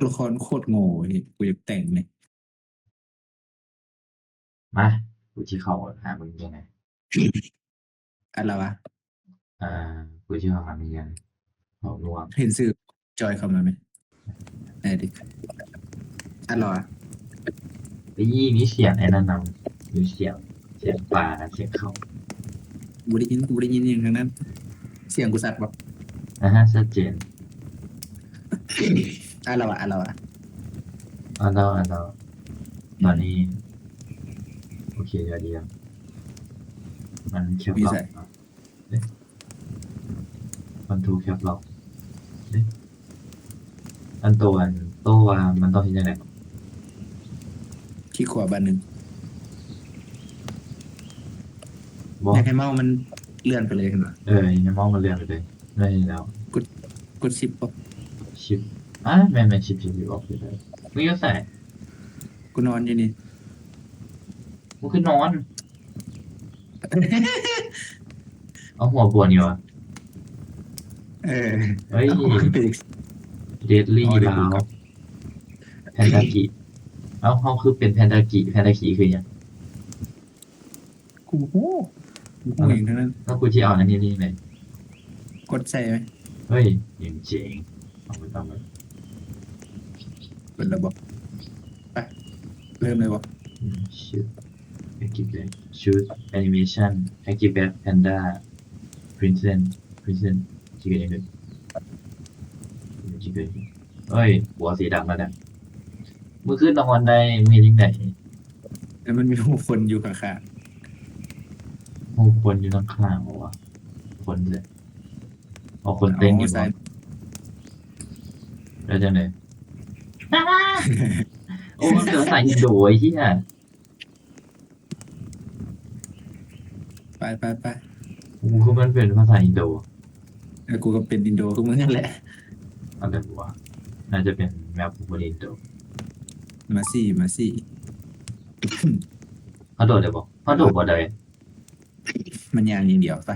ละครโคตรโง่เฮ้ยกูอยากแต่งเลยมากูที่เข้าหามึงยังไงอะไรวะอ่ากูที่เข้าหามึงยังเขารวมเห็นสื่อจอยเข้ามาไหมไหนดิอะไรวะนี่มีเสียงไอ้นั่นนำมีเสียงปลาเสียงเขากูได้ยินอย่างนั้นเสียงกูสัตว์บอกชัดเจนอะไรวะอันเราตอนนี้โอเคเดียวมันแคปมีใส่ล็อกเอ๊ะมันถูกแคปล็อกเอ๊ะอันตัวมันต้องที่ยังไงที่ขวาบ้านหนึ่งบอกอยากให้เมาส์มันเลื่อนไปเลยเห็นปะยังมองมันเรียนไปเลยไม่แล้ว กดกดชิปปะชิปไม่ชิปออกไปเลยมึงก็ใส่กูนอนอยู่นี่ มึงคือนอน เอาหัวบวนอยู่อ่ะเออเฮ้ยเอาขึ้นไปอีกเดดลี่อ๋อเดี๋ยวลาวกูกลับแพนดากิเขาคือเป็นแพนดากิคืออย่างกูเห็นทั้งนั้นก็กูที่เอาอันนี้เลยกดใส่ไหมเฮ้ยยังเจ๋งเอาไปเปิดระบบไปเริ่มเลยบอกชุดแอคทีฟเลยชุดแอนิเมชันแอคทีฟแบบแพนด้าพรินเซนจีเกิลยังไงจีเกิลเฮ้ยหัวสีดำแล้วเนี่ยมึงขึ้นนอนได้มีลิงไหน แล้วมันมีผู้คนอยู่ข้างโอ้คนอยู่ข้างๆบอกว่าคนเลยเอาคนๆเอาเต้นอยู่บ่ใส่แล้วจังเลยโอ้มันเป็นภาษาอินโดไอ้เหี้ยไปโอ้คือมันเป็นภาษาอินโดแล้วกูก็เป็นอินโดทุกมึงนั่นแหละอะไรวะน่าจะเป็นแมวพูดอินโดมาสิเขาโดดเลยบอกเขาโดดบ่ได้มันยางอย่างเดียวไป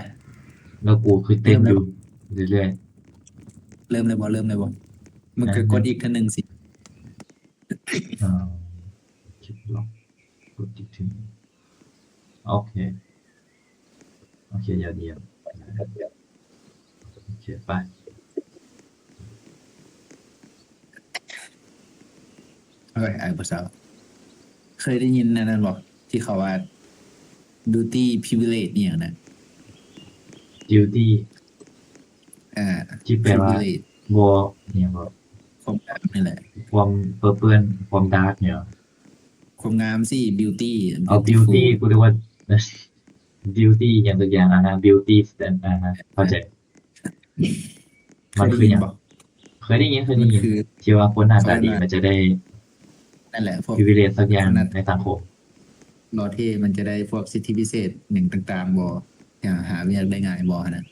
แล้วกูคือเต้นอยู่เรื่อยเริ่มเลยบอมึๆนะงก็กดอีกทีหนึ่งสิอ่าคิดลองกดติดถึงโอเคยอดเยี่ยมโอเคไปเฮ้ยไอ้ภาษาเคยได้ยินอันนั้นบอกที่เขาว่า duty privilege เนี่ยนะ ดิวตี้อ่า ที่แปลว่า privilege บอเนี่ยบอก ความงามนี่แหละความเปื้อนความดาร์กเนี่ย ความงามสิ beauty เอา beautiful beauty กูเรียกว่า beauty อย่างตัวอย่างbeauty stand เข้าใจเคมันคืออย่างยได้ยินบอกเคยได้ยินมันคือที่ว่าคนหน้าตาดีเขาเรียกว่ามันจะได้ นั่นแหละพวก privilege สักอย่างคนนั้นในสังคมรอเท่มันจะได้พวกสิทธิพิเศษหนึ่งต่างๆบออย่างหาไม่ยากได้ง่ายบอนะ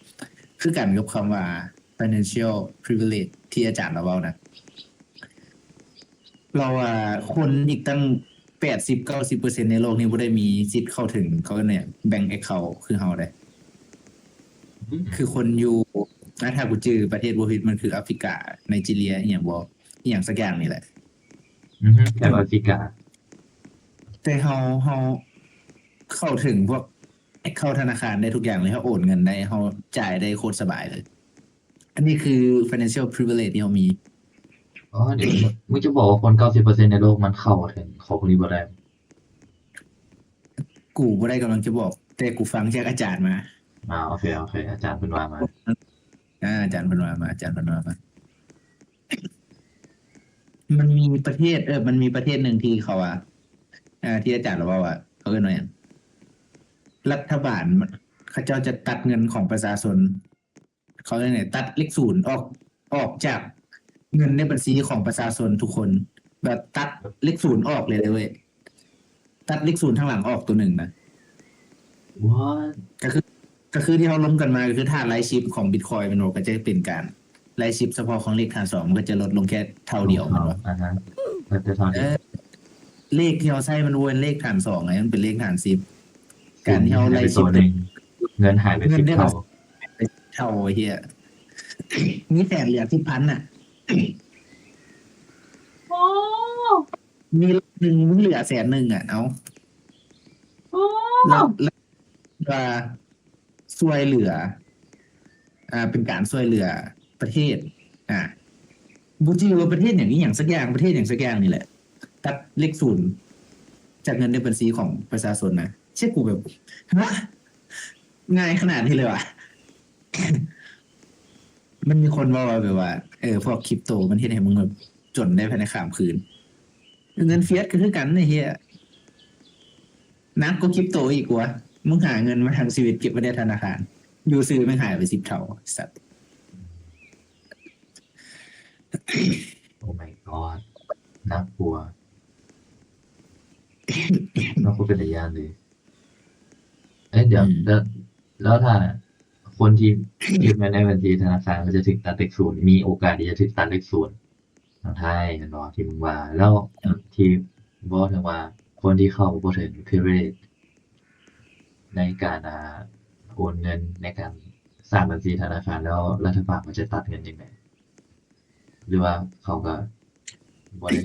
คือกันกับคำว่า financial privilege ที่อาจารย์เราเว้านะเราคนอีกตั้ง80-90%ในโลกนี้บ่ได้มีสิทธิ์เข้าถึงเขาเนี่ยแบ่ง account คือเฮาได้ คือคนอยู่ถ้ากูจื้อประเทศบ่ผิดมันคือแอฟริกาไนจีเรียอหย่างบ่อหย่างสักอย่างนี่แหละ แต่แอฟริกาแต่เฮาเข้าถึงพวกเข้าธนาคารได้ทุกอย่างเลยเฮาโอนเงินได้เฮาจ่ายได้โคตรสบายเลย อันนี้คือ financial privilege ที่เฮามี อ๋อเดี๋ยวมึงจะบอกว่าคน90%ในโลกมันเข้าถึงของพวกนี้บ่ได้กูบ่ได้กำลังจะบอก แต่กูฟังจากอาจารย์มาโอเคอาจารย์เป็นว่ามาอาจารย์เพิ่นว่ามาอาจารย์เพิ่นว่ามามันมีประเทศมันมีประเทศหนึ่งที่เขาที่อาจารย์เราว่าเขาเอิ้นว่าหยังรัฐบาลเขาเจ้าจะตัดเงินของประชาชนเขาเรียกไงตัดเลขศูนย์ออกจากเงินในบัญชีของประชาชนทุกคน แบบตัดเลขศูนย์ออกเลยเว้ยตัดเลขศูนย์ข้างหลังออกตัวหนึ่งนะ ว่าก็คือก็คือที่เขาล้มกันมาก็คือถ้าไลฟ์ชิปของบิตคอยมันบอกก็จะเป็นการไลฟ์ชิปเฉพาะของเลขฐานสองมันก็จะลดลงแค่เท่าเดียวมันว่าแต่ตอนนี้เลขที่เขาใช้มันวนเลขฐานสองไงมันเป็นเลขฐานสิบศูการนย์ที่เขาหายไปไล่ชิปตัวหนึ่งเงินหายไปเงินได้10 เท่ามาเท่าเฮียมีแสนเหลือ10,000น่ะ มีหนึ่งมึงเหลือ100,000อ่ะเอาโอ้แล้วว่าช่วยเหลือเป็นการช่วยเหลือประเทศอ่าบูจิว่าประเทศอย่างนี้อย่างสักอย่างประเทศอย่างสักอย่างนี่แหละตัดเลขศูนย์จากเงินในบัญชีของประชาชนนะเชื่อกูแบบฮะง่ายขนาดนี้เลยวะ มันมีคนว่าแบบว่าพวกคริปโตมันเฮ็ดให้มึงแบบจนได้ภายในข้ามคืนเงินเฟียสก็คือกันไอ้เหี้ยนักก็คริปโตอีกวะมึงหาเงินมาทางชีวิตเก็บไว้ในธนาคารอยู่ซื้อไม่หายไป10 เท่าสัตว์ โอ้ my god น่ากลัวน่ากลัวเป็นระยะเลยเอ้ยเดี๋ยวอืมแล้วถ้าคนที่เก็บเงินในบัญชีธนาคารมันจะถึงตัดเลขศูนย์มีโอกาสที่จะถึงตัดเลขศูนย์ทางไทยนะเนาะที่มึงว่าแล้วที่บอกถึงว่าคนที่เข้าบ่ถึง privilege ในการโอนเงินในการสร้างบัญชีธนาคารแล้วรัฐบาลมันจะตัดเงินยังไงหรือว่าเขาก็บ่ได้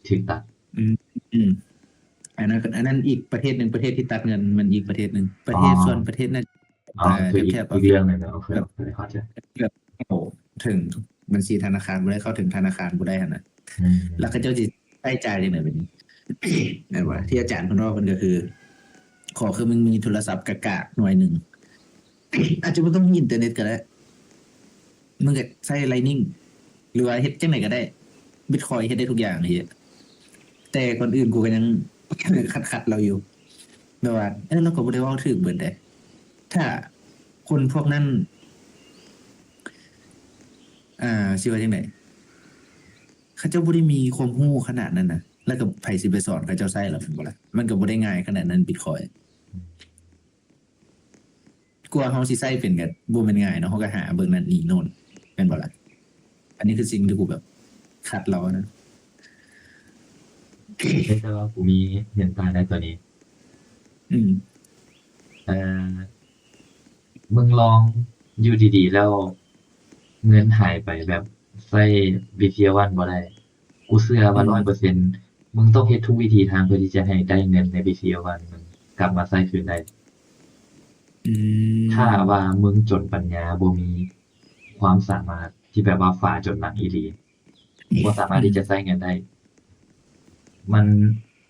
ถึงตัดอืมอืมอันนั้นอีกประเทศหนึ่งประเทศที่ตัดเงินมันอีกประเทศหนึ่งประอ๋อเทศส่วนประเทศน่าอ๋อคืออีกแถบแออีกฟริกาเรื่องหนึ่งนะโอเคแบบโอเคเข้าใจแบบโอ้ถึงบัญชีธนาคารบ่ได้เข้าถึงธนาคารบ่ได้หั่นน่ะอืแล้วก็มเจ้าสิได้จ่ายจังได๋บัดนี้ นั่นว่าที่อาจารย์เพิ่นว่าเพิ่นก็คือ ขอคือมึงมีโทรศัพท์กากๆหน่วยหนึ่ง อาจจะบ่ต้องมีอินเทอร์เน็ตก็ได้มึงก็ใช้ Lightning หรือว่าเฮ็ดจังไดก็ได้ Bitcoin เฮ็ดได้ทุกอย่างเหี้ยแต่ก่อนอื่นกูก็ยัง ขัดเราอยู่แบบว่าเราก็บ่ได้เว้าถูกเบิดเดะถ้าคนพวกนั้นสิว่าจังไดเขาเจ้าบ่ได้มีความรู้ขนาดนั้นน่ะแล้วก็ไผสิไปสอนเขาเจ้าใช้ล่ะแม่นบ่ล่ะมันก็บ่ได้ง่ายขนาดนั้น Bitcoin กลัวเขาสิใช้เป็นก็บ่แม่นง่ายเนาะเขาก็หาเบิ่งนั่นนี่โน่นแม่นบ่ล่ะอันนี้คือสิ่งที่กูแบบขัดเรานะ ไม่ใช่ว่ากูมีเห็นตายในตัวนี้อืมเอ่อมึงลองอยู่ดีๆแล้วเงินหายไปแบบใช้ BTC1 บ่ได้กูเชื่ออืว่าม100%มึงต้องเฮ็ดทุกวิถีทางเพื่อที่จะให้ได้เงินใน BTC1 มึงกลับมาใช้คืนได้ อืถ้ามว่ามึงจนปัญญาบ่มีความสามารถที่แบบว่าฝ่าจนหนักอีหลีบ่สามารถอืมที่จะใช้เงินได้ มัน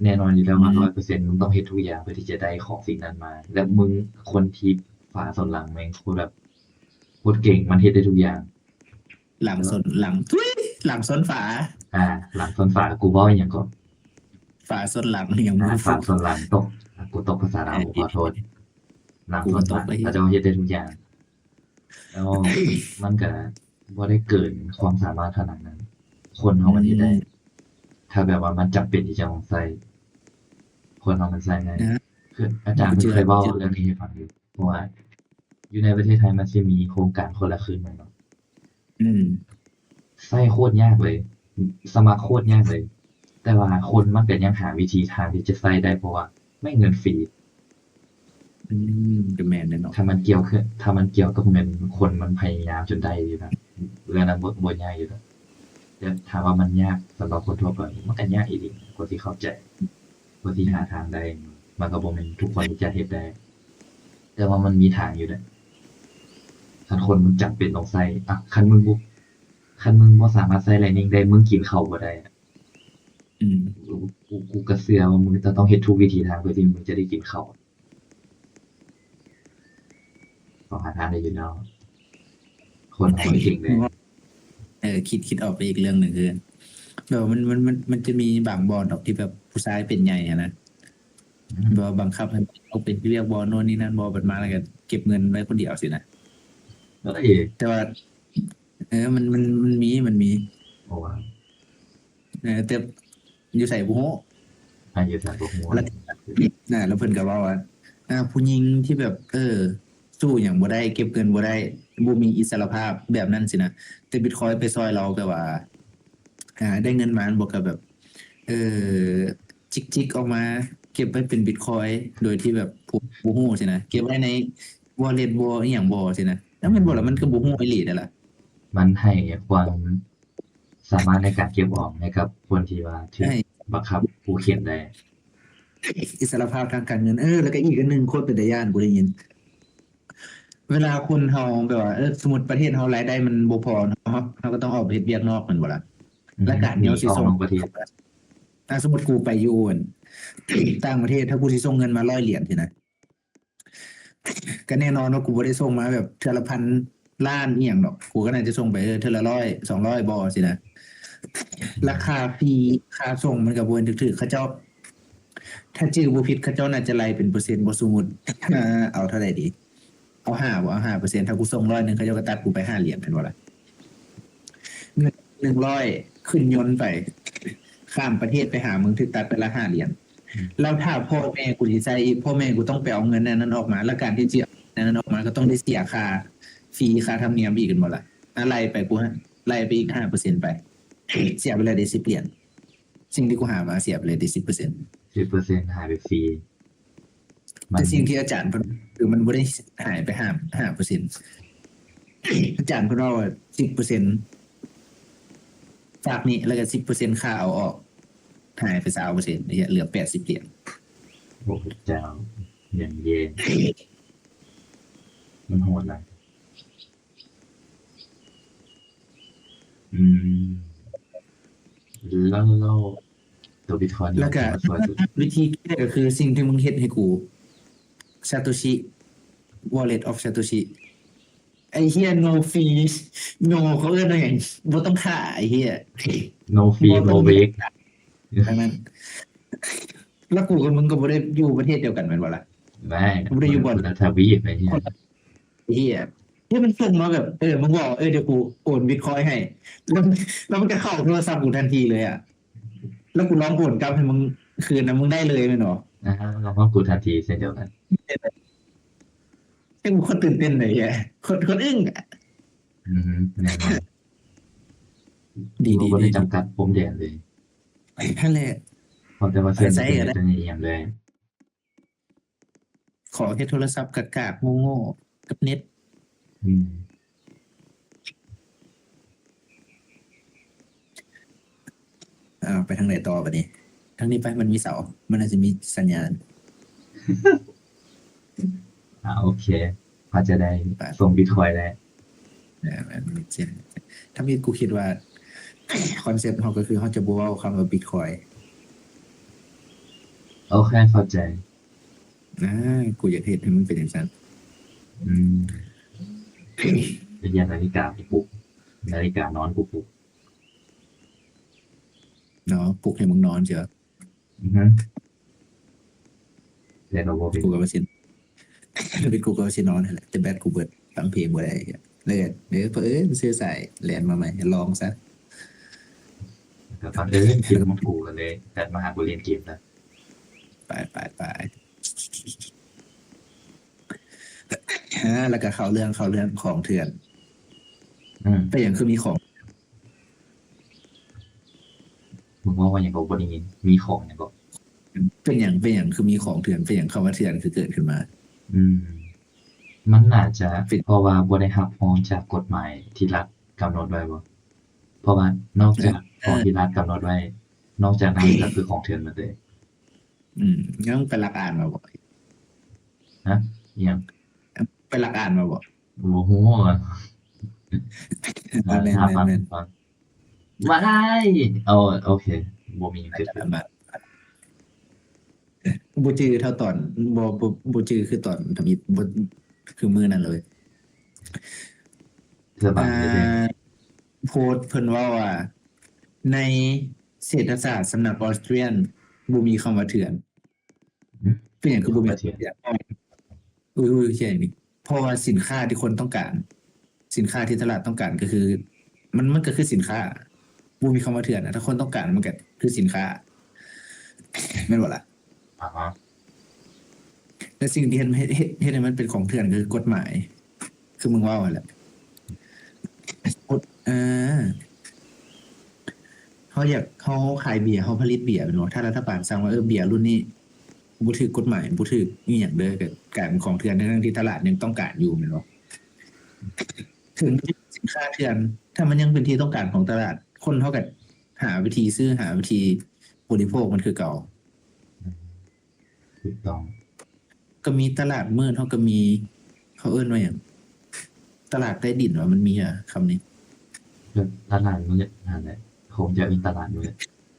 แน่นอนอยู่แล้วอืว่าม100%มึงต้องเฮ็ดทุกอย่างเพื่อที่จะได้ของสิ่งนั้นมา และมึงคนที่ฝ่าส่วนหลังแม่งโคตรแบบโคตรเก่งมันเฮ็ดได้ทุกอย่างหลังแล้วสนหลังทุยหลังสนฝาหลังส่วนฝากูเว้าอิหยังก่อนฝาสนหลังอย่างมูฝ่าฟูส่วนหลังตกกูตกภาษาลาวกูขอโทษหลังกูส่วนหลังก็ตกไปเขาเจ้าเฮ็ดได้ทุกอย่างแล้วมันก็บ่ได้เกินความสามารถขนาดนั้น คนอืเรามันเฮ็ดได้ มถ้าแบบว่ามันจำเป็นที่จะต้องใช้คนเรามันใช้ง่ายนะคืออาจารย์เพิ่นกูเชื่อเคยเว้าเชื่อเรื่องนี้ให้ฟังอยู่เพราะว่าอยู่ในประเทศไทยมันสิมีโครงการคนละครึ่งแม่นบ่อืมใช้โคตรยากเลยสมัครโคตรยากเลย แต่ว่าคนมันก็ยังหาวิธีทางที่จะใช้ได้เพราะว่าแม่งเงินฟรีอืมก็แม่นแน่นอนถ้ามันเกี่ยวกับเงินคนมันพยายามจนได้อยู่นะเรื่องนั้นบ่ยากอยู่แล้วแต่ถามว่ามันยากสำหรับคนทั่วไปมันก็ยากอีหลีกว่าที่เข้าใจกว่าที่หาทางได้มันก็บ่แม่นทุกคนที่จะเฮ็ดได้ แต่ว่ามันมีทางอยู่แหละคันคนมึงจำเป็นต้องใช้คันมึงบ่สามารถใช้ Lightning ได้มึงกินข้าวบ่ได้อะอืมกูก็เชื่อว่ามึงจะต้องเฮ็ดทุกวิถีทางเพื่อที่มึงจะได้กินข้าวต้องหาทางได้อยู่แล้วคนเรามันเก่งเลยคิดออกไปอีกเรื่องหนึ่งคือแบบว่ามันจะมีบางบอลออกที่แบบผู้ชายเป็นใหญ่อะนะอืมแบบว่าบังคับให้เอาเป็นที่เรียกบอลโน่นนี่นั่นบอลมันมาแล้วก็เก็บเงินไว้คนเดียวสินะเฮ้ยแต่ว่ามันมีโอ้ว่าแต่อยู่ใส่บุโฮ อายุสัตว์บ่ฮู้แล้วแล้วเพิ่นก็เว้าว่าผู้หญิงที่แบบสู้หยังบ่ได้เก็บเงินบ่ได้บ่มีอิสรภาพแบบนั้นสินะแต่บิตคอยน์ไปซอยเราแบบว่าได้เงินมาบวกกับแบบเอ่อจิกๆออกมาเก็บไว้เป็นบิตคอยน์โดยที่แบบผู้บ่ฮู้สินะเก็บไว้ใน wallet บ่อิหยังบ่สินะแล้วแม่นบ่ล่ะมันก็บ่ฮู้อีหลีนั่นล่ะมันให้ความสามารถในการเก็บออมให้กับคนที่ว่าถึกใช่ บังคับผู้เขียนได้ อิสรภาพทางการเงินแล้วก็อีกอันหนึ่งโคตรเป็นตาย้านกูได้ยิน เวลาคนเฮาแบบว่าสมมุติประเทศเฮารายได้มันบ่พอเนาะเราก็ต้องออกไปเฮ็ดเวียกนอกแม่นบ่ล่ะและการ หนี เดียวสิ ออก ส่ง นอกประเทศ สมมุติกูไปอยู่อั่น ต่างประเทศถ้ากูสิส่งเงินมา100เหรียญสินะก็แน่นอนว่ากูบ่ได้ส่งมาแบบเทื่อละพันล้านอีหยังดอกกูก็น่าจะส่งไปเทื่อละ100 200บ่สินะราคาฟรีค่าส่งมันก็บ่ถูกๆเขาเจ้า ถ้าชื่อบ่ผิดเขาเจ้าน่าจะไล่เป็นเปอร์เซ็นต์บ่สมมุติ เอาเท่าใดดี เอา5บ่เอา5%ถ้ากูส่ง100นึงเขาเจ้าก็ตัดกูไป5เหรียญแม่นบ่ล่ะเงิน100ขึ้นยนต์ไป ข้ามประเทศไปหามึงถูกตัดไปละ5เหรียญแล้วถ้าพ่อแม่กูสิใช้อีกพ่อแม่กูต้องไปเอาเงินนั้นออกมา แล้วการที่จะเอาเงินนั้นออกมาก็ต้องได้เสียค่าฟรีค่าธรรมเนียมอีกกันบ่ล่ะไล่ไปกูไล่ไปอีก5%ไป เสียไปเลยได้10เหรียญสิ่งที่กูหามาเสียไปเลยได้10% 10%หายไปฟรีมั แต่ น สิ่งที่อาจารย์เพิ่นคือมันบ่ได้หายไป5%อาจารย์เพิ่นว่า10%ฝากนี้แล้วก็10%ค่าเอาออกหายไป20%เหลือ80เหรียญ โอ้เจ้าอย่างเย่มันโหดนะอืมแล้วตัวบิตคอยน์ แล้วก็ มันสวยสุด วิธีแก้ก็คือสิ่งที่มึงเฮ็ดให้กู Satoshi Wallet of Satoshi ไอ้เหี้ย no fee no เขาเอิ้นว่าหยังบ่ต้องค่าไอ้เหี้ย no fee no break ดังนั้น แล้วกูกับมึงก็บ่ได้อยู่ประเทศเดียวกันแม่นบ่ล่ะ ไม่ ไม่ได้อยู่บน คุณทวีปอะไรเนี่ย ไอ้เหี้ยที่มันส่งมาแบบมึงบอกเดี๋ยวกูโอนบิตคอยน์ให้แล้วมันก็เข้าโทรศัพท์กูทันทีเลยอ่ะแล้วกูร้องโอนกลับให้มึงคืนนะมึงได้เลยแม่นบ่ นะฮะเราก็กูทันทีเช่นเดียวกัน ซึ่งกูคนตื่นเต้นเลยแกคนอึ้งอ่ะ อือฮึแน่นอน ดี เราไม่ได้จำกัดผมแดนเลย นั่นแหละ เพราะแต่ว่าเส้น ใส่ เป็น ก็ได้ ตัวนี้อย่างเลย ขอแค่โทรศัพท์กากๆโง่ๆกับเน็ต อืม ไปทางไหนต่อบัดนี้ทางนี้ไปมันมีเสา มันน่าจะมีสัญญาณ โอเคพอจะได้ส่งบิตคอยน์ได้ มันเจ็บถ้ามีกูคิดว่า คอนเซ็ปต์เขาก็คือเขาจะบอกว่าคำว่าบิตคอย โอเคเข้าใจ กูอยากเห็นให้มันเป็นอย่างนั้น อืมไปเรียนนาฬิกากูปลุกนาฬิกานอนกูปลุก เนาะปลุกให้มึงนอนเชียว อือฮึเรียนโอเวอร์บิ กูก็ว่าสิเป็นกูก็ว่าสินอนนั่นแหละแต่แบตกูเบิดฟังเพลงบ่ได้เลยมันซื้อสายแลนมาใหม่ลองซะ แต่ตอนเล่นเกมของกูกันเลยแต่มาหากูเรียนเกมแล้ว ไปแล้วก็เข้าเรื่องของเถื่อน อืม แต่อย่างคือมีของ มึงว่าอย่างกับวันนี้มีของอย่างก็ เป็นอย่างคือมีของเถื่อนเป็นอย่างคำว่าเถื่อนคือเกิดขึ้นมา อืม มันน่าจะ เป็น เพราะว่าบ่ได้รับฟ้องจากกฎหมายที่รัฐกำหนดไว้บ่เพราะว่านอกจากของที่รัฐกำหนดไว้ นอกจากนั้นก็คือของเถื่อนหมดเลย งั้นมึงไปหลักอ่านมาบอก ฮะอหย่าง ไปหลักอ่านมาบอก โอ้โห แม่น ถามฟังว่าได้เอาโอเคบ่มีเกิดขึ้น มาบูจือเท่าตอนบูจือคือตอนทำอิฐบ่คือมือนั่นเลย สบายเลย โพสต์เพิ่นว่าในเศรษฐศาสตร์สำนักออสเตรียนบ่มีคำว่าเถื่อนเป็นอย่างคือบ่มีเถื่อนใช่นี่เพราะว่าสินค้าที่คนต้องการ สินค้าที่ตลาดต้องการก็คือ มันก็คือสินค้าบ่มีคำว่าเถื่อนนะถ้าคนต้องการมันก็คือสินค้าแม่นบ่ล่ะ อ่าฮะ และสิ่งที่เฮ็ดให้มันเป็นของเถื่อนคือกฎหมาย คือมึงว่าแหละเขาขายเบียร์เขาผลิตเบียร์เป็นว่าถ้ารัฐบาลสั่งว่าเบียร์รุ่นนี้บ่ถูกกฎหมายบ่ถูกอีหยังเด้อก็กลายเป็นของเถื่อนทั้งที่ตลาดยังต้องการอยู่แม่นบ่ถึงสินค้าเถื่อนถ้ามันยังเป็นที่ต้องการของตลาดคนเขาก็หาวิธีซื้อหาวิธี บริโภคมันคือเก่า ถูกต้อง ก็มีตลาดมืดเขาก็มีเขาเอิ้นว่าอย่างตลาดใต้ดินว่ามันมีคำนี้ คือตลาดมืดนั่นแหละคงจะมีตลาดมืด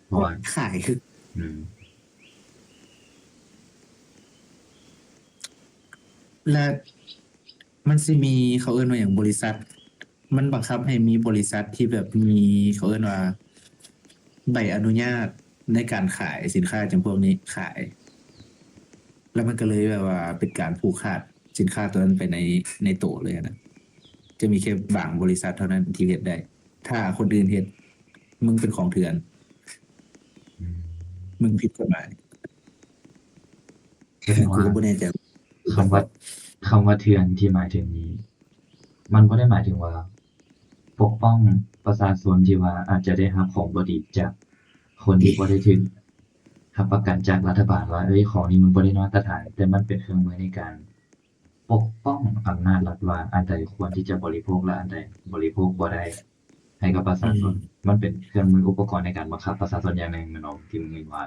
เพราะว่า ขายคือ อืม และมันสิมีเขาเอิ้นว่าอย่างบริษัท มันบังคับให้มีบริษัทที่แบบมีเขาเอิ้นว่าใบอนุญาตในการขายสินค้าจำพวกนี้ขาย แล้วมันก็เลยแบบว่าเป็นการผูกขาดสินค้าตัวนั้นไปในโตเลยนะจะมีแค่บางบริษัทเท่านั้นที่เฮ็ดได้ ถ้าคนอื่นเฮ็ดมึงเป็นของเถื่อน อืม มึงผิดกฎหมาย แสดง กู ว่า ก็บ่แน่ใจ คำว่าคำว่าเถื่อนที่หมายถึงนี้ มันบ่ได้หมายถึงว่า ปกป้องประชาชนที่ว่าอาจจะได้รับของบ่ดีจากคนที่บ่ได้ถึกรับประกันจากรัฐบาลว่าเอ้ยของนี้มันบ่ได้มาตรฐาน แต่มันเป็นเครื่องมือในการปกป้องอำนาจรัฐว่าอันใดควรที่จะบริโภคและอันใดบริโภคบ่ได้ให้กับประชาชน มันเป็นเครื่องมืออุปกรณ์ในการบังคับประชาชนอย่างหนึ่งแม่นบ่ที่มึงว่า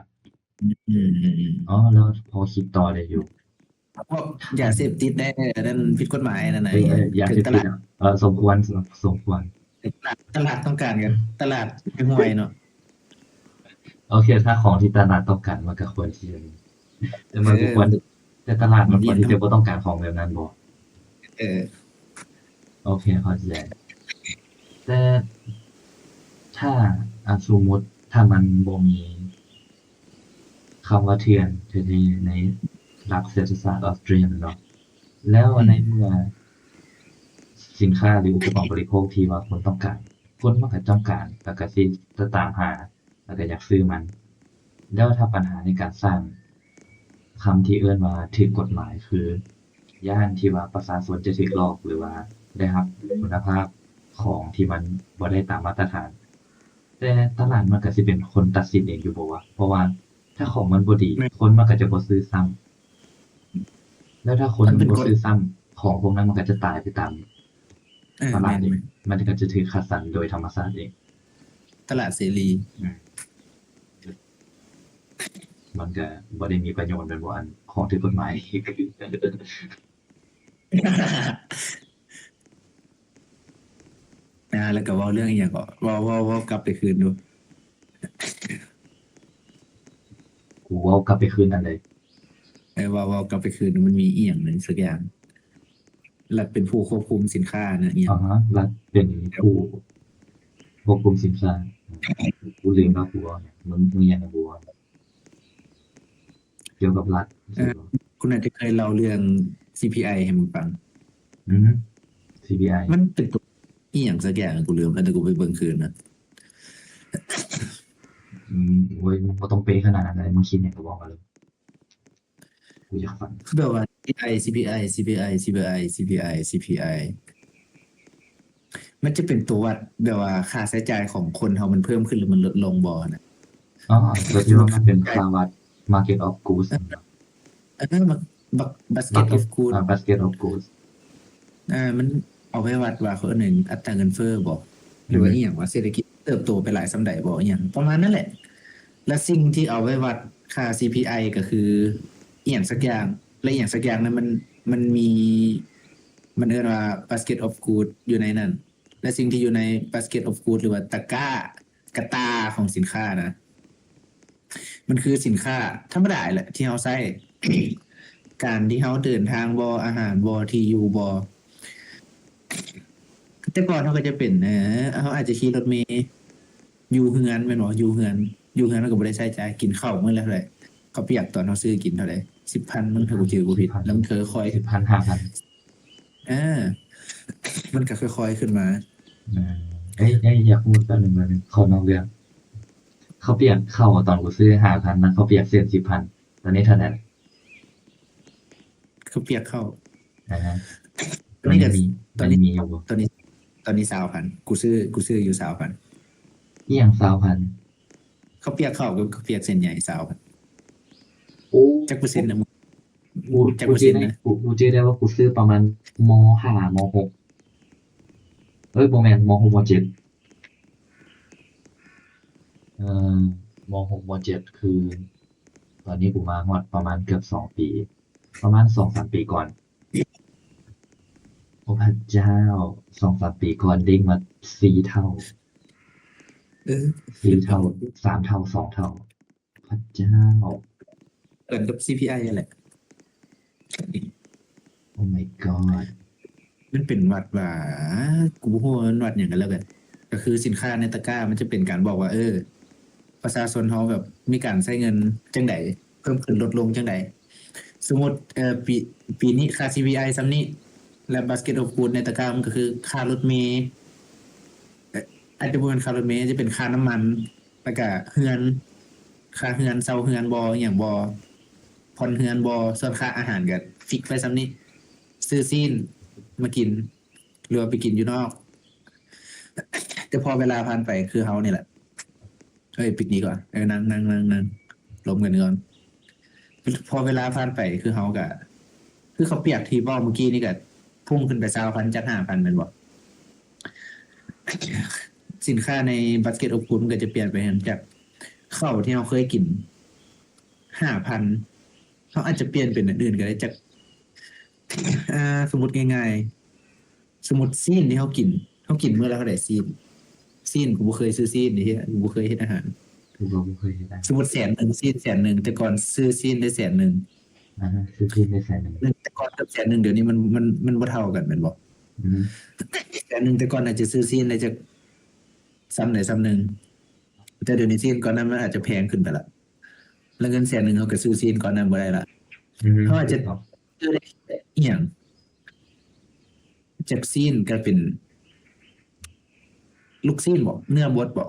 อืม อ๋อแล้วพอคิดต่อได้อยู่ พวกยาเสพติดได้นั่นผิดกฎหมายนั่นน่ะ ยา ถึ เส ง พ ต ติ ลา ด ด สมควรสมควร ตลาดต้องการกัน ตลาดไม่ห่วยเนาะ โอเค ถ้าของที่ตลาดต้องการมันก็ควรที่จะมีแต่มันก็ควรแต่ตลาดมันควรที่จะบ่ต้องการของแบบนั้นบ่ เออ โอเคเข้าใจแต่ถ้าสมมุติถ้ามันบ่มีคำว่าเถื่อนในหลักเศรษฐศาสตร์ออสเตรียเนาะแล้วในเมื่อสินค้าหรืออุปกรณ์บริโภคที่ว่าคนต้องการคนมันก็ต้องการแล้วก็สิจะตามหาแล้วก็อยากซื้อมัน แล้วถ้าปัญหาในการสร้างคำที่เอิ้นว่าถูกกฎหมายคือย่านที่ว่าประชาชนจะถูกหลอกหรือว่าได้รับคุณภาพของที่มันบ่ได้ตามมาตรฐาน แต่ตลาดมันก็สิเป็นคนตัดสินเองอยู่บ่วะเพราะว่าถ้าของมันบ่ดีคนมันก็จะบ่ซื้อซ้ำแล้วถ้าคนมันบ่ซื้อซ้ำของพวกนั้นมันก็จะตายไปตาม เออ ตลาดเอง แม่น มันก็จะถูกคัดสรรโดยธรรมชาติเอง ๆตลาดเสรี มันก็บ่ได้มีประโยชน์เป็นบ่อันของถูกกฎหมาย แล้วก็เว้าเรื่องอีหยังก็เว้ากลับไปคืนดู กูเว้ากลับไปคืนนั่นเลย เว้ากลับไปคืนดูมันมีอีหยังหนึงสักอย่างรัฐเป็นผู้ควบคุมสินค้านะอีหยั อ่าง ฮะรัฐเป็นผู้ควบคุมสินค้ากูลืมแล้วกูเว้าหยังมึงยังให้กูเว้าเกี่ยวกับรัฐ คุณอาจจะเคยเล่าเรื่อง CPI ให้มึงฟัง อืม CPI มันเป็นตัวอีหยังสักอย่างกูลืมแล้วแต่กูไปเบิ่งคืนนะ โอ้ยมึงบ่ต้องเป๊ะขนาดนั้นเลยมึงคิดหยังก็บอกมาเลยกูอยากฟัง คือแบบว่า CPI มันจะเป็นตัววัดแบบว่าค่าใช้จ่ายของคนเรามันเพิ่มขึ้นหรือมันลดลงบ่นะ อ๋อตัวที่ว่ามันเป็นค่าวัด Market of Goods basket of good Basket of Goods มันเอาไว้วัดว่าเขาหนึ่งอัตราเงินเฟ้อบ่หรือว่าอีหยังว่าเศรษฐกิจเติบโตไปหลายส่ำใดบ่อีหยังประมาณนั้นแหละ และสิ่งที่เอาไว้วัดค่า CPI ก็คืออีหยังสักอย่างและอีหยังสักอย่างนั้นมันมีมันเรียกว่า basket of good อยู่ในนั้น และสิ่งที่อยู่ใน basket of good หรือว่าตะกร้ากะตาของสินค้านะ มันคือสินค้าธรรมดาแหละที่เราใช้ การที่เราเดินทางบ่อาหารบ่ที่อยู่บ่แต่ก่อนเราก็จะเป็นเราอาจจะขี่รถเมล์อยู่เฮือนแม่นบ่อยู่เฮือนเราก็บ่ได้ใช้จ่ายกินข้าวมื้อละเท่าไหร่ข้าวเปียกตอนเราซื้อกินเท่าไหร่ 10,000 มึงถ้ากูบ่ผิดแล้วมันค่อย 10,000 5,000 มันก็ค่อยๆขึ้นมา อยากพูดแป๊บนึงขอนอกเรื่องข้าวเปียกข้าวตอนกูซื้อ 5,000 นะข้าวเปียกเศษ 10,000 ตอนนี้เท่านั้น ข้าวเปียกเข้า นะฮะ ตอนนี้ก็ ตอนนี้มีอยู่บ่ ตอนนี้ 20,000 กูซื้ออยู่ 20,000 อีหยัง 20,000 ข้าวเปียกเข้ากับข้าวเปียกเส้นใหญ่ 20,000 โอ้ จักเปอร์เซ็นต์นะมึง จัก กู เปอร์ จื้ เซ็ อน ต์ ได้ นะ กูจื้อได้ว่ากูซื้อประมาณม5ม6บ่แม่นม6ม7เอ่อม ม6ม7คือ ตอนนี้กูมาฮอดประมาณเกือบ2 ปี ประมาณ2-3 ปีก่อนโอ้พระเจ้า2-3 ปีก่อนเด้งมา4 เท่าเออสี่เท่า3 เท่า2 เท่าพระเจ้าเกินกับ CPI แหละ โอ้ my god มันเป็นวัดว่ากูบ่ฮู้ว่ามันวัดหยังกันแล้วกันก็คือสินค้าในตะกร้ามันจะเป็นการบอกว่า ประชาชนเขาแบบมีการใช้เงินจังใดเพิ่มขึ้นลดลงจังใดสมมุติปีนี้ค่า CPI ซ้ำนี้และ Basket of Food ในตะกร้ามันก็คือค่ารถเมล์อาจจะบ่แม่นค่ารถเมล์จะเป็นค่าน้ำมันแล้วก็เรือนค่าเรือนเช่าเรือนบ่อหยังบ่ผ่อนเรือนบ่ส่วนค่าอาหารก็ฟิกซ์ไว้ซ้ำนี้ซื้อซีนมากินหรือว่าไปกินอยู่นอก แต่พอเวลาผ่านไปคือเฮานี่แหละปิดนี้ก่อนนั่งลมกันก่อนพอเวลาผ่านไปคือเฮาก็คือเขาเปรียบที่เว้าเมื่อกี้นี่ก็พุ่งขึ้นไป20,000จาก5,000แม่นบ่สินค้าใน Basket of Food มันก็จะเปลี่ยนไปจากข้าวที่เราเคยกิน 5,000เขาอาจจะเปลี่ยนเป็นอันอื่นก็ได้จากสมมุติง่ายๆสมมุติซีนที่เขากินมื้อละเท่าใดซีนกูบ่เคยซื้อซีนนี่เหี้ยกูบ่เคยเฮ็ดอาหาร คือเราไม่เคยเห็นได้สมมุติ100,000ซีน100,000แต่ก่อนซื้อซีนได้100,000ซื้อที่ได้100,000แต่ก่อนกับ100,000เดี๋ยวนี้มันบ่เท่ากันแม่นบ่อืม100,000แต่ก่อนอาจจะซื้อซีนได้จักซ้ำใดซ้ำหนึ่งแต่เดี๋ยวนี้ซีนก่อนนั้นมันอาจจะแพงขึ้นไปละแล้วเงิน100,000เขาก็ซื้อซีนก่อนนั้นบ่ได้ละเขาอาจจะซื้อได้อีหยังจากซีนก็เป็นลูกซีนบ่เนื้อบดบ่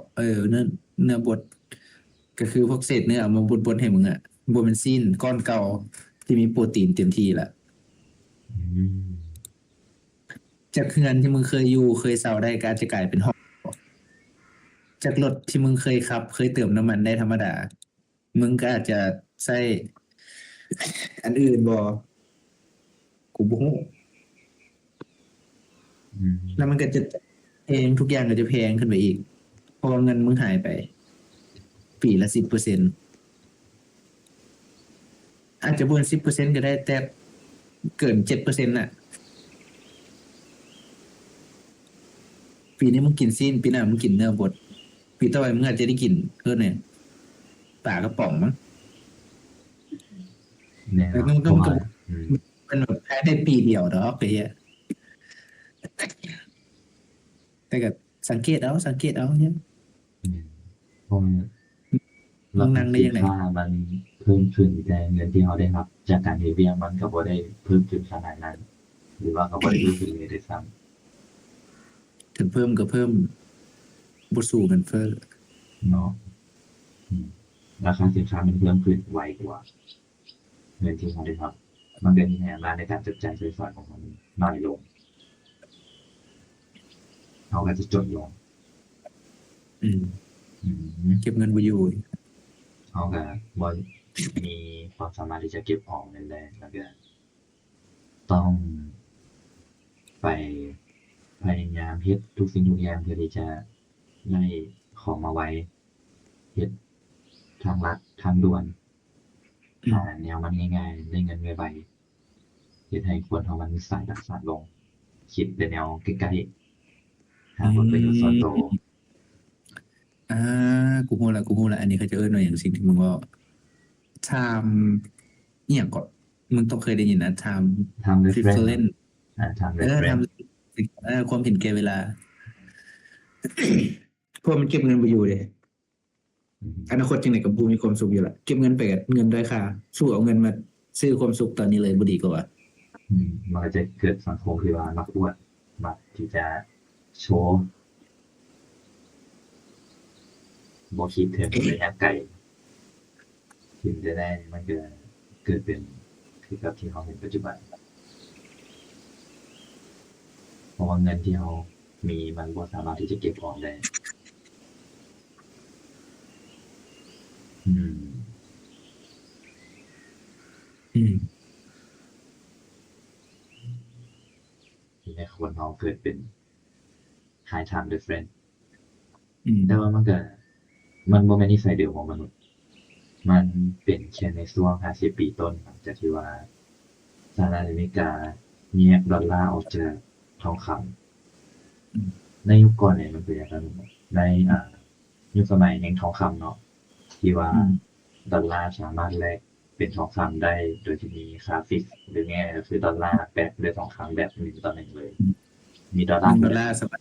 เนื้อบดก็คือพวกเศษเนื้อเอามาบดๆให้มึงอ่ะบ่แม่นซีนก้อนเก่าที่มีโปรตีนเต็มที่ละ อืมจากเฮือนที่มึงเคยอยู่เคยเซาได้ก็อาจจะกลายเป็นห้องจากรถที่มึงเคยขับ เคยเติมน้ำมันได้ธรรมดา มึงก็อาจจะใช้อันอื่นบ่กูบ่ฮู้อืมแล้วมันก็จะแพงทุกอย่างก็จะแพงขึ้นไปอีกเพราะว่าเงินมึงหายไปปีละ10%อาจจะบ่เกิน10%ก็ได้แต่เกิน7%น่ะปีนี้มึงกินซีนปีหน้ามึงกินเนื้อบดปีต่อไปมึงอาจจะได้กินเนี่ยปลากระป๋องมั้ง แน่นอนเพราะว่าอืมมันแบบแพ้ได้ปีเดียวเนาะไอ้เหี้ยแต่ก็สังเกตเอาเนี่ยอืมเพราะว่า มึราคางนั่งได้ยังไงสินค้ามันเพิ่มขึ้นแต่เงินที่เราได้รับจากการเฮ็ดเวียกมันก็บ่ได้เพิ่มขึ้นขนาดนั้นหรือว่าก็บ่ได้เพิ่มขึ้นเลยด้วยซ้ถึงเพิ่มก็เพิ่มบ่สู้เงินเฟ้อำเนาะอืมราคาสินค้ามันเพิ่มขึ้นไวกว่าเงินที่เราได้รับมันก็มีแรงในการจับจ่ายใช้สอยของมันน้อยลงเราก็จะจนลงอืมอืมเก็บเงินบ่อยู่เราก็บ่มีความสามารถที่จะเก็บออมเงินได้แล้วก็ต้องไปพยายามเฮ็ดทุกสิ่งทุกอย่างเพื่อที่จะได้ของมาไว้เฮ็ดทางลัดทางด่วนหาแนวมันง่ายๆได้เงินไวๆเฮ็ดให้คนเรามันสายดักสานลงคิดแต่แนวใกล้ๆหาอืผลประโยชน์ส่วนตัวมอากูฮู้แล้วอันนี้เขาจะเอิ้นว่าหยังสิ่งที่มึงเว้า time อิหยังก็มึงต้องเคยได้ยินนะ time ทำ reference preference ทำ time reference ความเห็นแก่เวลาเพราะมันเก็บเงินบ่อยู่เดะอืมอนาคตจังได๋ก็บ่มีความสุขอยู่แล้วเก็บเงินไปก็เงินด้อยค่าสู้เอาเงินมาซื้อความสุขตอนนี้เลยบ่ดีกว่าวะมันก็จะเกิดสังคมที่ว่ามักอวดมักที่จะโชว์บ่คิดถึงระยะไกลถึงจะได้มันก็เกิดเป็นคือกับที่เราเห็นปัจจุบันเพราะว่าเงินที่เรามีมันบ่สามารถที่จะเก็บออมได้อืมอืมทีนี้คนเราเกิดเป็น high time difference อืมแต่ว่ามันก็ มันบ่แม่นนิสัยเดิมของมนุษย์มันเป็นแค่ในช่วง50ปีต้นหลังจากที่ว่าสหรัฐอเมริกาแยกดอลลาร์ออกจากทองคำในยุคก่อนเนี่ยมันเป็นอย่างนั้นในยุคสมัยแห่งทองคำเนาะที่ว่า อืม ดอลลาร์สามารถแลกเป็นทองคำได้โดยที่มีค่าฟิกซ์หรือไงก็คือดอลลาร์แปะด้วยทองคำแบบ1 ต่อ 1เลย มีดอลหนึ่งลาร์ดอลลาร์สมัย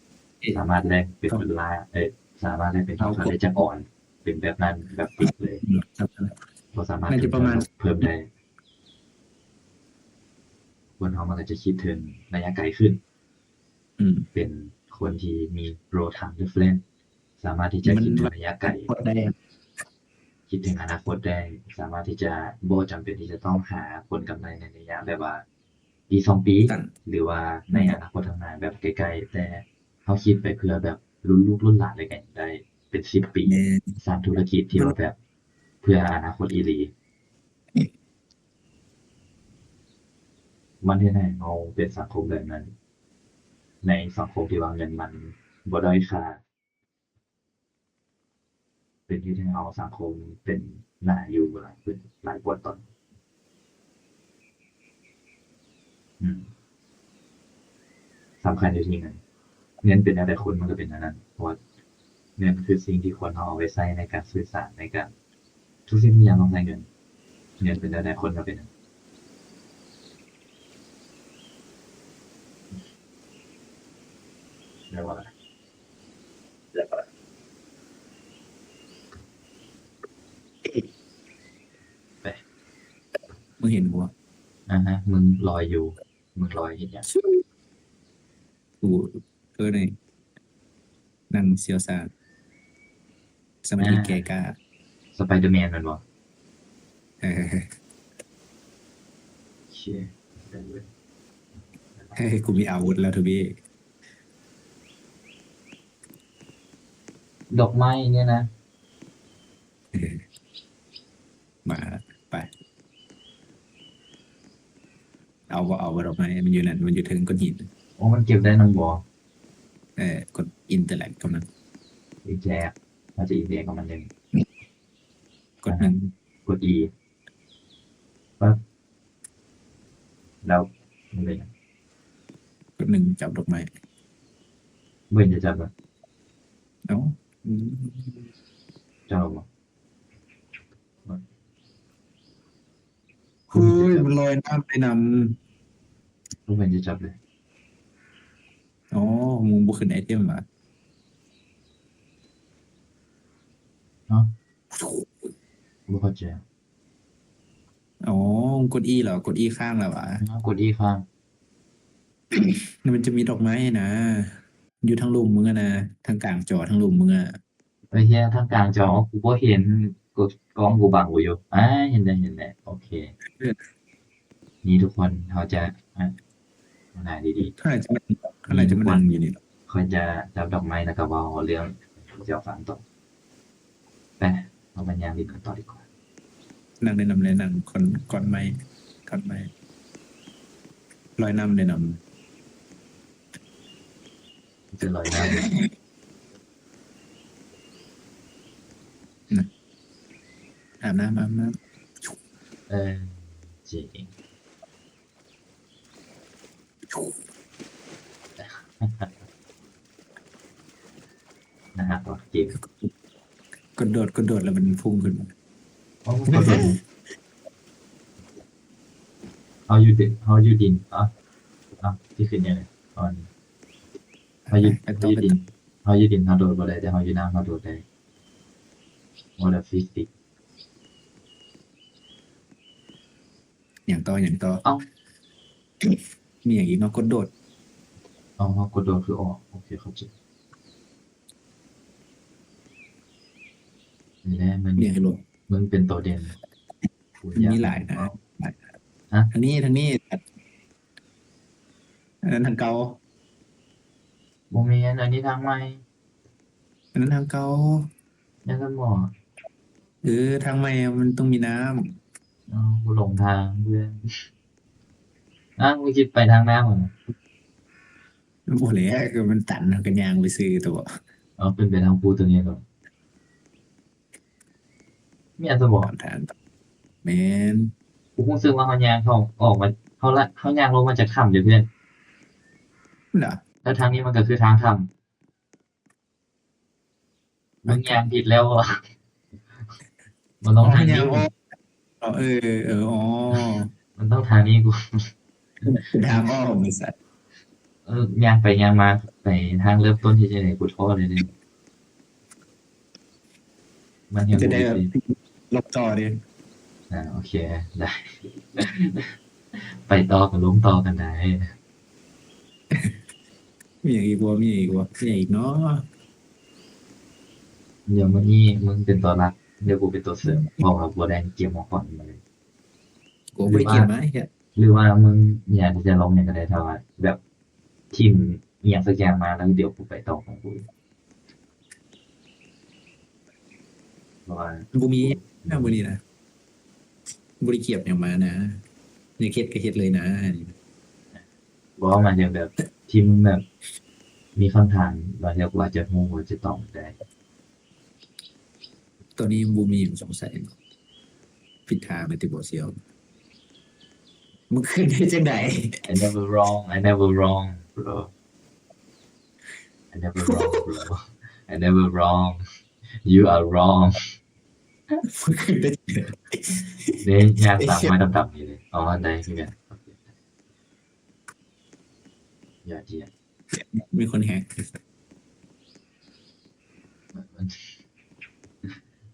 สามารถแลกเป็นดอลลาร์สามารถแลกเป็นทองคำได้จากออนเป็นแบบนั้นแบบฟิกซ์เลยเราสามารถ น่าจะประมาณ เพิ่มได้คนเรามันก็จะคิดถึงระยะไกลขึ้น อืม เป็นคนที่มี road time difference สามารถที่จะคิดถึงระยะไกล กดได้ คิดถึงอนาคตได้สามารถที่จะบ่จำเป็นที่จะต้องหาผลกำไรในระยะแบบว่าปี2 ปีหรือว่าในอนาคตข้างหน้าแบบใกล้ๆแต่เขาคิดไปเพื่อแบบรุ่นลูกรุ่นหลานเลยกันได้เป็น10 ปี เนี่ย สร้างธุรกิจที่ว่าแบบเพื่ออนาคตอีหลีมันเฮ็ดให้เราเป็นสังคมแบบนั้น ในสังคมที่ว่าเงินมันบ่ด้อยค่าเป็นที่ให้เราสังคมเป็นน่าอยู่หลายขึ้นหลายกว่าตอนอืม สำคัญอยู่ที่เงินเงินเป็นอะไรคนมันก็เป็นอันนั้นเพราะว่าเงินคือสิ่งที่คนเราเอาไปใช้ในการสื่อสารในการทุกสิ่งทุกอย่างต้องใช้เงินเงินเป็นอะไรคนก็เป็นอันนั้นเรียกว่าอะไรไป มึงเห็นหัว มึงลอยอยู่มึงลอยเห็นยัง กูในหนังเซียวซานสมัยที่แกกล้า สไปเดอร์แมนมันบอก เออ เชี่ยได้เว้ย เฮ้ยกูมีอาวุธแล้วทูบี้ ดอกไม้เนี่ยนะ มาไป เอาว่าเอาว่าดอกไม้มันอยู่นั่นมันอยู่ถึงก้อนหิน โอ้มันเก็บได้น้องบอก กดอินเตอร์แลกตรงนั้น อีแจกมันจะอีแจกกับมันหนึ่ง กดหนึ่ง กด E ปั๊บแล้วมันเลย กดหนึ่งจับดอกไม้ เว้นจะจับแบบ เอ้าอืม จับบอก เฮ้ยมันลอยน้ำไปน เว้นจะจับเลย ำอ๋อมึงบุกขึ้นไอเทมมา เนาะบ่เข้าใจ อ๋อกดอีเหรอกดอีข้างแล้ววะ กด E ค้าง มันจะมีดอกไม้นะ อยู่ทั้งลุมมึงอะนะทางกลางจอทั้งลุมมึงอะ ไอ้เหี้ยทางกลางจอกูบ่เห็นกดกล้องกูบังกูอยู่เห็นแล้วโอเค นี่ทุกคนเขาจะหาดี เท่าไหร่จะมันเท่าไหร่จะมันนั่งอยู่นี่หรอ ๆเขาจะจับดอกไม้แล้วก็เว้าเรื่องเจ้าฝันต่อไปเอาปัญญาดีกันต่อดีกว่า นั่งในน้ำเลยนั่งคนก่อนไม้ก่อนไม้ลอยน้ำในน้ จะลอยน้ ำอาบน้ำ ำจริงนะครับต่อเกม กระโดดแล้วมันพุ่งขึ้นมา โอ้ขอโทษเอาอยู่ดินที่ขึ้นยังไงตอนเขาอยู่ดินเขาโดดบ่ได้แต่เขาอยู่น้ำเขาโดดได้โมเดลฟิสิกส์ อย่างต่อ เอ้า มีอย่างอีกเนาะกระโดด เขากดโดดคือออกโอเคเข้าใจนี่แหละมัน มีให้ลง มึงเป็นตัวเด่นกูอ มีหลายนะ ฮะ ทางนี้อันนั้นทางเก่า บ่แม่นอันนี้ทางใหม่ อันนั้นทางเก่า ยังกันบ่ ทางใหม่มันต้องมีน้ กูหลงทางเพื่อนมึงคิดไปทางน้ำเหรอ ำบ่เลยก็มันตันกันยางไปซื้อตัว เป็นไปทางปูตัวนี้เหรอ มีอันจะบอก ตามทางแมน กูรู้สึกว่าเขาย่างเขาออกมาเขาย่างลงมาจากถ้ำเดี๋ยวเพื่อนเหรอแล้วทางนี้มันก็คือทางถ้ำมึงย่างผิดแล้วอะมันต้องอ๋อทางนี้ยังอ๋ออ๋ออ๋อ มันต้องทางนี้กู เป็นทางอ้อมไอ้สัตว์ย่างไปย่างมาไปทางเริ่มต้นที่จะไหนกูท้อเลยเนี่ยมันยัง จะ กู ได้ อีก แบบ สิ ลบต่อดิ โอเคได้ ไปต่อกับล้มต่อกันได้ มีอย่างอีกวะมีอย่างอีกวะมีอย่างอีกเนาะ เดี๋ยวเมื่อนี้มึงเป็นตัวรักเดี๋ยวกูเป็นตัวเสริมบอกว่าบัวแดงเกี่ยวมาก่อนมาเลย กูไม่ได้เกี่ยวไหมเฮีย หรือว่ามึงอยากที่จะลงเนี่ยก็ได้เท่าว่าแบบทีมอหย่างสักอย่างมาแล้วเดี๋ยวกูไปต่อของกูเพราะว่า กูมีแม่งบุรีนะบริเกียบอย่างมานะเนี่ยเคสก็เคสเลยนะนี่ บอกว่ามันจะแบบทีมมึงแบบมีคำถามว่าเดี๋ยวกูอาจจะงงว่าจะตอบได้ ตอนนี้บูมีสงสัยผิดทางเลยติบเซียวมึงขึ้นได้จังไหน I never wrong I never wrong bro I never wrong bro I never wrong you are wrong มึงขึ้นได้จังไหน เนี่ยยากตามไม้ดำๆนี่เลยอ๋อได้พี่แม่อย่าเจีย มีคนแฮก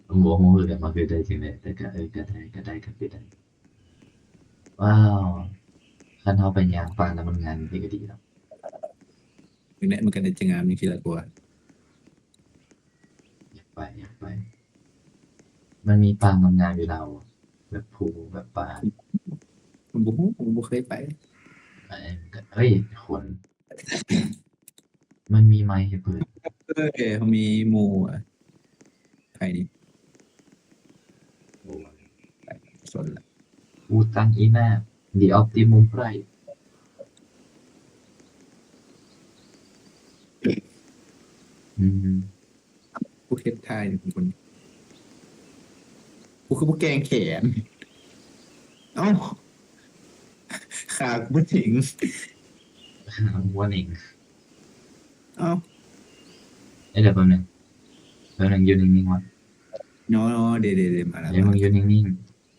ผมบอกว่าเลยมาคือได้จริงเลยแต่ก็ก็ได้ก็ได้ว้าวขั้นเท้าไปยางฟังแล้วมันงานนี่ก็ดีแล้ว มึงเนี่ยมันกันได้จังงานมีทีละตัว อยากไปมันมีปางงามๆอยู่เราแบบภูแบบป่า มึงเคยไป เฮ้ยคนมันมีไม้ให้เปิด เขามีหมูอะใครนี่สนละ อูตังอีน่า The Optimum Prime อืม กูเทสทายเป็นคนกูคือพวกแกงแขนเอ้าขากูไม่ถึง วัวหนิง เอ้า เดี๋ยวแป๊บนึงยืนนิ่งๆวะ เนาะเดี๋ยวมาแล้ว เดี๋ยวมึงยืนนิ่ง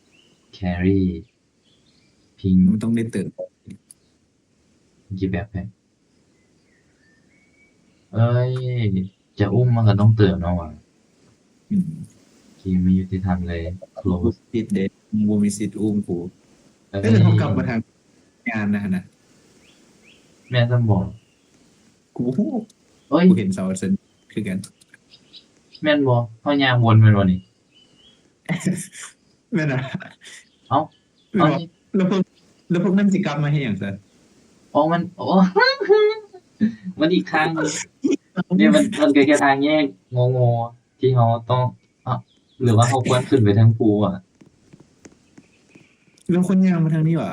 ๆ Carry พิง มันต้องได้เติม กี่แบบแพ้เอ้ย จะอุ้มมันก็ต้องเติมเนาะวะ อืม ทีไม่ยุติธรรมเลย close ติดเด็ดบูมีสิทธิ์อุ้มกู เอ้ย ก็เลยเขากลับมาทางงานนะ แม่ต้องบอก กู เอ้ย กูเห็นเสาเซนคือกัน แม่นบอกเขายางวนแม่นบ่นี่ ไม่นะ เอ้า ไม่บอกแล้วพวกนั่นสิกลับมาให้อย่างไร อ๋อมันอ๋อ มันอีกทางหนึ่งเนี่ยมันก็แค่ทางแยกงงๆที่เขาต้องอ่ะหรือว่าเขาควรขึ้นไปทางภูอ่ะ แล้วคนยางมาทางนี้หวะ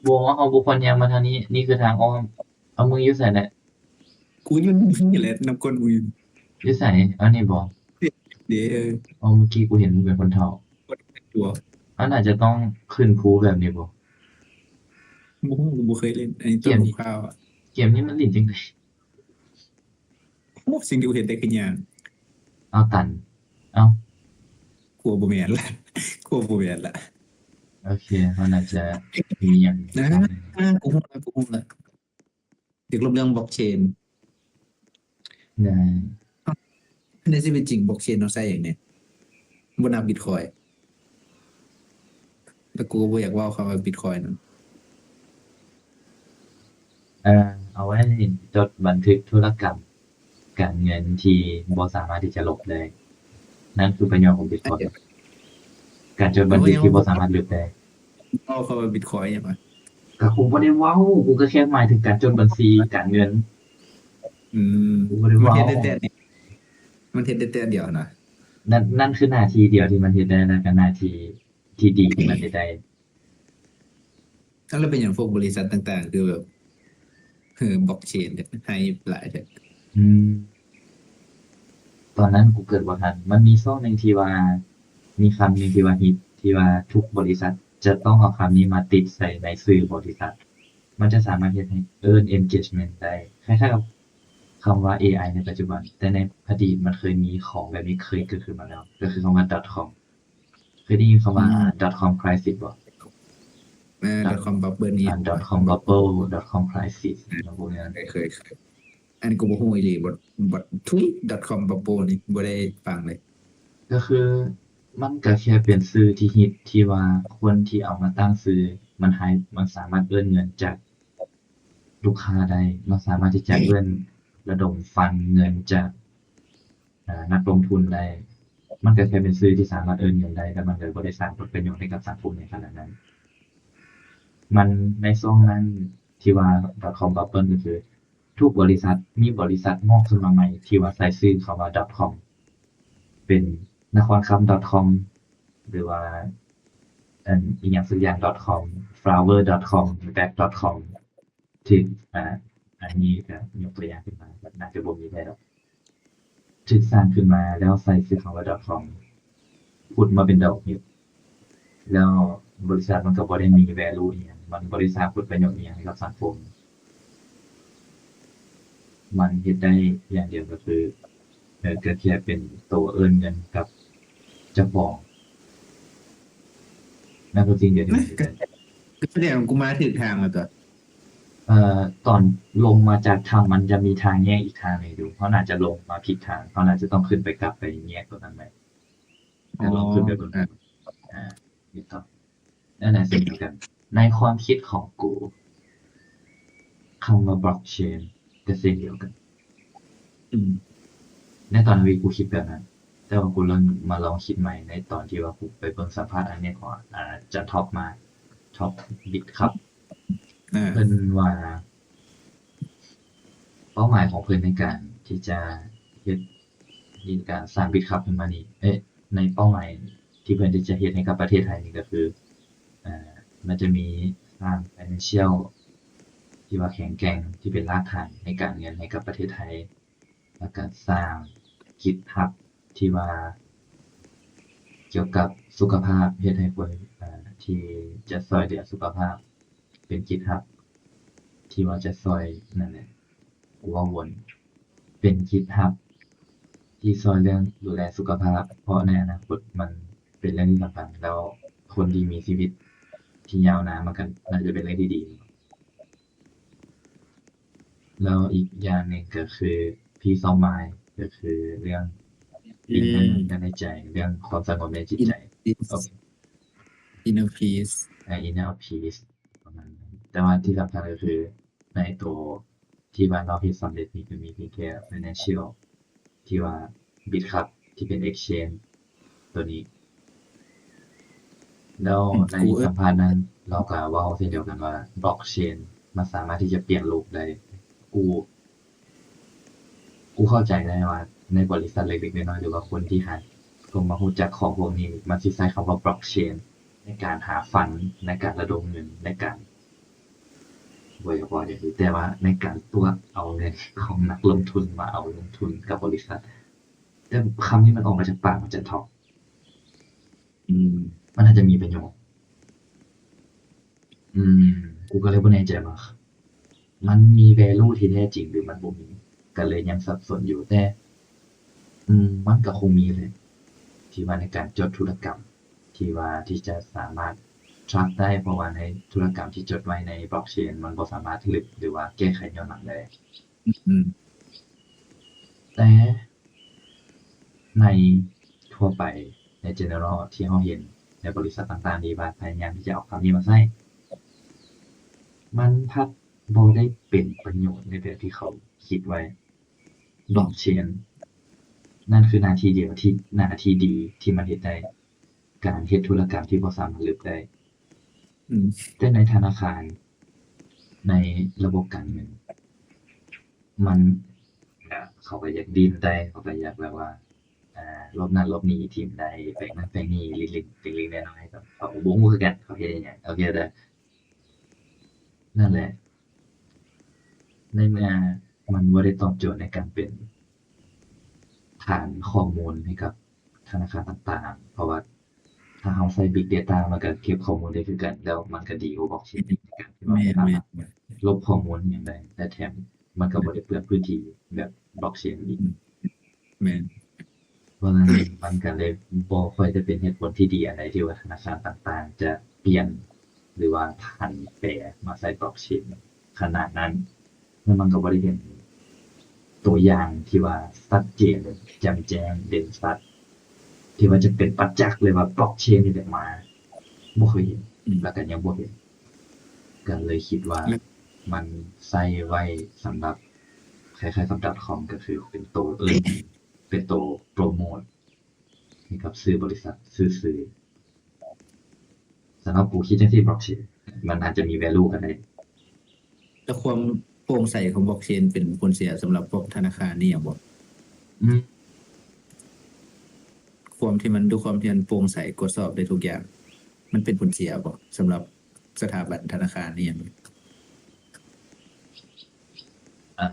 บอกว่าเขาบุคคลยางมาทางนี้ นี่คือทางอ้อม เอามืออยุ่ใส่เนี่ย กูอยืนนี่แหละน้ำก้นกูอยู่ อยุ่ใส่อันนี้บอก เดี๋ยวเอาเมื่อกี้กูเห็นมึงเป็นคนเฒ่า ตัว อันอาจจะต้องขึ้นภูแบบนี้บอก กูเคยเล่นอันนี้ตัวของข้าวอ่ะ เกมนี้มันหลินจริงเลย สิ่งที่กูเห็นได้คือยาง เอาตัน เอา กลัวบูแมนละกลัวบูแมนละ โอเคมันอาจจะมีอย่าง นะกูพูดละเดี๋ยวเรื่องบล็อกเชน ได้ ในชีวิตจริงบล็อกเชนเราใช้อย่างเนี้ยบนนับบิตคอยแล้วกูก็บ่อยากว่าเขาว่าบิตคอยนั้น เอาไว้จดบันทึกธุรกรรมการเงินที่บ่สามารถที่จะลบได้ นั่นคือประโยชน์ของบิตคอยน์การจดบันทึกที่บ่สามารถลบได้ เอาเขาว่าบิตคอยอย่างไร ก็คงบ่ได้เว้ากูก็แค่หมายถึงการจดบัญชีการเงิน กูบ่ได้ มัน เว้า เทสได้แต่มันเทสได้แต่เดียวนะ นั่นคือหน้าที่เดียวที่มันเฮ็ดได้แล้วก็หน้าที่ที่ดีที่มันเฮ็ดได้ ถ้าเราเป็นอย่างพวกบริษัทต่างๆ คือแบบบล็อกเชนเนี่ยให้หลายแต่ อืม ตอนนั้นกูเกิดบ่ทันมันมีช่วงหนึงที่ว่า มีคำหนึ่งที่ว่าฮิตที่ว่าทุกบริษัทจะต้องเอาคำนี้มาติดใส่ในสื่อบริษัทมันจะสามารถเฮ็ดให้ earn engagement ได้คล้ายๆกับคำว่า AI ในปัจจุบันแต่ในอดีตมันเคยมีของแบบนี้เคยเกิดขึ้นมาแล้วก็คือคำว่า .com เคยได้ยินคำว่า .com crisis บ่ .com bubble นี่.com bubble .com crisis อะไรพวกนี้ เคยอันนี้กูบ่ฮู้อีหลีบ่ทุย .com bubble นี่บ่ได้ฟังเลย ก็คือมันก็แค่เป็นชื่อที่ฮิตที่ว่าคนที่เอามาตั้งชื่อมันสามารถเอิ้นเงินจากลูกค้าได้มันสามารถที่จะเอิ้นระดมฟันเงินจากนักลงทุนได้มันก็แค่เป็นชื่อที่สามารถเอิ้นเงินได้แต่มันก็บ่ได้สร้างผลประโยชน์ให้กับสังคมในขนาดนั้นมันในช่วงนั้นที่ว่า .com bubble ก็คือทุกบริษัทมีบริษัทงอกขึ้นมาใหม่ที่ว่าใส่ชื่อคำว่า .com เป็นนครคำ .com หรือว่าอีกอย่างสักอย่าง .com flower .com back .com ถึงอันนี้ก็ยกตัวอย่างขึ้นมาน่าจะบ่มีได้หรอกถึกสร้างขึ้นมาแล้วใส่ชื่อคำว่า .com พูดมาเป็นดอกเห็ดแล้วบริษัทมันก็บ่ได้มี value อิหยังมันบ่ได้สร้างผลประโยชน์อิหยังให้กับสังคมมันเฮ็ดได้อย่างเดียวก็คือก็แค่เป็นตัวเอิ้นเงินกับเจ้าของนั่นก็จริงเดี๋ยวนี้มันเฮ็ดได้ ก็แสดงว่ากูมาถูกทางแล้วตัว ตอนลงมาจากถ้ำมันจะมีทางแยกอีกทางหนึ่งอยู่เขาน่าจะลงมาผิดทางเขาน่าจะต้องขึ้นไปกลับไปแยกตรงนั้นไหมแต่ลองขึ้นไปบนนี่ต่อนั่นแหละสิ่งเดียวกันในความคิดของกูคำว่า blockchain ก็สิ่งเดียวกัน อืม ในตอนนั้นกูคิดแบบนั้น แต่ว่ากูเริ่มมาลองคิดใหม่ในตอนที่ว่ากูไปเบิ่งสัมภาษณ์อันนี้ของจะท็อปมาท็อปบิตครับเพิ่นว่าเป้าหมายของเพิ่นในการที่จะเฮ็ดในการสร้างบิตครับขึ้นมานี่ในเป้าหมายที่เพิ่นที่จะเฮ็ดให้กับประเทศไทยนี่ก็คืออ่ามันจะมีสร้าง financial ที่ว่าแข็งแกร่งที่เป็นรากฐานในการเงินให้กับประเทศไทยแล้วก็สร้าง GitHub ที่ว่าเกี่ยวกับสุขภาพเฮ็ดให้คนที่จะช่วยเหลือสุขภาพเป็น GitHub ที่ว่าจะช่วยนั่นแหละกูว่าวนเป็น GitHub ที่ช่วยเรื่องดูแลสุขภาพเพราะในอนาคตมันเป็นเรื่องที่สำคัญแล้วคนที่มีชีวิตที่ยาวนานมันก็น่าจะเป็นเรื่องที่ดีแล้วอีกอย่างหนึ่งก็คือ Peace of Mind ก็คือเรื่องinner ในใจเรื่องความสงบในจิตใจ inner peace inner peace ประมาณนั้นแต่ว่าที่สำคัญก็คือในตัวที่บ้านเราที่สำเร็จนี่คือมีเพียงแค่ financial ที่ว่า Bit ครับที่เป็น exchange ตัวนี้แล้วในสัมภาษณ์นั้นเราก็เว้าเช่นเดียวกันว่า blockchain มันสามารถที่จะเปลี่ยนโลกได้กูเข้าใจได้ว่าในบริษัทเล็กๆน้อยๆหรือว่าคนที่หาคนมารู้จักของพวกนี้มันสิใช้คำว่า blockchain ในการหาฟันในการระดมเงินในการบ่อยากว่าอย่างนี้แต่ว่าในการตัวเอาเงินของนักลงทุนมาเอาลงทุนกับบริษัทแต่คำนี้มันออกมาจากปากมันจะท็อปมันอาจจะมีประโยชน์กูก็เลยบ่แน่ใจว่ามันมี value ที่แท้จริงหรือมันบ่มีก็เลยยังสับสนอยู่แต่มันก็คงมีแหละที่ว่าในการจดธุรกรรมที่ว่าที่จะสามารถ trust ได้เพราะว่าในธุรกรรมที่จดไว้ใน blockchain มันบ่สามารถลบหรือว่าแก้ไขย้อนหลังได้แต่ในทั่วไปใน general ที่เราเห็นในบริษัทต่างๆที่ว่าพยายามที่จะเอาคำนี้มาใช้มันพัดบ่ได้เป็นประโยชน์ในแบบที่เขาคิดไว้ blockchain นั่นคือหน้าที่เดียวที่หน้าที่ดีที่มันเฮ็ดได้การเฮ็ดธุรกรรมที่บ่สามารถลบได้แต่ในธนาคารในระบบการเงินมันเขาก็อยากดินได้เขาก็อยากแบบว่าลบนั่นลบนี่ทิมได้แปลงนั่นแปลงนี่ลิกๆเล็กๆน้อยๆครับเขาก็บ่รู้คือกันเขาเฮ็ดอิหยังโอเคเด้อนั่นแหละในเมื่อมันบ่ได้ตอบโจทย์ในการเป็นฐานข้อมูลให้กับธนาคารต่างๆเพราะว่า ถ้าเราใส่ Big Data มันก็เก็บข้อมูลได้คือกันแล้วมันก็ดีกว่าบล็อกเชนในการที่ว่าแม่นสาแม่นมารถลบข้อมูลอหย่างใดและแถมมันก็บ่ได้เปลืองพื้นที่แบบบล็อกเชนอีก แม่น เพราะฉะนั้นมันก็เลยบ่ค่อยจะเป็นเหตุผลที่ดีอันใดที่ว่าธนาคารต่างๆจะเปลี่ยนหรือว่าผันแปรมาใส่บล็อกเชนขนาดนั้นแล้วมันก็บ่ได้เห็นตัวอย่างที่ว่าชัดเจนแจ่มแจ้งเด่นชัดที่ว่าจะเป็นประจักษ์เลยว่าบล็อกเชนนี่แหละมาบ่เคยเห็น อืม แล้วก็ยังบ่เห็นก็เลยคิดว่า แล้ว มันใส่ไว้สำหรับคล้ายๆกับ .com ก็คือเป็นตัวเป็นตัวโปรโมทให้กับชื่อบริษัทชื่อสำหรับกูคิดจังซี่บล็อกเชนมันอาจจะมี value ก็ได้ แล้วความโปร่งใสของบล็อกเชนเป็นผลเสียสำหรับพวกธนาคารนี่หยังบ่ อืม ความที่มันโปร่งใสตรวจสอบได้ทุกอย่าง มันเป็นผลเสียบ่สำหรับสถาบันธนาคารนี่หยัง อ่ะ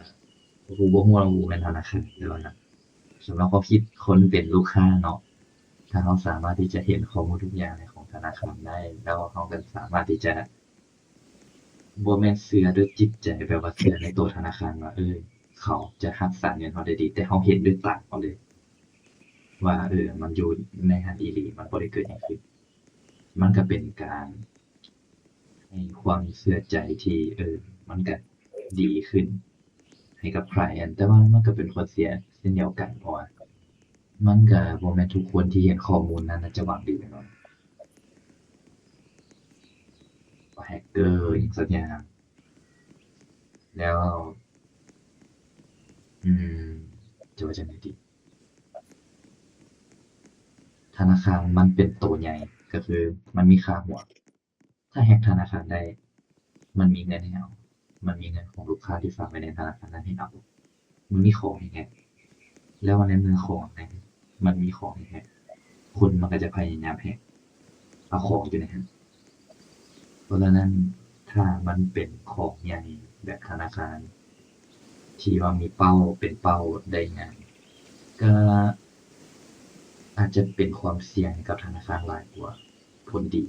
กูบ่ฮู้ว่ากูเป็นธนาคารเดี๋ยวนะสำหรับความคิดคนเป็นลูกค้าเนาะถ้าเราสามารถที่จะเห็นข้อมูลทุกอย่างในของธนาคารได้แล้วเราก็สามารถที่จะบ่แม่นเชื่อด้วยจิตใจแบบว่าเชื่อในตัวธนาคารว่าเขาจะรักษาเงินเราได้ดีแต่เราเห็นด้วยตาเราเลยว่ามันอยู่ในหั้นอีหลีมันบ่ได้เกิดหยังขึ้นมันก็เป็นการให้ความเชื่อใจที่มันก็ดีขึ้นให้กับ client แต่ว่ามันก็เป็นข้อเสียเช่นเดียวกันเพราะว่ามันก็บ่แม่นทุกคนที่เห็นข้อมูลนั้นน่ะจะหวังดีแน่นอนว่าแฮกเกอร์อิหยังสักอย่างแล้ว อืมจะว่าจังได๋ดีธนาคารมันเป็นตัวใหญ่ก็คือมันมีค่าหัวถ้าแฮ็กธนาคารได้มันมีเงินให้เอามันมีเงินของลูกค้าที่ฝากไว้ในธนาคารนั้นให้เอามันมีของให้แฮ็กแล้วในเมื่อของนั้นมันมีของให้แฮ็กคนมันก็จะพยายามแฮ็กเอาของอยู่ในนั้นเพราะฉะนั้นถ้ามันเป็นของใหญ่แบบธนาคารที่ว่ามีเป้าเป็นเป้าได้ง่ายก็ อาจจะเป็นความเสี่ยงกับธนาคารหลายกว่าผลดี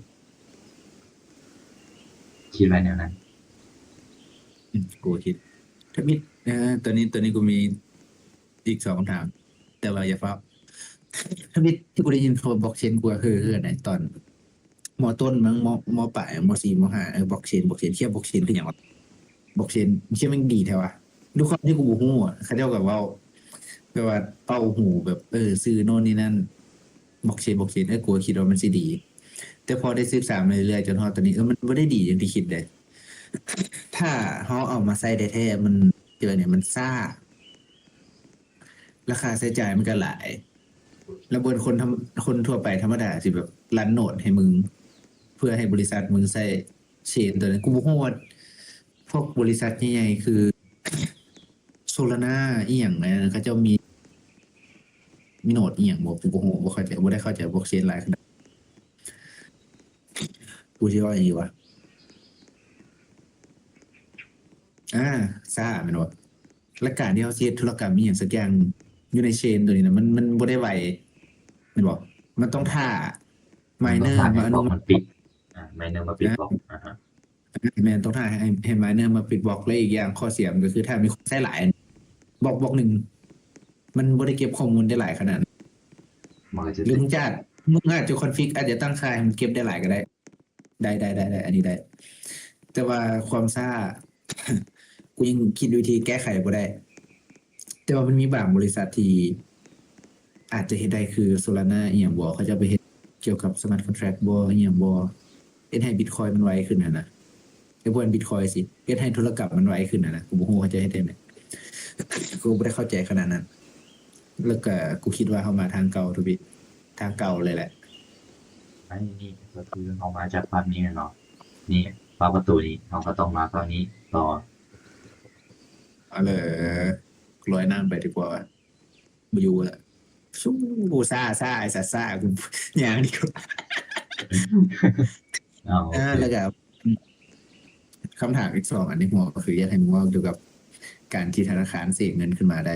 คิดไว้แนวนั้นกูคิดถ้ามีตัวนี้กูมีอีก2 คำถาม แต่ว่าอย่าฟ้าวถ้ามีที่กูได้ยินคำว่าบล็อกเชนกูก็คืออันไหนตอนมต้นมั้งมปลายม4ม5บล็อกเชนเทียบบล็อกเชนคือหยังวะบล็อกเชนเชื่อแม่งดีแท้วะด้วยความที่กูบ่ฮู้อะเขาเจ้าก็เว้าแบบว่าเป้าหูแบบซื้อโน่นนี่นั่นบล็อกเชนกูก็คิดว่ามันสิดี แต่พอได้ศึกษามาเรื่อยๆจนฮอดตอนนี้มันบ่ได้ดีอย่างที่คิดเลย ถ้าเขาเอามาใส่ได้แท้มันเจอเนี่ยมันซ่า ราคาใช้จ่ายมันก็หลาย แล้วบนคนทั่วไปธรรมดาสิแบบรันโนดให้มึง เพื่อให้บริษัทมึงใส่เชนตัวนั้นกูบ่ฮู้ว่าพวกบริษัทใหญ่ๆคือโซลาร่าอีหยังนะเขาเจ้ามีโนดอีหยังบ่กูบ่ฮู้บ่เข้าใจบ่ได้เข้าใจบล็อกเชนหลายขนาดกูสิว่าอย่างนี้วะซ่าแม่นบ่และการที่เขาสิเฮ็ดธุรกรรมอีหยังสักอย่างอยู่ในเชนตัวนี้นะมันบ่ได้ไวแม่นบ่มันต้องท่า มันต้อง miner ผ่านให้บล็อมาอนุมัติ กมันปิดminer มาปิดบล็อกอะฮะแมนต้องท่าให้ miner มาปิดบล็อกและอีกอย่างข้อเสียมันก็คือถ้ามีคนใช้หลายบล็อกหนึ่งมันบ่ได้เก็บข้อมูลได้หลายขนาดนั้นมันก็จะหรือมึงอาจจะคอนฟิกอาจจะตั้งค่าให้มันเก็บได้หลายก็ได้ได้อันนี้ได้ แต่ว่าความซ่า กูยังคิดวิธีแก้ไขบ่ได้ แต่ว่ามันมีบางบริษัทที่อาจจะเฮ็ดได้คือ Solana อีหยังบ่เขาจะไปเฮ็ดเกี่ยวกับ Smart Contract บ่อีหยังบ่เฮ็ดให้ Bitcoin มันไวขึ้นหั่นน่ะไอ้พวก Bitcoin สิเฮ็ดให้ธุรกรรมมันไวขึ้นน่ะนะกูบ่ฮู้เขาจะเฮ็ดได้ไหม กูบ่ได้เข้าใจขนาดนั้น แล้วก็กูคิดว่าเขามาทางเก่าทุกบิทางเก่าเลยแหละ ไอ้นี่ก็คือเอามาจากฝั่งนี้เนาะนี่ฝั่งประตูนี้เราก็ต้องมาฝั่งนี้ต่อ เอาเลยลอยน้ำไปดีกว่าบ่อยู่ละสู้กูซ่าไอ้สัสซ่ากูย่างดีกว่า โอเค แล้วก็คำถามอีก2 อันในหัวก็คืออยากให้มึงเว่าเกี่ยวกับการที่ธนาคารเสกเงินขึ้นมาได้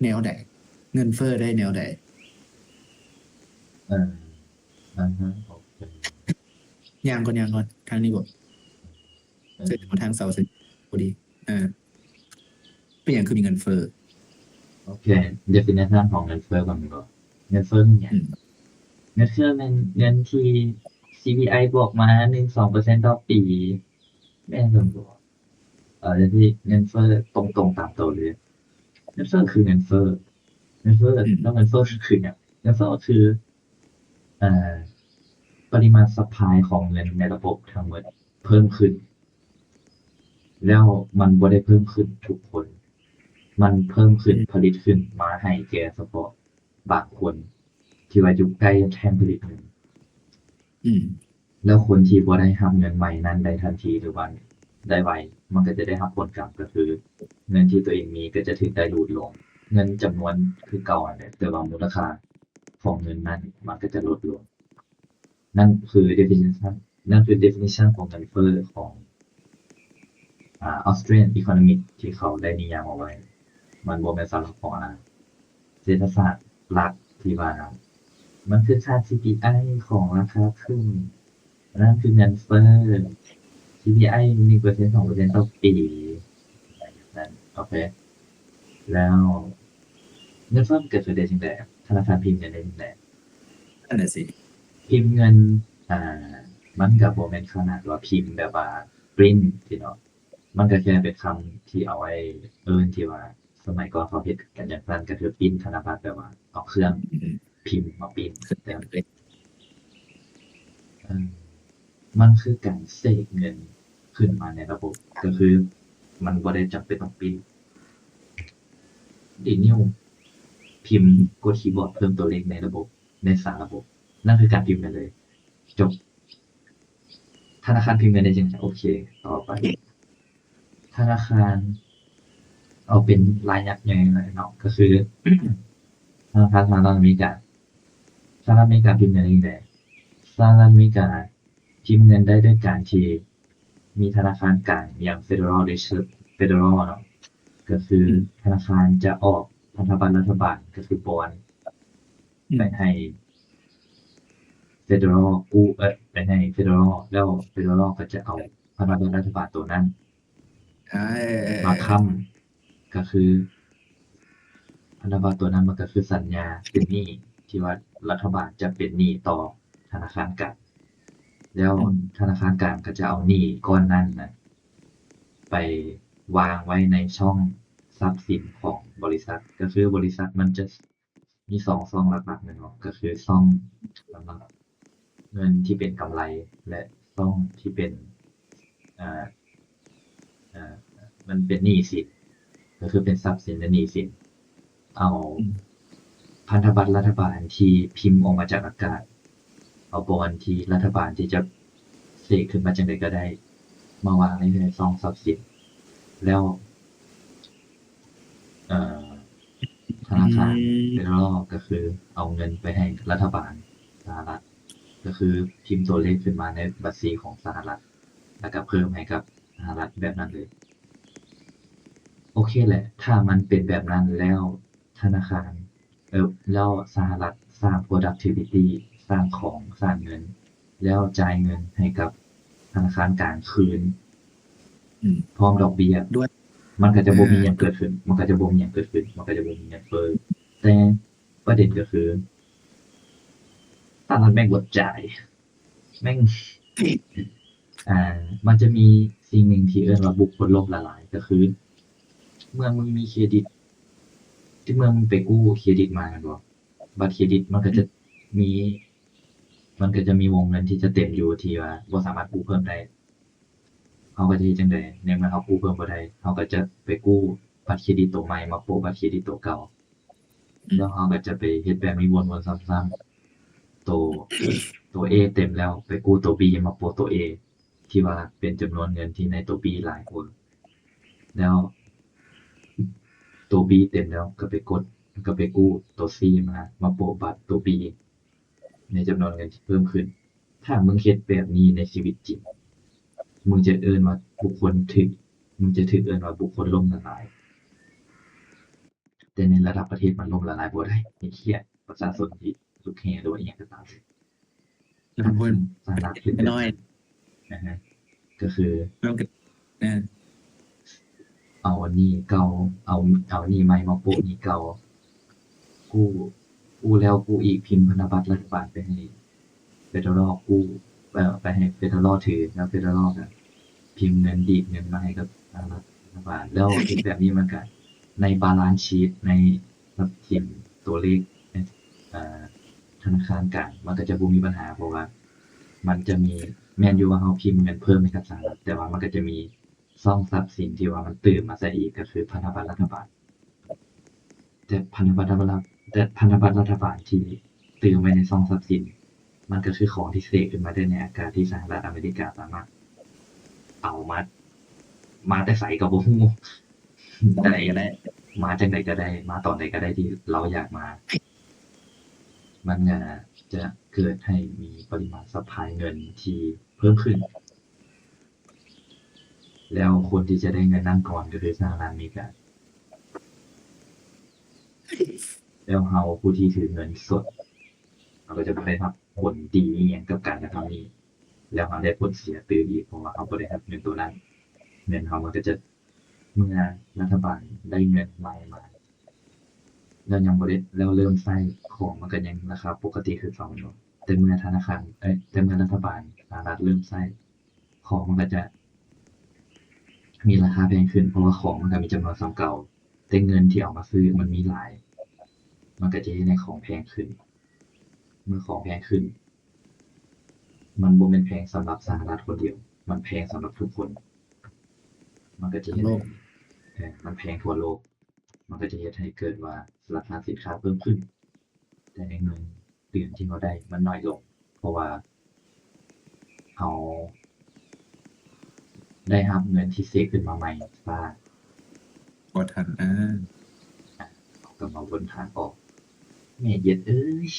แนวใดเงินเฟ้อได้แนวใด เอออ่าฮะโอเคย่างก่อนทางนี้บอกเอเสร็จมาอทางเสาเสร็จพอดีอ่าเป็นอย่างคือมีเงินเฟ้อโอเค definition ของเงินเฟ้อก่อนดีกว่าเงินเฟ้อเป็นไงอืมเงินเฟ้อเป็นเงินที่ CPI บวกมา1-2%ต่อปีแม่นบ่ เรื่องที่เงินเฟ้อตรงตามตัวเลยเงินเฟ้อคือเงินเฟ้อเงินเฟ้ออืมแล้วเงินเฟ้อคือเนี่ยเงินเฟ้อคือเอ่อปริมาณซัพพลายของเงินในระบบทั้งหมดเพิ่มขึ้นแล้วมันบ่ได้เพิ่มขึ้นทุกคนมันเพิ่มขึ้นอืมผลิตขึ้นมาให้แก่เฉพาะบางคนที่ว่าอยู่ใกล้แท่นผลิตเงิน อืมแล้วคนที่บ่ได้รับเงินใหม่นั้นได้ทันทีหรือว่าได้ไวมันก็จะได้รับผลกลับก็คือเงินที่ตัวเองมีก็จะถูกได้ดูดลงเงินจำนวนคือเก่านั่นแหละแต่ว่ามูลค่าของเงินนั้นมันก็จะลดลงนั่นคือ definition นั่นคือ definition ของเงินเฟ้อของAustrian economic ที่เขาได้นิยามเอาไว้มันบ่แม่นสำหรับของเศรษฐศาสตร์หลักที่ว่ามันคือค่า CPI ของราคาขึ้น นั่นคือเงินเฟ้อ CPI 1% 2%ต่อปีอะไรอย่างนั้นโอเคแล้วเงินเฟ้อมันเกิดขึ้นได้จังได๋ธนาคารพิมพ์เงินได้จังได๋นั่นน่ะสิพิมพ์เงินอ่ามันก็บ่แม่นขนาดว่าพิมพ์แบบว่าพรินต์ซี้เนาะมันก็แค่เป็นคำที่เอาไว้เอิ้นที่ว่าสมัยก่อนเขาเฮ็ดกันจั่งซั้นก็คือพรินต์ธนบัตรแบบว่าเอาเครื่องอืมพิมพ์มาพรินต์เคแต่ยเออ มันคือการเสกเงินขึ้นมาในระบบก็คือมันบ่ได้จำเป็นต้องพิมพ์ดีดนิ้วพิมพ์กดคีย์บอร์ดเพิ่มตัวเลขในระบบในสารระบบนั่นคือการพิมพ์เงินเลยจบธนาคารพิมพ์เงินได้จริงโอเคต่อไปธนาคารเอาเป็นรายยักษ์ใหญ่หน่อยเนาะก็คือธนาคารสหรัฐอเมริกาสหรัฐอเมริกาพิมพ์เงินได้ยังไงสหรัฐอเมริกาพิมพ์เงินได้ด้วยการที่มีธนาคารกลางอย่าง Federal Reserve Federal เนาะ ก็คืออืมธนาคารจะออกพันธบัตรรัฐบาลก็คือบอนด์อืมไปให้ Federal กู้ไปให้ Federal แล้ว Federal ก็จะเอาพันธบัตรรัฐบาลตัวนั้นอ่ามาค้ำก็คือพันธบัตรตัวนั้นมันก็คือสัญญาเป็นหนี้ที่ว่ารัฐบาลจะเป็นหนี้ต่อธนาคารกลางแล้วอืมธนาคารกลางก็จะเอาหนี้ก้อนนั้นนะไปวางไว้ในช่องทรัพย์สินของบริษัทก็คือบริษัทมันจะมี2ช่องหลักๆเลยเนาะก็คือช่องสำหรับเงินที่เป็นกำไรและช่องที่เป็นอ่าอ่ามันเป็นหนี้สินก็คือเป็นทรัพย์สินและหนี้สินเอาอืมพันธบัตรรัฐบาลที่พิมพ์ออกมาจากอากาศเอาบอนด์ที่รัฐบาลที่จะเสกขึ้นมาจังไดก็ได้มาวางในช่องทรัพย์สินแล้ว เอ่อธอืนาคาร ม Federal ก็คือเอาเงินไปให้รัฐบาลสหรัฐก็คือพิมพ์ตัวเลขขึ้นมาในบัญชีของสหรัฐแล้วก็เพิ่มให้กับสหรัฐแบบนั้นเลยโอเคแหละถ้ามันเป็นแบบนั้นแล้วธนาคารแล้วสหรัฐสร้าง productivity สร้างของสร้างเงินแล้วจ่ายเงินให้กับธนาคารกลางคืนอืมพร้อมดอกเบี้ย ด้วยมันก็จะบ่มีหยังด้วยเกิดขึ้นมันก็จะบ่มีหยังเกิดขึ้นมันก็จะบ่มีเงินเฟ้อแต่ประเด็นก็คือถ้ามันแม่งบ่จ่ายแม่งมันจะมีสิ่งหนึ่งที่เอิ้นว่าบุคคลล้มละลายก็คือเมื่อมึงมีเครดิตที่เมื่อมึงไปกู้เครดิตมาแม่นบ่บัตรเครดิตมีมันก็จะมีวงเงินที่จะเต็มอยู่ที่ว่าบ่สามารถกู้เพิ่มได้ เราก็จะเฮ็ดจั่งใดในเมื่อเรากู้เพิ่มบ่ได้เราก็จะไปกู้บัตรเครดิตตัวใหม่มาโปะบัตรเครดิตตัวเก่าอืมแล้วเราก็จะไปเฮ็ดแบบนี้วนๆซ้ำๆตัว A เต็มแล้วไปกู้ตัว B มาโปะตัว A ที่ว่าเป็นจำนวนเงินที่ในตัว B หลายคนแล้วตัว B เต็มแล้วก็ไปกู้ตัว C มาโปะบัตรตัว B ในจำนวนเงินที่เพิ่มขึ้นถ้ามึงเฮ็ดแบบนี้ในชีวิตจริง มึงจะเอิ้นว่าบุคคลถึกมึงจะถูกเอิ้นว่าบุคคลล้มละลายแต่ในระดับประเทศมันล้มละลายบ่ได้ไอ้เหี้ยประชาชนที่ ลูกแห่หรือว่าอหยังก็ตาม แล้ว ถ้า เพิ่น สหรัฐเป็นแบบ น้อย นั้นนะฮะก็คือ แล้วก็เออ เอาอันนี้เก่าเอาอันนี้ใหม่มาโปะนี่เก่ากู้แล้วกู้อีกพิมพ์พันธบัตรรัฐบาลไปให้เฟดรัลกู้ไปให้เฟดรัลถือแล้วเฟดรัลก็พิมพ์เงินดีดเงินมาให้กับรัฐบาลแล้วคิดแบบนี้มันก็ในบาลานซ์ชีตในแบบเขียนตัวเลขในเอ่อธนาคารกลางมันก็จะบ่มีปัญหาเพราะว่า มันจะมีแม่นอยู่ว่าเราพิมพ์เงินเพิ่มให้กับสหรัฐแต่ว่ามันก็จะมีซ่องทรัพย์สินที่ว่ามันตื่นมาใส่อีกก็คือพันธบัตรรัฐบาลแต่พันธบัตรรัฐบาลที่ตื่นไว้ในซ่องทรัพย์สินมันก็คือของที่เสกขึ้นมาได้ในอากาศที่สหรัฐอเมริกาสามารถเอามาแต่ใส่กับบ่ฮู้ อะไรก็ได้ มาจากไหนก็ได้มาตอนไหนก็ได้ที่เราอยากมา มันจะเกิดให้มีปริมาณซัพพลายเงินที่เพิ่มขึ้น แล้วคนที่จะได้เงินนั่นก่อนก็คือสหรัฐอเมริกาแล้วเราผู้ที่ถือเงินสดเราก็จะไม่ได้รับผลดีอหย่างกับการกระทำนี้ แล้วเราได้ผลเสียตื่นอีกเพราะว่าเราบ่ได้รับเงินตัวนั้น เงินเรามันก็จะเมื่อรัฐบาลได้เงินใหม่มา แล้วยังบ่ได้แล้วเริ่มใช้ของมันก็ยังราคาปกติคือเก่าอยู่แต่เมื่อธนาคารแต่เมื่อรัฐบาลสหรัฐเริ่มใช้ของมันก็จะมีราคาแพงขึ้นเพราะว่าของมันก็มีจำนวนส่ำเก่าแต่เงินที่เอามาซื้อมันมีหลาย มันก็จะเฮ็ดให้ของแพงขึ้น เมื่อของแพงขึ้น มันบ่แม่นแพงสำหรับสหรัฐคนเดียว มันแพงสำหรับทุกคน มันก็จะเฮ็ด โล ให้ ก มันแพงทั่วโลก มันก็จะเฮ็ดให้เกิดว่าราคาสินค้าเพิ่มขึ้น แต่ในเงินเดือนที่เราได้มันน้อยลง เพราะว่าเราได้รับเงินที่เสกขึ้นมาใหม่ช้า บ่ทันเราก็มาวนทางออก แม่เย็ดเอ้ย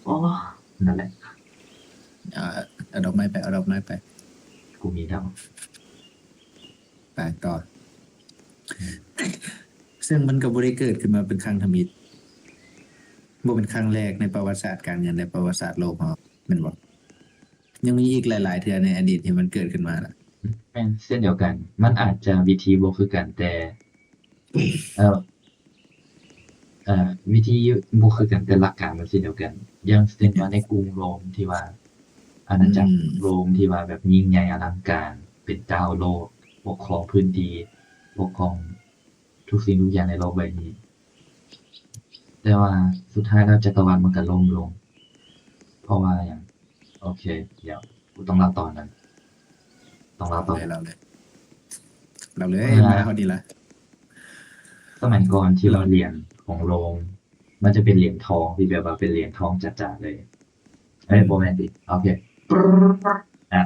อ๋อนั่นแหละ เอาดอกไม้ไปเอาดอกไม้ไป กูมีดาว ไปต่อ ซึ่งมันก็บ่ได้เกิดขึ้นมาเป็นครั้งทมิตรบ่เป็นครั้งแรกในประวัติศาสตร์การเงินในประวัติศาสตร์โลกเฮาแม่นบ่ยังมีอีกหลายๆเทื่อในอดีตที่มันเกิดขึ้นมาล่ะ แม่นเช่นเดียวกัน มันอาจจะวิธีบ่คือกันแต่ เอ่อวิธีบ่คือกันแต่หลักการมันเช่นเดียวกัน อย่างเช่นว่าในกรุงโรมที่ว่า อาณาจักรโรมที่ว่าแบบยิ่งใหญ่อลังการ เป็นเจ้าโลก ปกครองพื้นที่ปกครองทุกสิ่งทุกอย่างในโลกใบนี้ แต่ว่าสุดท้ายแล้วจักรวาลมันก็ล่มลง เพราะว่าหยังโอเค เดี๋ยวกูต้องเล่าตอนนั้น ต้องเล่าตอน เราเลยมาเฮาดีล่ะ สมัยก่อนที่ว่าเหรียญของโรมมันจะเป็นเหรียญทองที่แบบว่าเป็นเหรียญทองจ๋าๆเลยบ่แม่นสิโอเคอ่ะ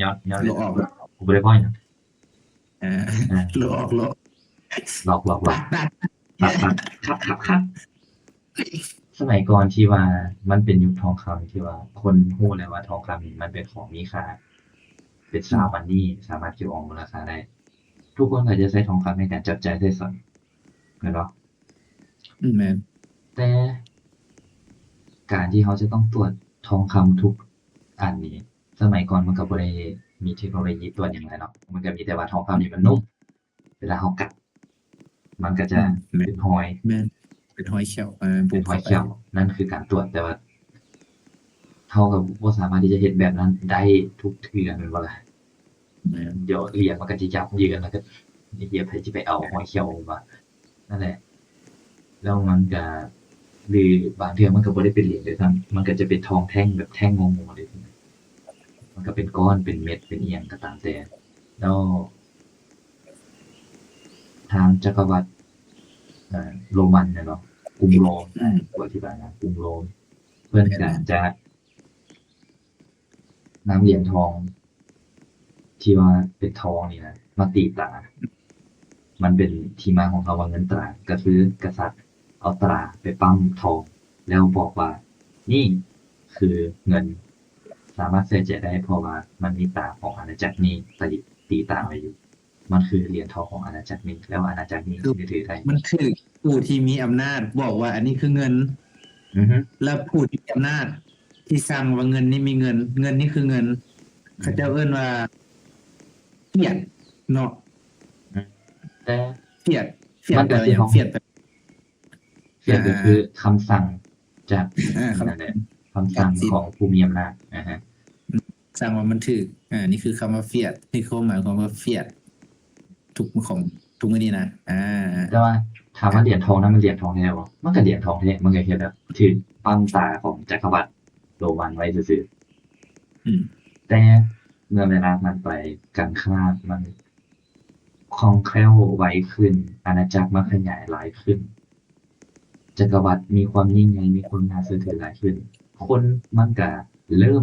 ย้อน โลออก กูบ่ได้พ้อยนะ โลออก หลอกครับสมัยก่อนที่ว่ามันเป็นยุคทองคำที่ว่าคนฮู้แล้วว่าทองคำนี่มันเป็นของมีค่า เป็นทราบมันนี่สามารถเก็บออมมูลค่าได้ ทุกคนก็จะใช้ทองคำในการจับจ่ายใช้สอยแม่นบ่ แม่น แต่การที่เขาจะต้องตรวจทองคำทุกอันนี้ สมัยก่อนมันก็บ่ได้มีเทคโนโลยีตรวจหยังหลายเนาะ มันก็มีแต่ว่าทองคำนี่มันนุ่ม เวลาเรากัด มันก็จะเป็นรอย แม่นเป็นหอยเขียวเป็นรอยเขียวนั่นคือการตรวจแต่ว่าเราก็บ่สามารถที่จะเฮ็ดแบบนั้นได้ทุกเทื่อแม่นบ่ล่ะ แม่น เดี๋ยวเหรียญมันก็สิยับเยินแล้วก็ไอ้เหี้ยไผสิไปเอารอยเขียวมานั่นแหละ แล้วมันก็หรือบางเทื่อมันก็บ่ได้เป็นเหรียญด้วยซ้ำมันก็จะเป็นทองแท่งแบบแท่งงงๆเลยมันก็เป็นก้อนเป็นเม็ดเป็นอิหยังก็ตามแต่แล้วทางจักรวรรดิโรมันเนี่ยเนาะกรุงโรมกูอธิบายนะกรุงโรมเพิ่นก็จะนำเหรียญทองที่ว่าเป็นทองนี่นะมาตีตรา มันเป็นที่มาของคำว่าเงินตรา ก็คือกษัตริย์เอาตราไปปั้มทอง แล้วบอกว่า นี่คือเงินสามารถใช้จ่ายได้เพราะว่ามันมีตราของอาณาจักรนี้ตีตราไว้อยู่ มันคือเหรียญทองของอาณาจักรนี้แล้วอาณาจักรนี้คือจะถือได้มันคือผู้ที่มีอำนาจบอกว่าอันนี้คือเงิน อือฮึแล้วผู้ที่มีอำนาจที่สั่งว่าเงินนี้มีเงิน เงินนี้คือเงินเขาอือฮึเจ้าเอิ้นว่าเฟียดเนาะอืมแต่เฟียดเฟียมัดแปลว่านก็สิต้องหยังเฟียดแปลเฟียดก็คือคำสั่งจากคนั่นแหละคำำตัดสั่งสินของผู้มีอำนาจนะฮะสั่งว่ามันถูกนี่คือคำว่าเฟียดนี่คือความหมายของว่าเฟียดทุกของทุกมื้อนี้นะแต่ว่าถามว่าเหรียญทองนั้นมันเหรียญทองแท้บ่มันก็เหรียญทองแท้มันก็แค่แบบถูกปั้นตาของจักรวรรดิโรมันไว้ซื่ออืมๆแต่เมื่อเวลาผ่านไปการค้ามันคล่องแคล่วไวขึ้นอาณาจักรมันขยายหลายขึ้น จักรวรรดิมีความยิ่งใหญ่มีความน่าเชื่อถือหลายขึ้น คนมันก็เริ่ม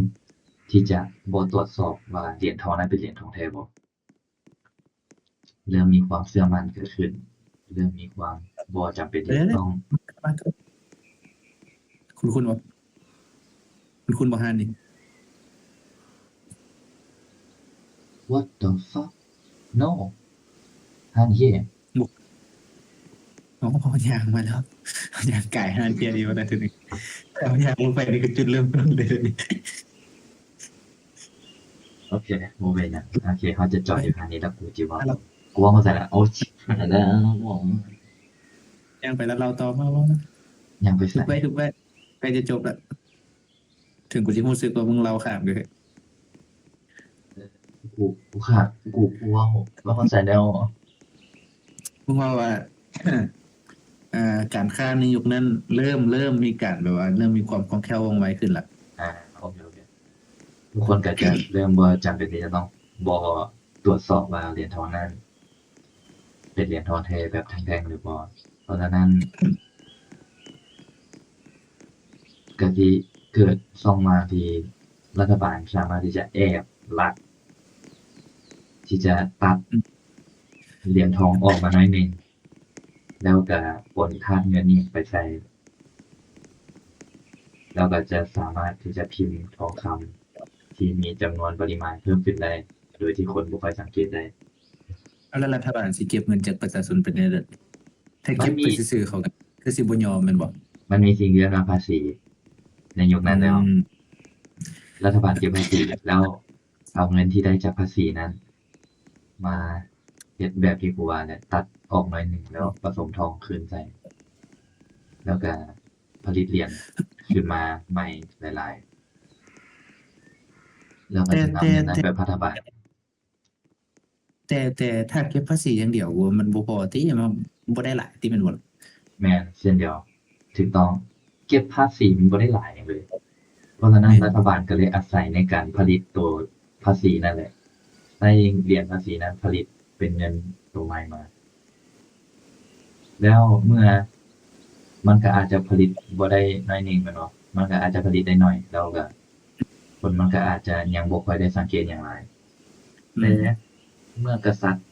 ที่จะบ่ตรวจสอบว่าเหรียญทองนั้นเป็นเหรียญทองแท้บ่เริ่มมีความเชื่อมั่นเกิดขึ้น เริ่มมีความบ่จำเป็นเดี๋ยวที่จะต้องคุณบอกคุณบอกฮานนี่ What the fuck no ฮั่นเย่อ๋อยางมาแล้วยางไก่ฮานเทียดีวันนั้นถึงเอายางลงไปนี่คือจุดเริ่มต้นเลย โอเคบ่เป็นหยังโอเคเขาจะจอดอยู่ทางนี้แล้วกูจิเว้าถ้าเรากูเว้าเข้าใจแล้วโอ้ชิบหายแล้วผมยางไปแล้วเราต่อมาว่ายังไปทุไสกไว้ทุกไว้ใกล้จะจบแล้วถึงกูจะรู้สึกว่ามึงเราข้ามเลย กูขาดกูเว้าเข้าใจแล้วมึงว่าว่า การค้าในยุคนั้นเริ่มมีการแบบว่าเริ่มมีความคล่องแคล่วว่องไวขึ้นละโอเคๆ ทุกคนก็จะเริ่มว่าจำเป็นที่จะต้องบอตรวจสอบว่าเหรียญทองนั้นเป็นเหรียญทองแท้แบบแท่งๆหรือบอเพราะฉะนั้นก็ที่เกิดซ่องมาที่รัฐบาลสามารถที่จะแอบลักที่จะตัดเหรียญทองออกมาหน่อยหนึ่งแล้วก็โอนธาตุเงินนี้ไปใส่แล้วก็จะสามารถที่จะพิมพ์ทองคำที่มีจำนวนปริมาณเพิ่มขึ้นได้โดยที่คนบ่ค่อยสังเกตได้แล้วรัฐบาลสิเก็บเงินจากประชาชนเป็นไงเด้อถ้ามันมี เก็บไปซื่อๆเขาก็คือสิบ่ยอมแม่นบ่มันมีสิ่งเรียกว่าภาษีในยุคอืนั้นแล้วมรัฐบาลเก็บภาษีแล้วเอาเงินที่ได้จากภาษีนั้นมาเฮ็ดแบบที่กูว่าแหละตัดออกหน่อยหนึ่งแล้วผสมทองคืนใส่แล้วก็ผลิตเหรียญขึ้นมาใหม่หลายๆแล้วก็แต่จะแต่นำเงินนั้นแต่ไปพัฒนาแต่ถ้าเก็บภาษีอย่างเดียวมันบ่พอติมันบ่ได้หลายติแม่นบ่ล่ะแม่นเช่นเดียวถูกต้องเก็บภาษีมันบ่ได้หลายหยังเลยเพราะฉะนั้นแม่นรัฐบาลก็เลยอาศัยในการผลิตตัวภาษีนั่นแหละให้เหรียญภาษีนั้นผลิตเป็นเงินตัวใหม่มา แล้วเมื่อมันก็อาจจะผลิตบ่ได้น้อยหนึ่งแม่นบ่มันก็อาจจะผลิตได้น้อยแล้วก็คนมันก็อาจจะยังบ่ค่อยได้สังเกตหยังหลายอืแต่มเมื่อกษัตริย์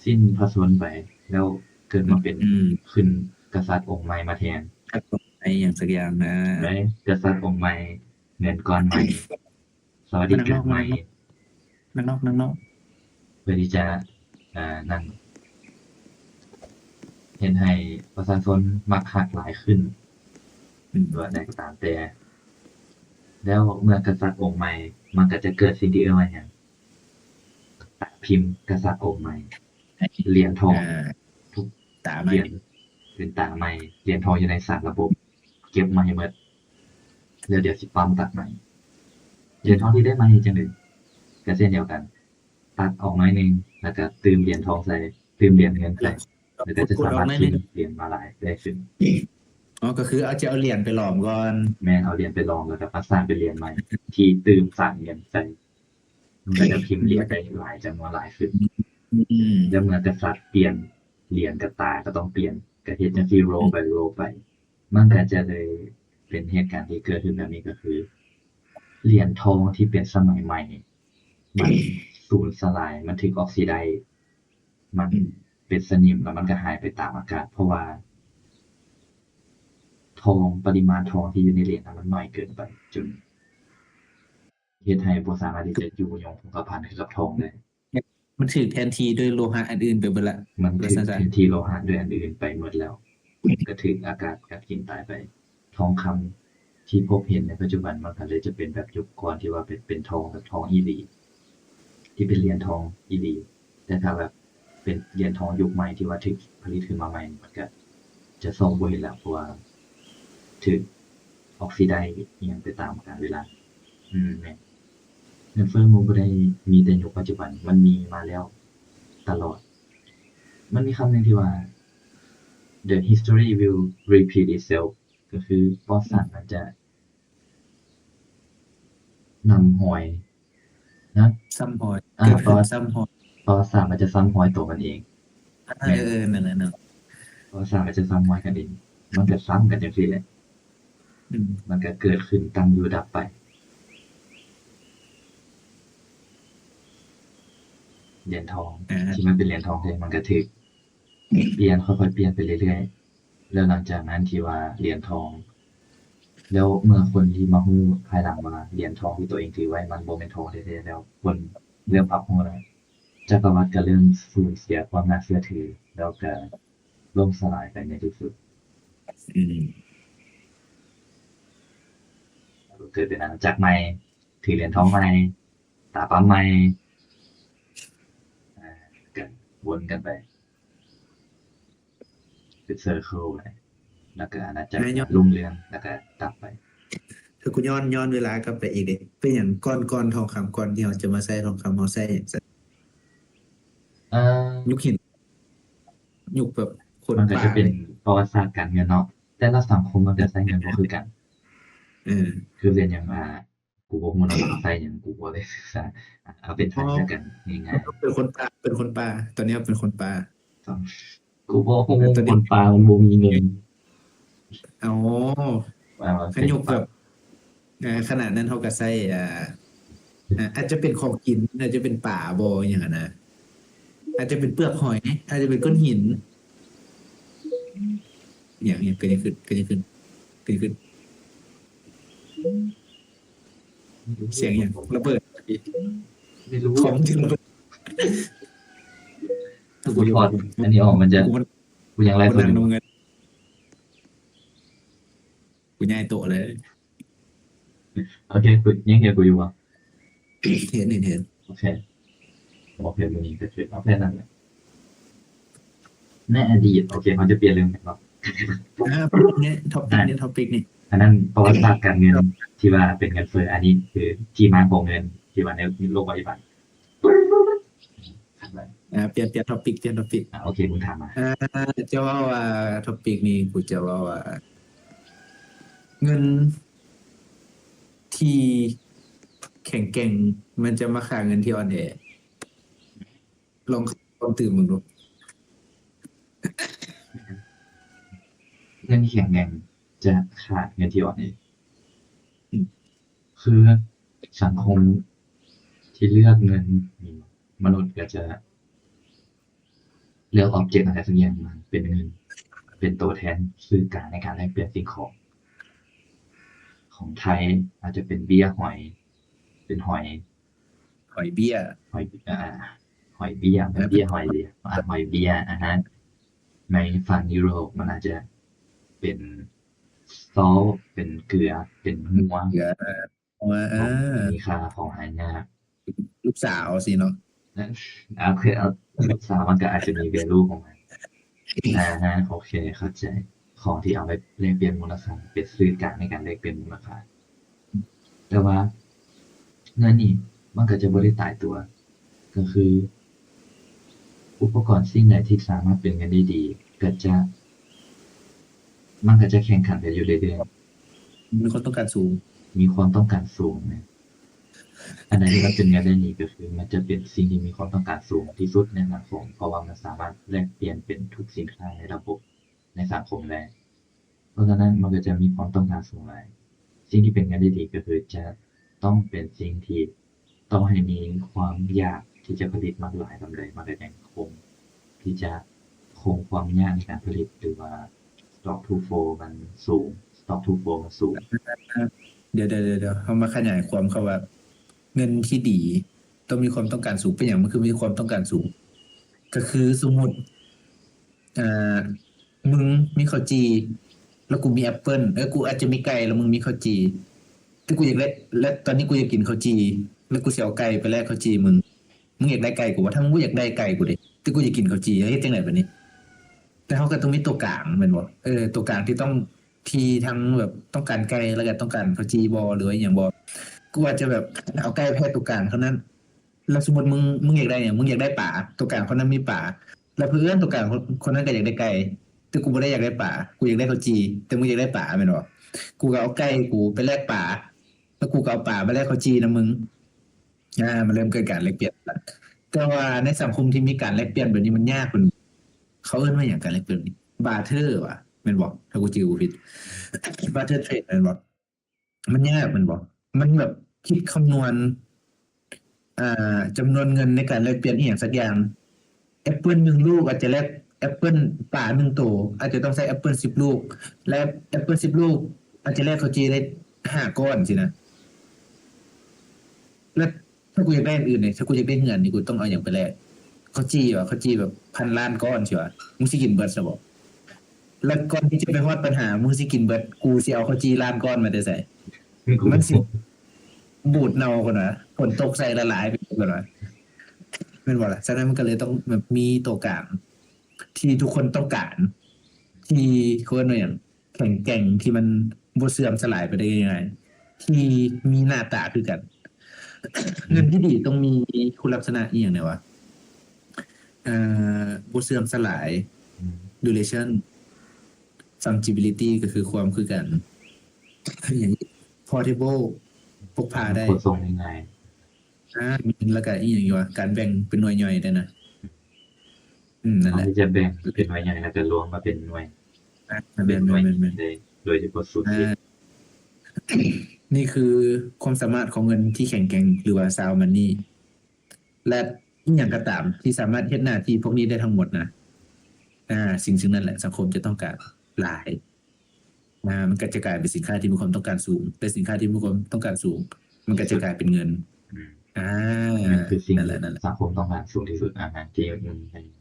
สิ้นพระชนม์ไปแล้วเกิดมาเป็นอืมขึ้นกษัตริย์องค์ใหม่มาแทนครับไอ้หยังสักอย่างได้กษัตริย์องค์ใหม่เงินก้อนใหม่สวัสมานั่งนอกมาดิการใหม่นั่งนอกเพื่อที่จะนั่นเฮ็ดให้ประชาชนมักฮักหลายขึ้นอืมหรือว่าใดก็ตามแต่ แล้วเมื่อกษัตริย์องค์ใหม่มันก็จะเกิดสิ่งที่เรียกว่าหยังพิมพ์กษัตริย์องค์ใหม่เหรียญทองอ่าทุกตาใหม่เหรียญเป็นต่างใหม่เหรียญทองอยู่ในสารระบบเก็บมาให้หมดแล้วเดี๋ยวสิปั๊มตัดใหม่เหรียญทองที่ได้มาเฮ็ดจั่งใดก็เช่นเดียวกันตัดออกหน่อยหนึ่งแล้วก็เติมเหรียญทองใส่เติมเหรียญเงินใส่แล้วก็จะขุดออกสามารถพิหน่อยหนึงมพ์เหรียญมาหลายได้ขึ้นอ๋อก็คือจะเอาเหรียญไปหลอมก่อนแม่นเอาเหรียญไปลองแล้วก็มาสร้างเป็นเหรียญใหม่ที่เติมสารเงินใส่มันก็จะพิมพ์เหรียญได้หลายจำนวนหลายขึ้น อืมแล้วเมื่อกษัตริย์เปลี่ยนเหรียญกับตาก็ต้องเปลี่ยนก็เฮ็ดจั่งซี้โรลไปมันก็จะเลยเป็นเหตุการณ์ที่เกิดขึ้นแบบนี้ก็คือเหรียญทองที่เป็นสมัยใหม่มันสูญสลายมันถูกออกซิไดซ์มันเป็นสนิมแล้วมันก็หายไปตามอากาศเพราะว่าทองปริมาณทองที่อยู่ในเหรียญนั้นมันน้อยเกินไปจนเฮ็ดให้บ่สามารถที่จะอยู่ยงคงกระพันคือกับทองได้ มันถูกแทนที่ด้วยโลหะอันอื่นไปเบิดละมันว่าถึกซั่นซะแทนที่โลหะด้วยอันอื่นไปหมดแล้วก็ถึกอากาศกัดกินตายไปทองคำที่พบเห็นในปัจจุบันมันก็เลยจะเป็นแบบยุคก่อนที่ว่าเป็นทองแบบทองอีหลีที่เป็นเหรียญทองอีหลีแต่ถ้าแบบเป็นเหรียญทองยุคใหม่ที่ว่าถึกผลิตขึ้นมาใหม่มันก็จะส่งบ่เห็นแล้วเพราะว่าถึกออกซิไดซ์อิหยังไปตามกาลเวลาแม่นเงินเฟ้อมันบ่ได้มีแต่ยุคปัจจุบันมันมีมาแล้วตลอด มันมีคำหนึ่งที่ว่า the history will repeat itself ก็คือประวัติศาสตร์มันจะนำหอยนะซ้ำหอยอ่าเกิดขึ้นประวัติซ้ำหอยประวัติศาสตร์มันจะซ้ำหอยตัวมันเองแม่นนั่นน่ะเนาะประวัติศาสตร์มันจะซ้ำหอยกันเองมันก็ซ้ำกันจังซี่แหละอืมมันก็เกิดขึ้นตั้งอยู่ดับไปเหรียญทองที่มันเป็นเหรียญทองเลยมันก็ถูกเปลี่ยนค่อยๆเปลี่ยนไปเรื่อยๆแล้วหลังจากนั้นที่ว่าเหรียญทอง แล้วเมื่อคนที่มาฮู้ภายหลังว่าเหรียญทองที่ตัวเองถือไว้มันบ่แม่นทองแท้ๆแล้วคนเริ่มรับรู้แล้วจักรวรรดิก็เริ่มสูญเสียความน่าเชื่อถือแล้วก็ล่มสลายไปในที่สุดอืมเกิดเป็นอาณาจักรใหม่ถือเหรียญทองใหม่ตาปั๊มใหม่อ่าก็วนกันไปเป็น circle ไปแล้วก็อาณาจักรก็รุ่งเรืองแล้วก็ดับไปถ้ากูย้อนเวลากลับไปอีกเด้เป็นหยังก่อนทองคำก่อนที่เราจะมาใช้ทองคำเราใช้หยังซะเอ่อยุคหินยุคแบบคนมันก็ป่าจะเป็นเลยประวัติศาสตร์การเงินเนาะแต่ละสังคมมันก็ใช้เงินบ่คือกัน เออคือเรียนอย่างว่ากูบ่ฮู้เนาะไทยหยังกูบ่ได้ศึกษาเอาเป็นไทอ๋อยแล้วกันง่ายเป็นคนป่าตอนนี้เป็นคนป่าๆต้องกูบ่ฮู้ตอนนี้คนป่ามันบ่มีเงินอ๋อว่ามันขันยุคแบบขนาดนั้นเขาก็ใช้อาจจะเป็นของกินอาจจะเป็นป่าบ่ออย่างนั้นนะอาจจะเป็นเปลือกหอยอาจจะเป็นก้อนหินอย่างนี้เกิดขึ้นเสียงอย่างระเบิดไม่รู้ของจริงระเบิดกูถอดอันนี้ออกมันจะกูมันกูยังไลฟ์สดอยู่กูนั่งดูเงินกูย้ายโต๊ะเลย โอเคกูยังเห็นกูอยู่บ่เห็นโอเคโอเคมื้อนี้ก็คือเอาแค่นั้นแหละในอดีตโอเคเขาจะเปลี่ยนเรื่องเนาะท็อปิกนี้อันนั้นประวัติศาสตร์การเงินที่ว่าเป็นเงินเฟ้ออันนี้คือที่มาของเงินที่ว่าในโลกปัจจุบันเปลี่ยนท็อปิกโอเคมึงถามมาจะว่าท็อปิกนี้กูจะว่าเงินที่แข็งแกร่งมันจะมาฆ่าเงินที่อ่อนแอลองตื่นมึงดูเงินที่แข็งแกร่งจะขาดเงินที่อ่อนแอ อืมคือสังคมที่เลือกเงินมนุษย์ก็จะเลือกอ็อบเจกต์อะไรสักอย่างมาเป็นเงินเป็นตัวแทนสื่อกลางในการแลกเปลี่ยนสิ่งของของไทยอาจจะเป็นเบี้ยหอยเป็นหอยหอยเบี้ยหอยหอยเบี้ยเป็นเบี้ยหอยเดียวหอยเบี้ยฮะในฝั่งยุโรปมันอาจจะเป็นซอสเป็นเกลือเป็นหัวเหลือว่าของมีค่าของหายาก ลูกสาวสิเนาะโอเคเอาสามมันก็อาจจะมี value ของมันโอเคเข้าใจของที่เอาไปแลกเปลี่ยนมูลค่าเป็นสื่อกลางในการแลกเปลี่ยนมูลค่าแต่ว่าเงินนี่มันก็จะบ่ได้ตายตัวก็คืออุปกรณ์สิ่งใดที่สามารถเป็นเงินได้ดีก็จะมันก็จะแข่งขันกันอยู่เรื่อยมีคนต้องการสูงๆมีความต้องการสูงนะอันไหนที่มันเป็นเงินได้ดีก็คือมันจะเป็นสิ่งที่มีความต้องการสูงที่สุดในสังคมเพราะว่ามันสามารถแลกเปลี่ยนเป็นทุกสินค้าในระบบในสังคมได้เพราะฉะนั้นมันก็จะมีความต้องการสูงหลายสิ่งที่เป็นเงินได้ดีก็คือจะต้องเป็นสิ่งที่ต้องให้มีความยากที่จะผลิตมากหลายปานใดมันก็ยังคงที่จะคงความยากในการผลิตหรือว่า stock to flow มันสูง stock to flow มันสูงเดี๋ยวเขามาขยายความเขาว่าเงินที่ดี ต้องมีความต้องการสูงเป็นอย่างมันคือมีความต้องการสูง ก็คือสมมติอ่ามึงมีข้าวจีแล้วกูมีแอปเปิลกูอาจจะมีไก่แล้วมึงมีข้าวจีแต่กูอยากได้และตอนนี้กูอยากกินข้าวจีแล้วกูสิเอาไก่ไปแลกข้าวจีมึงอยากได้ไก่กูว่าถ้ามึงบ่อยากได้ไก่กูดิแต่กูอยากกินข้าวจีเฮ็ดจังได๋บัดนี้ แต่เขาก็ต้องมีตัวกลางแม่นบ่ตัวกลางที่ต้องที่ทั้งแบบต้องการไก่แล้วก็ต้องการข้าวจีบ่หรือว่าอหยังบ่กูอาจจะแบบเอาไก่ไปให้ตัวกลางเท่านั้น แล้วสมมติมึงอยากได้เนี่ยมึงอยากได้ป่าตัวกลางคนนั้นมีป่าแล้วเพื่อนตัวกลางคนนั้นก็อยากได้ไก่แต่กูไม่ได้อยากได้ป่ากูอยากได้ข้าวจีแต่มึงอยากได้ป่าไม่หรอกูก็เอาไก่กูไปแลกป่าแล้วกูก็เอาป่าไปแลกข้าวจีนะมึงมันเริ่มเกิดการแลกเปลี่ยนละแต่ว่าในสังคมที่มีการแลกเปลี่ยนแบบนี้มันยากกว่านี้เขาเอิ้นว่าอย่างการแลกเปลี่ยนนี้บาร์เทอร์ว่ะแม่นบอกถ้ากูจือกูผิดบาร์เทอร์เทรดแม่นบอกมันยากแม่นบอกมันแบบคิดคำนวณ จำนวนเงินในการแลกเปลี่ยนอีหยังสักอย่างแอปเปิล1 ลูกอาจจะแลกแอปเปิลป่า1 ตัวอาจจะต้องใช้แอปเปิล10 ลูกและแอปเปิล10 ลูกอาจจะแลกข้าวจีได้5 ก้อนสินะแล้วถ้ากูอยากได้อันอื่นเนี่ยถ้ากูอยากได้เงินนี่กูต้องเอาอย่างไปแลกข้าวจีแบบ1,000,000,000 ก้อนเชียวมึงสิกินเบิดซะบ่แล้วก่อนที่จะไปฮอดปัญหามึงสิกินเบิดกูสิเอาข้าวจี1,000,000 ก้อนมาแต่ไสมันสิบูดเน่าก่อนนะฝนตกใส่ละลายไปก่อนนะ เป็นว่าล่ะฉะนั้นมันก็เลยต้องแบบมีตัวกลางที่ทุกคนต้องการที่คนอย่างแข็งแกร่งที่มันบ่เสื่อมสลายไปได้ง่ายๆที่มีหน้าตาคือกัน เงินที่ดีต้องมีคุณลักษณะอีหยังไงวะบ่เสื่อมสลาย duration fungibility ก็คือความคือกันอย่าง portable พกพาได้ ขนส่งง่าย แล้วก็อีหยังอยู่วะการแบ่งเป็นหน่วยย่อยได้นะๆนั่นแหละ ที่จะแบ่งเป็นหน่วยใหญ่แล้วก็รวมมาเป็นหน่วย แม่นหน่วยๆๆได้โดยเฉพาะศูนย์ๆสิบนี่คือความสามารถของเงินที่แข็งแกร่งหรือว่า sound money และอีหยังก็ตามที่สามารถเฮ็ดหน้าที่พวกนี้ได้ทั้งหมดนะสิ่งนั้นแหละสังคมจะต้องการหลายมันก็จะกลายเป็นสินค้าที่มีความต้องการสูงเป็นสินค้าที่มีความต้องการสูง มันก็จะกลายเป็นเงินอืมอานั่นคือสิ่งนั่นแหที่ละสังคมต้องการสูงที่สุดที่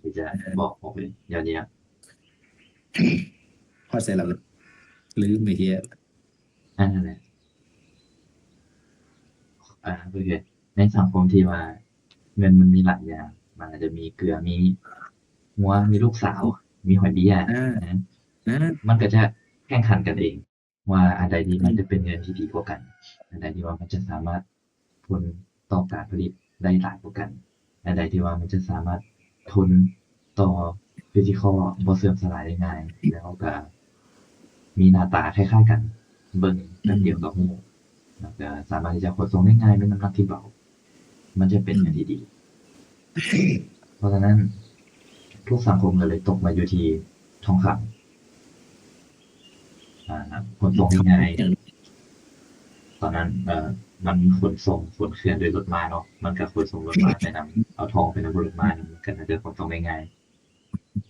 ที่จะบอกออกไปยอดเยี่ยมๆฮอดใส่แล้วลืมไอ้เหี้ยนั่นแหละโอเคในสังคมที่ว่าเงินมันมีหลายอย่างมันอาจจะมีเกลือมีงัวมีลูกสาวมีหอยเบี้ยอานะอามันก็จะแข่งขันกันเองว่าอันใดที่มันจะเป็นเงินที่ดีกว่ากันอันใดที่ว่ามันจะสามารถทนต่อการผลิตได้หลายกว่ากันอันใดที่ว่ามันจะสามารถทนต่อฟิสิคอลบ่เสื่อมสลายได้ง่ายแล้วก็มีหน้าตาคล้ายๆกันเบิ่งแป๊บเดียวก็รู้แล้วก็สามารถที่จะขนส่งได้ง่ายด้วยน้ำหนักที่เบามันจะเป็นเงินที่ดี เพราะฉะนั้นทุกสังคมเลยตกมาอยู่ที่ทองคำขนส่งง่ายๆตอนนั้นมันขนส่งขนเคลื่อนด้วยรถม้าเนาะมันก็ขนส่งรถม้าไปนำเอาทองไปนำบนรถม้ามันก็น่าจะขนส่งได้ง่าย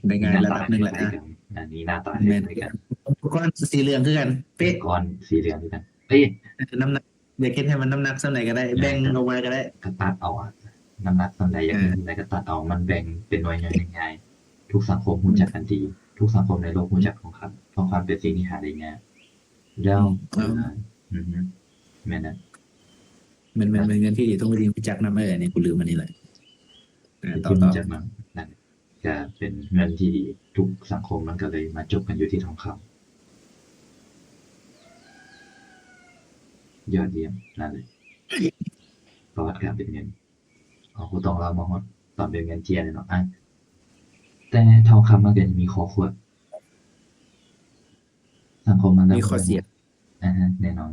ได้มีหน้าง่ายระตาคลดับหนึ่งแหละ้ายๆกันอันนี้หน้าตาคแม่นล้ายๆกันอุปกรณ์สีเหลืองคือกัน อุปเป๊ะกรณ์สีเหลืองด้วยกันเอ๊ะน้ำหนักอยากเฮ็ดให้มันน้ำหนักส่ำใดก็ได้แบ่งก็ออกมาก็ได้ก็ตัดเอาน้ำหนักส่วนใดอยากได้ส่วนใดก็ตัดเอามันแบ่งเป็นหน่วยย่อยได้ง่ายทุกสังคมรู้จักกันดีทุกสังคมในโลกรู้จักทองคำเป็นสิ่งที่หาได้ง่ายแล้วอือฮึแม่นนะ มันเงินที่ดีต้องไปเรียนรู้จักนำอันนี้กูลืมอันนี้แหละต่ที่อมาจากมันนั่นจะเป็นเงินที่ดีทุกสังคมมันก็เลยมาจบกันอยู่ที่ทองคำยอดเยี่ยมนั่นเลยประวัติการเป็นเงินกูต้องเล่ามาฮอดตอนเป็นเงินเจียเลยเนาะแต่ทองคำมันก็จะมีข้อควรสังคมมันๆเริ่มมีข้อเสียแน่นอน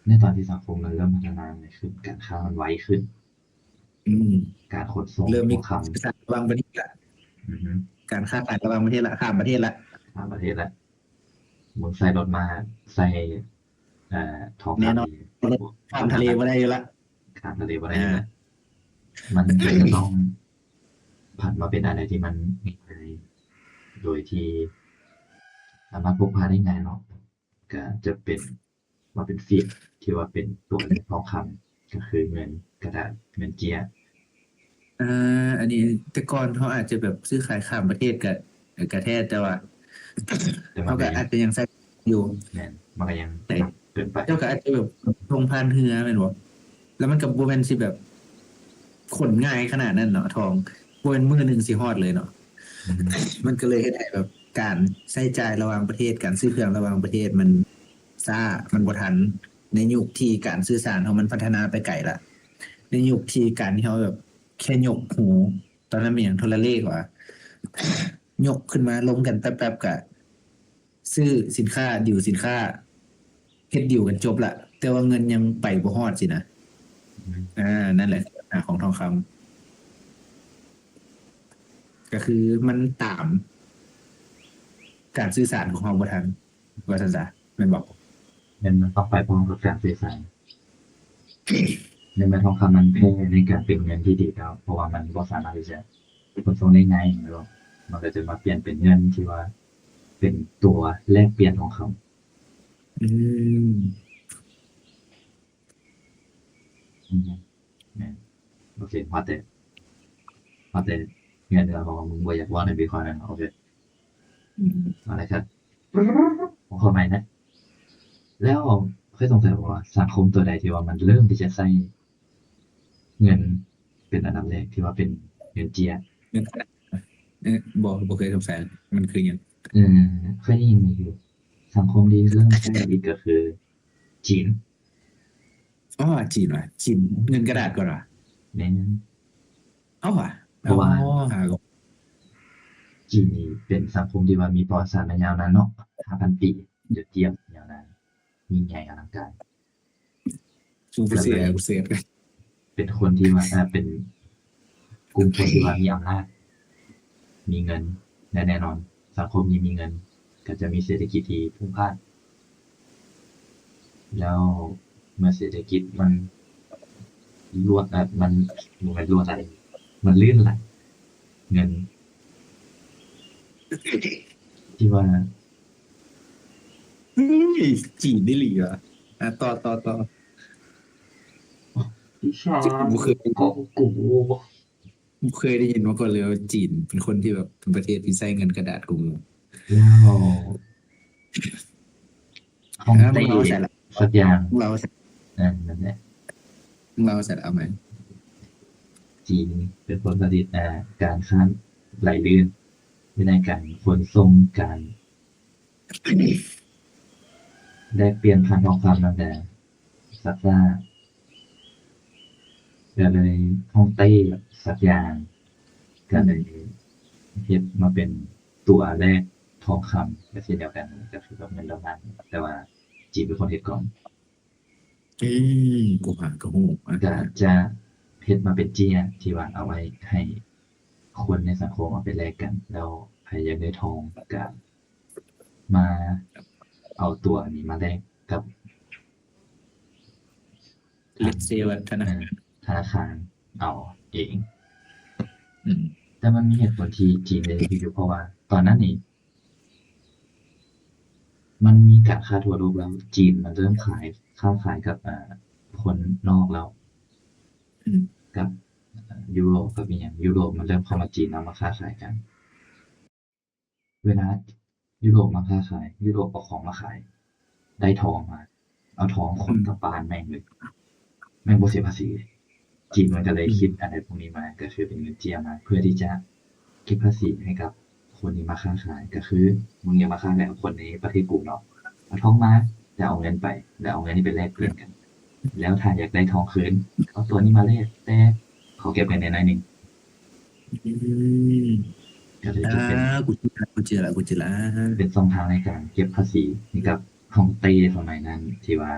ในตอนที่สังคมมันเริ่มพัฒนาไปขึ้นการค้ามันไวขึ้นอืมการขนส่งเริ่มมีทองคการสื่อสารระหว่างประเทศละำอือฮึการค้าขายระหว่างประเทศละข้ามประเทศละต่างประเทศแล้วมึงใส่รถมาใส่ทองแน่นอนคำนี่โอ้ข้ามทะเลบ่ได้อยู่ละข้ามทะเลบ่ได้อยู่อาแล้วมันก็จะต้องผันมาเป็นอะไรที่มันง่ายๆโดยที่สามารถพกพาได้ง่ายเนาะก็จะเป็นมาเป็นฟิกที่ว่าเป็นตัวเลขทองคำก็คือเงิน กระดาษเงินเจีย อันนี้แต่ก่อนเขาอาจจะแบบซื้อขายข้ามประเทศกับแท้แต่ว่า แต่มั เขา นก็ ก็ ยั อาง จจะยังใช้อยู่ แม่นมันก็ยังหนักเกินไป เจ้าก็อาจจะแบบทงพานเรือแม่นบ่แล้วมันกับบ่แม่นสิแบบขนง่ายขนาดนั้นเนาะทองบ่แม่นมื้อหนึงสิฮอดเลยเนาะ อืม มันก็เลยเฮ็ดให้แบบการใช้จ่ายระหว่างประเทศการซื้อเครื่องระหว่างประเทศมันช้ามันบ่ทันในยุคที่การสื่อสารของมันพัฒนาไปไกลละในยุคที่การที่เขาแบบแค่ยกหูตอนนั้นมีหยังโทรเลขว่ายกขึ้นมาลงกันแป๊บๆก็ซื้อสินค้าดิวสินค้าเฮ็ดดิวกันจบละแต่ว่าเงินยังไปบ่ฮอดสินะ อืม นั่นแหละปัญหาของทองคำก็คือมันตามการสื่อสารของเราบ่ทันว่าซั่นซะแม่นบ่ เงินมันต้องไปพร้อมกับการสื่อสารเงินมันทองคำมันแพงในการเป็นเงินที่ดีแล้วเพราะว่ามันบ่สามารถที่จะขนส่งได้ง่ายแล้ว มันก็จะมาเปลี่ยนเป็นเงินที่ว่า เป็นตัวแลกเปลี่ยนทองคำ อืม อืมแม่นโอเคว่าแต่เงินเดือนของมึงบ่อยากว่าในบิตคอยน์นะโอเคเอาละครับผมขอใหม่นะ แล้วเคยสงสัยว่าสังคมตัวใดที่ว่ามันเริ่มที่จะใช้เงินเป็นอันดับแรกที่ว่าเป็นเงินเจีย เงินบ่เคยสงสัยมันคือหยัง เออเคยได้ยินอยู่สังคมที่เริ่มใช้อีกก็คือจีน อ๋อจีนว่ะจีนเงินกระดาษก่อนว่ะ แม่น อ้าวว่ะ เพราะว่า อ๋อหาก็ จีนนี่เป็นสังคมที่ว่ามีประวัติศาสตร์มายาวนานเนาะ 5,000 ปีเดือดเยี่ยมยาวนานยิ่งใหญ่อลังการ ซูเปอร์เสียกูเสียกัน เป็นคนที่ว่าเป็นกลุ่มคนที่ว่ามีอำนาจ มีเงินและแน่นอน สังคมนี้มีเงิน ก็จะมีเศรษฐกิจที่พุ่งพล่าน แล้วเมื่อเศรษฐกิจมันรวดมันบ่แม่นรวดไหลมันลื่นไหลเงิน ที่ว่า เฮ้ยจีนได้หลีว่ะต่อ พี่ชาย กูเคย ของกู กูเคยได้ยินมาก่อนเลยว่าจีนเป็นคนที่แบบเป็นประเทศที่ใช้เงินกระดาษกู แล้วฮ่อง มึ เต้ งเราใส่ละ สักอย่าง มึงเราใส่ นั่นแหละ มึงเราใส่ละเอาไหม จีนเป็นคนผลิตการค้าไหลลื่นวินัยการขนส่งการแลกเปลี่ยนผ่านทองคำนั่นแหละสักซ่าก็เลยฮ่องเต้สักอย่างก็เลยเฮ็ดมาเป็นตัวแรกทองคำก็เช่นเดียวกันก็คือแบบเงินดอลลาร์แต่ว่าจีนเป็นคนเฮ็ดก่อน กูผ่านก็หูอ่ะ ก็จะเฮ็ดมาเป็นเจี้ยที่ว่าเอาไว้ให้คนในสังคมเอาไปแลกกัน แล้วใครอยากได้ทองก็มาเอาตัวนี้มาแลกกับ เล็กเซลธนาคาร ธนาคารเอาเอง อืม แต่มันมีเหตุผลที่จีนได้อยู่เพราะว่าตอนนั้นนี่มันมีการค้าทั่วโลกแล้วจีนมันเริ่มค้าขายกับคนนอกแล้ว อืม กับยุโรปกับอีหยังยุโรปมันเริ่มเข้ามาจีนแล้วมาค้าขายกัน เวลายุโรปมาค้าขาย ยุโรปเอาของมาขาย ได้ทองมา เอาทองคนกลับบ้านแม่งเลย แม่งบ่เสียภาษีเลยจีนมันก็เลยคิดอะไรพวกนี้มา ก็คือเป็นเงินเจียมา เพื่อที่จะเก็บภาษีให้กับคนที่มาค้าขาย ก็คือมึงอย่ามาค้าขายกับคนในประเทศกูเนาะเอาทองมาแล้วเอาเงินไป แล้วเอาเงินนี้ไปแลกเปลี่ยนกัน แล้วถ้าอยากได้ทองคืนเอาตัวนี้มาแลกแต่เขาเก็บเงินในน้อยหนึง อืม ก็เลยจะเป็น กูเจอละเป็นช่องทางในการเก็บภาษีให้กับฮ่องเต้สมัยนั้นที่ว่า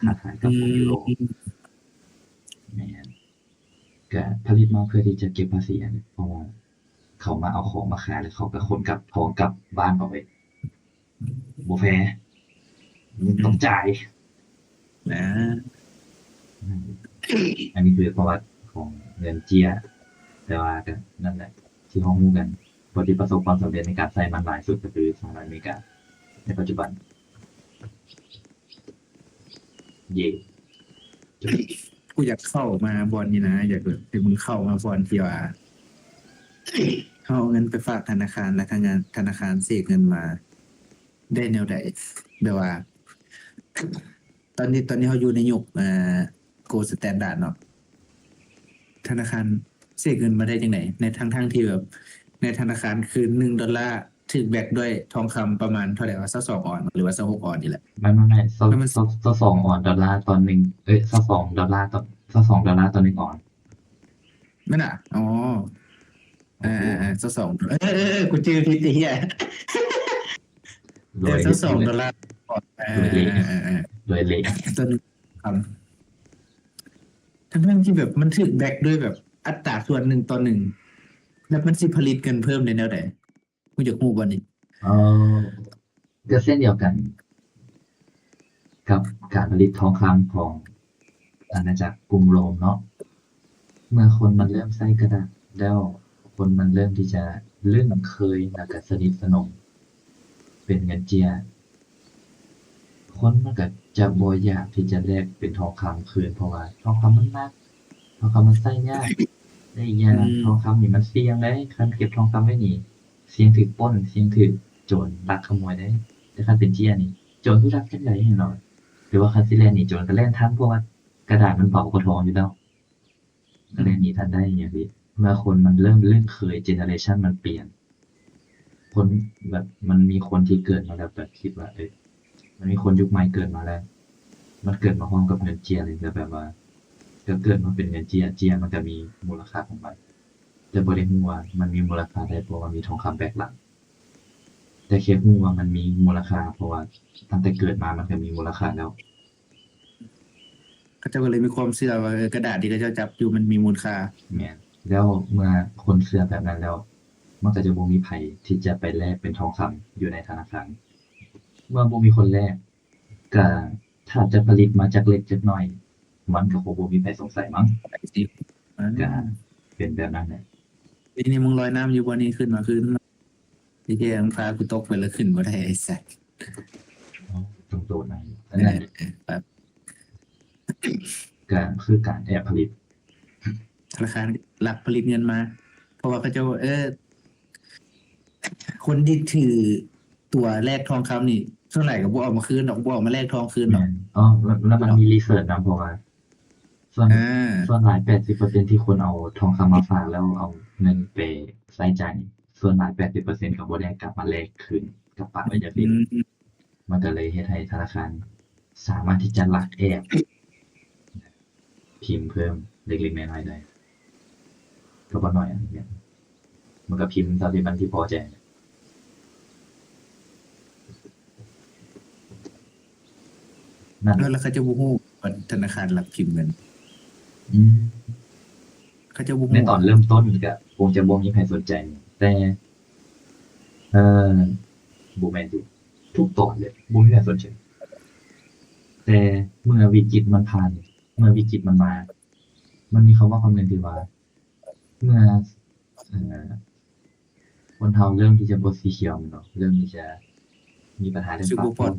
ค้าขายกับพวกยุโรปแม่นก็ผลิตมาเพื่อที่จะเก็บภาษีอันนี้เพราะว่าเขามาเอาของมาขายแล้วเขาก็ขนกลับทองกลับบ้านเอาไปบ่แฟร์มึงต้องจ่าย นะ อันนี้คือประวัติของเงินเจีย แต่ว่าก็นั่นแหละ ที่ห้องมูกันคนที่ประสบความสำเร็จในการใช้มันหลายสุดก็คือสหรัฐอเมริกาในปัจจุบัน เย่ กูอยากเข้ามาบอลนี่นะอยากแบบให้มึงเข้ามาบอลที่ว่าเอาเงินไปฝากธนาคารและธนาคารเสกเงินมาได้แนวใดแบบว่า ตอนนี้เขาอยู่ในยุคโกลด์สแตนดาร์ดเนาะธนาคารเสกเงินมาได้ยังไงในทั้งที่แบบในธนาคารคือ$1ถึกแบกด้วยทองคำประมาณเท่าไหร่ว่า22 ออนซ์หรือว่า26 ออนซ์นี่แหละไม่แล้วมันซ2 ออนดอลลาร์ตอนหนึ่ง$2ต่อ1 ออนนั่นอ่ะอ๋อโอ้โห22กูเจอผิดไอ้เหี้ยรวยสัก$2ก่อนรวยเละรวยเละตัวหนึงคำทั้งที่แบบมันถึกแบกด้วยแบบอัตราส่วน1 ต่อ 1แล้วมันสิผลิตเงินเพิ่มในแนวใดกูอยากรู้บ่นี่เออก็เส้นเดียวกันกับการผลิตทองคำของอาณาจักรกรุงโรมเนาะเมื่อคนมันเริ่มใช้กระดาษแล้วคนมันเริ่มที่จะเรื่องเคยแล้วก็สนิทสนมเป็นเงินเจีย คนมันก็จะบ่อยากที่จะแลกเป็นทองคำคืนเพราะว่าทองคำมันหนักทองคำมันใช้ยากและอีกอย่างทองคำนี่มันเสี่ยงเดะคันเก็บทองคำไว้นี่เสี่ยงถูกปล้นเสี่ยงถูกโจรลักขโมยได้แต่คันเป็นเจียนี่โจรสิลักจั่งใดแน่นอนหรือว่าคันสิแล่นหนีโจรก็แล่นทันเพราะว่ากระดาษมันเบากว่าทองอยู่แล้วก็แล่นหนีทันได้อย่างนี้เมื่อคนมันเริ่มลื่นเคยเจเนอเรชันมันเปลี่ยนคนแบบมันมีคนที่เกิดมาแล้วแบบคิดว่ามันมีคนยุคใหม่เกิดมาแล้ว มันเกิดมาพร้อมกับเงินเจียเลยแต่แบบว่าก็เกิดมาเป็นเงินเจียมันก็มีมูลค่าของมันแต่บ่ได้รู้ว่ามันมีมูลค่าได้เพราะว่ามีทองคำแบกหลังแต่แค่รู้ว่ามันมีมูลค่าเพราะว่าตั้งแต่เกิดมามันก็มีมูลค่าแล้วเขาเจ้าก็เลยมีความเชื่อว่ากระดาษที่เขาเจ้าจับอยู่มันมีมูลค่าแม่นแล้วเมื่อคนเชื่อแบบนั้นแล้วมันก็จะบ่มีไผที่จะไปแลกเป็นทองคำอยู่ในธนาคารเมื่อบ่มีคนแลกก็ถ้าจะผลิตมาจากเล็กจากน้อยมันก็คงบ่มีไผสงสัยมั้งสิก็เป็นแบบนั้นแหละ ทีนี้มึงลอยน้ำอยู่บนนี้ขึ้นมาขึ้นไอ้เหี้ยมึงพากูตกไปแล้วขึ้นมาได้ไอ้สัสอ๋อตรงตัวนั้นอันนั้นแบบ ก็คือการแอบผลิตธนาคารรับผลิตเงินมา เพราะว่าเขาเจ้าคนที่ถือตัวแลกทองคำนี่เท่าไหร่ก็บ่เอามาคืนดอกบ่เอามาแลกทองคืนดอกแม่นอ๋อแล้วมันมีรีเสิร์ชนำเพราะว่าส่วนอ่าส่วนหลาย80%ที่คนเอาทองคำมาฝากแล้วเอาเงินไปใช้จ่ายนี่ส่วนหลาย80%ก็บ่ได้กลับมาแลกคืนกับปากไว้จักอืเทื่อมมันก็เลยเฮ็ดให้ธนาคารสามารถที่จะลักแอบพิมพ์เพิ่มเล็กๆน้อยๆได้ก็บ่น้อยอันเนี่ยมันก็พิมพ์เท่าที่มันที่พอใจนั่นแล้วเขาจะบ่ฮู้ว่าธนาคารรับพิมพ์เงินอืม เขาจะบ่ในฮู้อ่ะตอนเริ่มต้นก็คงจะบ่มีใครสนใจแต่เอ่อบ่แม่นสิทุกตอนเลยบ่มีใครสนใจแต่เมื่อวิกฤตมันผ่านเมื่อวิกฤตมันมามันมีคำว่าคำหนึ่งที่ว่าเมื่อเอ่อคนเราเริ่มที่จะบ่สีเขียวแม่นบ่เริ่มที่จะมีปัญหาเรื่องสึกปากท้องบ่ปลอด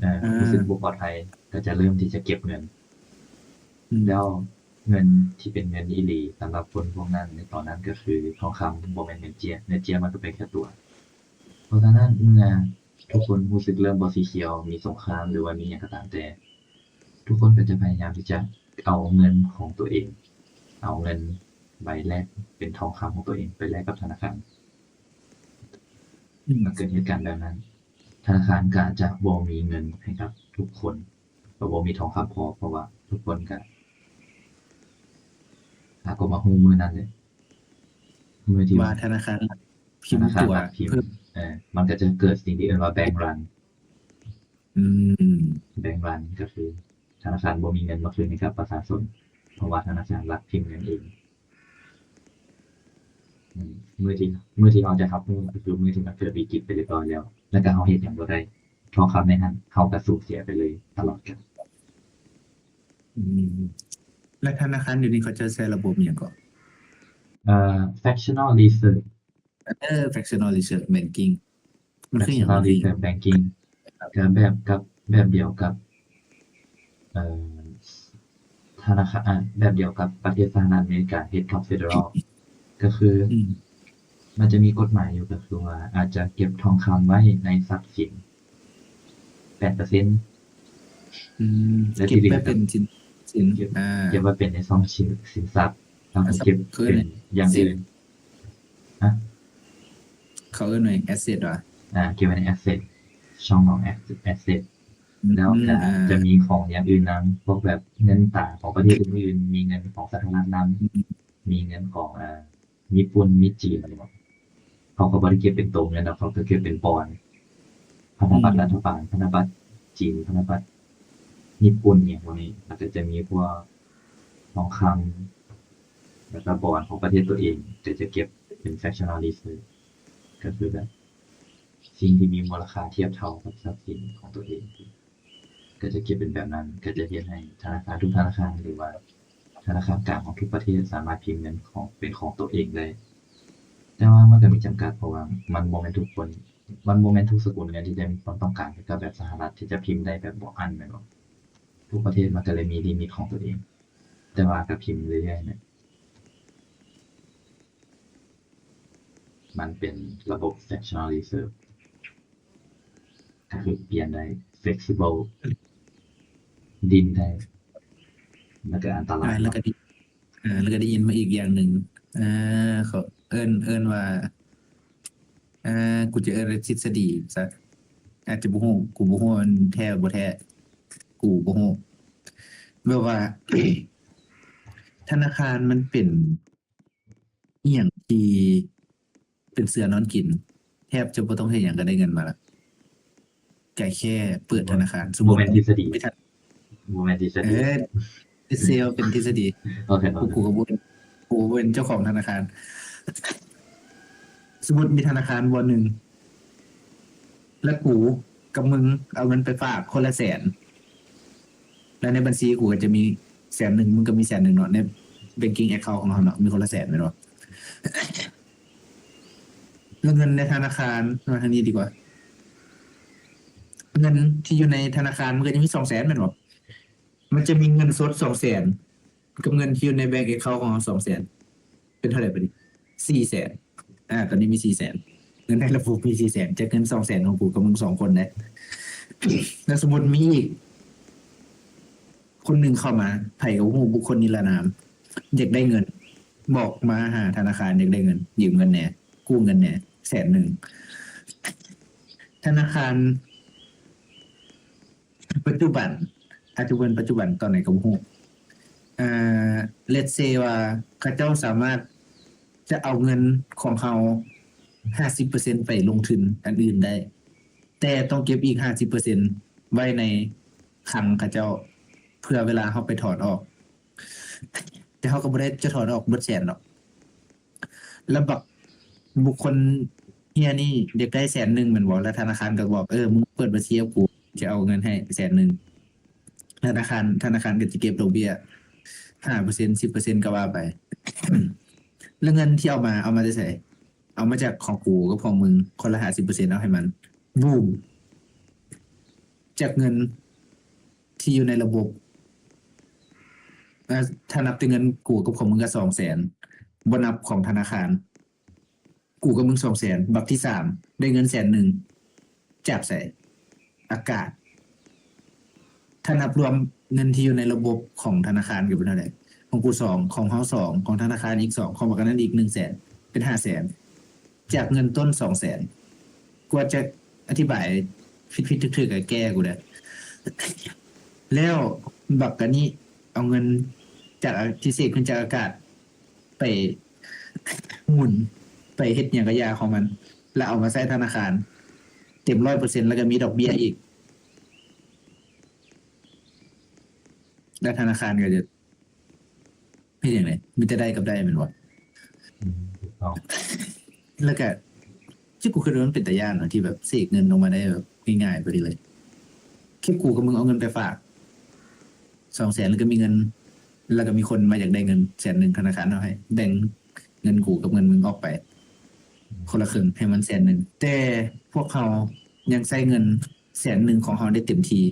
อ่รู้สึกาบ่ปลอดภัยก็จะเริ่มที่จะเก็บเงินอืมแล้วเงินที่เป็นเงินอีหลีสำหรับคนพวกนั้นในตอนนั้นก็คือทองคำบ่แม่นเงินเจียเงินเจียมันก็เป็นแค่ตัว เพราะฉะนั้นเมื่อทุกคนรู้สึกเริ่มบ่สีเขียวมีสงครามหรือว่ามีหยังก็ตามแต่ทุกคนก็จะพยายามที่จะเอาเงินของตัวเองเอาเงินใบแรกเป็นทองคำของตัวเองไปแลกกับธนาคารอืมมันเกิดเหตุการณ์แบบนั้นธนาคารก็อาจจะบ่มีเงินให้กับทุกคนก็บ่มีทองคำพอเพราะว่าทุกคนก็ก็มาฮู้มื้อนั้นเลยมื้อที่ว่าว่าธนาคารธนาคารพิมพ์ตัวรัฐพิมพ์เพิ่มมันก็จะเกิดสิ่งที่เรียกว่า Bank Run อืมแบงก์รันก็คือธนาคารบ่มีเงินมาคืนให้กับประชาชนเพราะว่าธนาคารรัฐพิมพ์เงินเองอืมมื้อที่เราจะรับมือก็คือมื้อที่มันเกิดวิกฤตไปเรียบร้อยแล้วแล้วก็เราเฮ็ดหยังบ่ได้ทองคำในนั้นเราก็สูญเสียไปเลยตลอดกาลอืมและธนาคารเดี๋ยวนี้เขาจะใช้ระบบอหย่างก่อน fractional reserve fractional reserve banking มันคืออย่าง fractional มันคืออย่าง reserve banking ก็แบบเดียวกับเอ่อ ธนาคารแบบเดียวกับประเทศสหรัฐอเมริกาเฮ็ดท็อปเฟเดอรัลก็คือ อืมมันจะมีกฎหมายอยู่ก็คือว่าอาจจะเก็บทองคำไว้ในทรัพย์สิน 8%อืมและเก็บที่เหลือก็ไว้เป็นสินเก็บอ่าเก็บไว้เป็นในซองสินทรัพย์แล้วก็สับเก็บเขาเอิ้เป็นนอย่างอื่นนะ เขาเอิ้นว่าแอสเซทว่ะเก็บไว้ในแอสเซทช่องของแอสเซทอืแล้วก็อ่าจะมีของอย่างอื่นนั้นพวกแบบเงินต่างของประเทศอื่นๆมีเงินของสหรัฐนั้นอืมมีเงินของญี่ปุ่นมีจีนอะไรแบบเขาก็บริเก็บเป็นตรงเงินแล้วเขาก็เก็บเป็นปอนด์พันธอืบัตรรัฐมบาลพันธบัตรจีนพันธบัตรญี่ปุ่นเนี่ยพวกนี้แล้วก็จะมีพวกทองคำแล้วก็บอนด์ของประเทศตัวเองจะเก็บเป็น fractional reserve ก็คือแบบ สิ่งที่มีมูลค่าเทียบเท่ากับทรัพย์สินของตัวเองก็จะเก็บเป็นแบบนั้นก็จะเฮ็ดให้ธนาคารทุกธนาคารหรือว่าธนาคารกลางของทุกประเทศสามารถพิมพ์เงินของเป็นของตัวเองได้แต่ว่ามันก็มีจำกัดเพราะว่ามันบ่แม่นทุกคนมันบ่แม่นทุกสกุลเงินที่จะมีความต้องการคือกับแบบสหรัฐที่จะพิมพ์ได้แบบบ่อั้นแม่นบ่ทุกประเทศมันก็เลยมีลิมิตของตัวเองแต่ว่าก็พิมพ์เรื่อยๆเนี่ยมันเป็นระบบ fractional reserve ก็คือเปลี่ยนได้ flexible ดินได้แล้วก็อันตรายเนาะ แล้วก็ได้แล้วก็ได้ยินมาอีกอย่างหนึ่งอ่าเขาเอิ้นว่าอ่ากูจะเอิ้นทฤษฎีซะอาจจะบ่ฮู้กูบ่ฮู้ว่ามันแท้บ่แท้กูบ่ฮู้แบบว่า ธนาคารมันเป็นอหย่างที่เป็นเสือนอนกินแทบจะบ่ต้องเฮ็ดหยังก็ได้เงินมาละก็แค่เปิดธนาคารสมโมมุติเมนต์ทฤษฎีไม่ทันโมเมนต์ทฤษเอฎีอเซลเป็นทฤษฎีโอเคโอเคกูก็บ่เป็นกูเป็นเจ้าของธนาคารสมมุติมีธนาคารบ่หนึ่งแล้วกูกับมึงเอาเงินไปฝากคนละแสนแล้วในบัญชีกูก็จะมีแสนหนึ่งมึงก็มีแสนหนึ่งเนาะใน banking account ของเราเนาะมีคนละแสนแม่นบ่แล้วเงินในธนาคารมาทางนี้ดีกว่า เงินที่อยู่ในธนาคารมันก็จะมี200,000แม่นบ่มันจะมีเงินสด200,000กับเงินที่อยู่ในแบงก์แอคเคาท์ของเรา200,000เป็นเท่าไหร่บัดนี้400,000ตอนนี้มี400,000เงินในระบบมี400,000จากเงิน200,000ของกูกับมึง2คนนะแล้วสมมุติมีอีกคนหนึ่งเข้ามาไผก็ฮู้บุคคลนิรนามอยากได้เงินบอกมาหาธนาคารอยากได้เงินยืมเงินแหน่กู้เงินแหน่100,000ธนาคารปัจจุบันอาจจะเป็นปัจจุบันตอนไหนก็บ่ฮู้ อ่าเลทเซว่าเขาเจ้าสามารถจะเอาเงินของเขา50%ไปลงทุนอันอื่นได้ แต่ต้องเก็บอีก50%ไว้ในคลังเขาเจ้าเพื่อเวลาเขาไปถอนออก แต่เขาก็บ่ได้จะถอนออกเบิดแสนหรอกแล้วบักบุคคลเฮียนี่เด็กได้100,000แม่นบ่แล้วธนาคารก็บอกมึงเปิดบัญชีให้กูจะเอาเงินให้100,000ธนาคารก็จะเก็บดอกเบี้ย5% 10%ก็ว่าไป แล้วเงินที่เอามาจะใส่เอามาจากของกูกับของมึงคนละ50%เอาให้มันบูมจากเงินที่อยู่ในระบบถ้านับเป็นเงินกูกับของมึงก็200,000บ่นับของธนาคารกูกับมึง200,000บักที่3ได้เงิน100,000จากใส่อากาศถ้านับรวมเงินที่อยู่ในระบบของธนาคารก็เป็นเท่าไหร่ของกู2ของเฮา2ของธนาคารอีก2ของบักอันนั้นอีก100,000เป็น500,000จากเงินต้น200,000กว่าจะอธิบายผิดๆถึกๆกับแก้กูได้แล้วบักกะนี้เอาเงินจากที่เศษขึ้นจากอากาศไปหมุนไปเฮ็ดหยังกะยาของมัน แล้วเอามาใส่ธนาคารเต็ม100%แล้วก็มีดอกเบี้ยอีกแล้วธนาคารก็จะเฮ็ดจั่งใดมีแต่ได้กับได้แม่นบ่ถูกต้องแล้วก็ที่กูคิดว่ามันเป็นตาย้านเนาะที่แบบเสกเงินลงมาได้แบบง่ายๆไปเลย แค่กูกับมึงเอาเงินไปฝาก200,000แล้วก็มีเงิน แล้วก็มีคนมาอยากได้เงิน100,000ธนาคารเอาให้แบ่งเงินกูกับเงินมึงออกไป คนละครึ่งให้มัน100,000แต่พวกเขายังใช้เงิน100,000ของเขาได้เต็มที่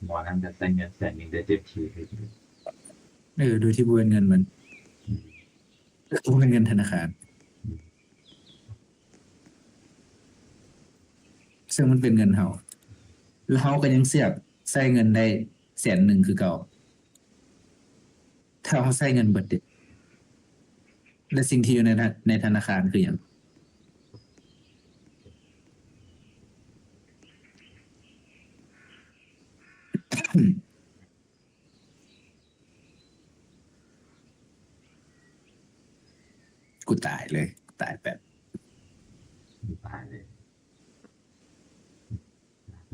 หมอนั่นจะใช้เงิน100,000ได้เต็มที่เลย ดูที่บริเวณเงินมัน อืมบริเวณเงินธนาคาร อืมซึ่งมันเป็นเงินเฮาแล้วเฮาก็ยังเสือกใช้เงินได้100,000คือเก่าถ้าเฮาใช้เงินเบิดเดะและสิ่งที่อยู่ในธนาคารคือหยัง กูตายเลยตายแบบ ตายเลย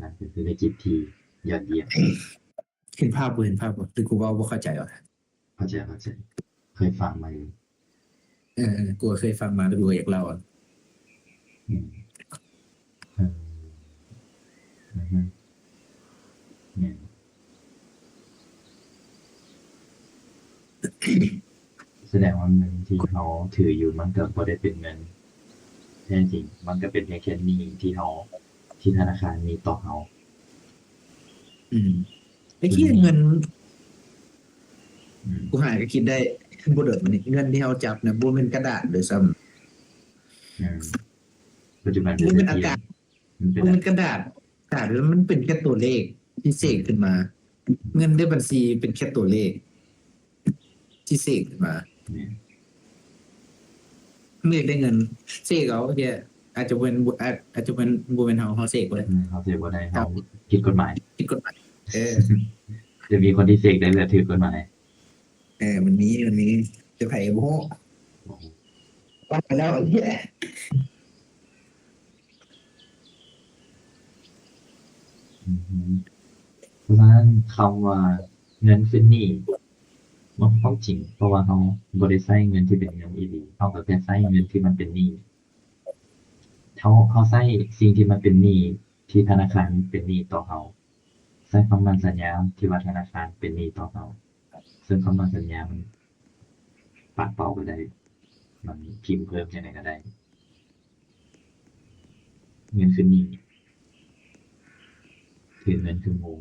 นั่นคือธุรกิจที่ยอดเยี่ยมเห็นภาพบ่เห็นภาพบ่หรือกูเว้าบ่เข้าใจวะเข้าใจเคยฟังมาอยู่กูก็เคยฟังมาแล้วกูก็อยากเล่าอะ อืมเอออือฮึเนี่ยแสดงว่าเงินที่เขาถืออยู่มันก็บ่ได้เป็นเงินแท้จริงมันก็เป็นเพียงแค่หนี้ที่เขาที่ธนาคารมีต่อเขาอืมไอ้ส่วนเหี้ยเงิน อืมกูหาก็คิดได้บ่เดิดมันนี่เงินที่เฮาจับน่ะบ่แม่นกระดาษด้วยซ้ำอืมปัจจุบันบ่เป็นเสถียรแม่นอากาศมันเป็นบ่แม่นกระดาษแล้วมันเป็นแค่ตัวเลขที่เสกขึ้นมาเงินในบัญชีเป็นแค่ตัวเลขที่เสกขึ้นมาเนี่ยเมื่อได้เงินเสกเอาเหี้ยอาจจะเป็นบ่แม่นเฮาเสกบ่ได้เขาเสกบ่ได้ครัเขาบผิดกฎหมาย ผิดกฎหมายเออ จะมีคนที่เสกได้แบบถูกกฎหมายมันมีจะไผบ่ฮู้ว่าไปแล้วไอ้เหี้ยอือฮึเพราะฉะนั้นคำว่าเงินคือหนี้มันความจริงเพราะว่าเราบ่ได้ใช้เงินที่เป็นเงินอีหลีเราก็แค่ใช้เงินที่มันเป็นหนี้เราใช้สิ่งที่มันเป็นหนี้ที่ธนาคารเป็นหนี้ต่อเราใช้คำมั่นสัญญาที่ว่าธนาคารเป็นหนี้ต่อเราซึ่งคำมั่นสัญญามันปัดเป่าไปได้มันพิมพ์เพิ่มจังได๋ก็ได้เงินคือหนี้ถือเงินคืองู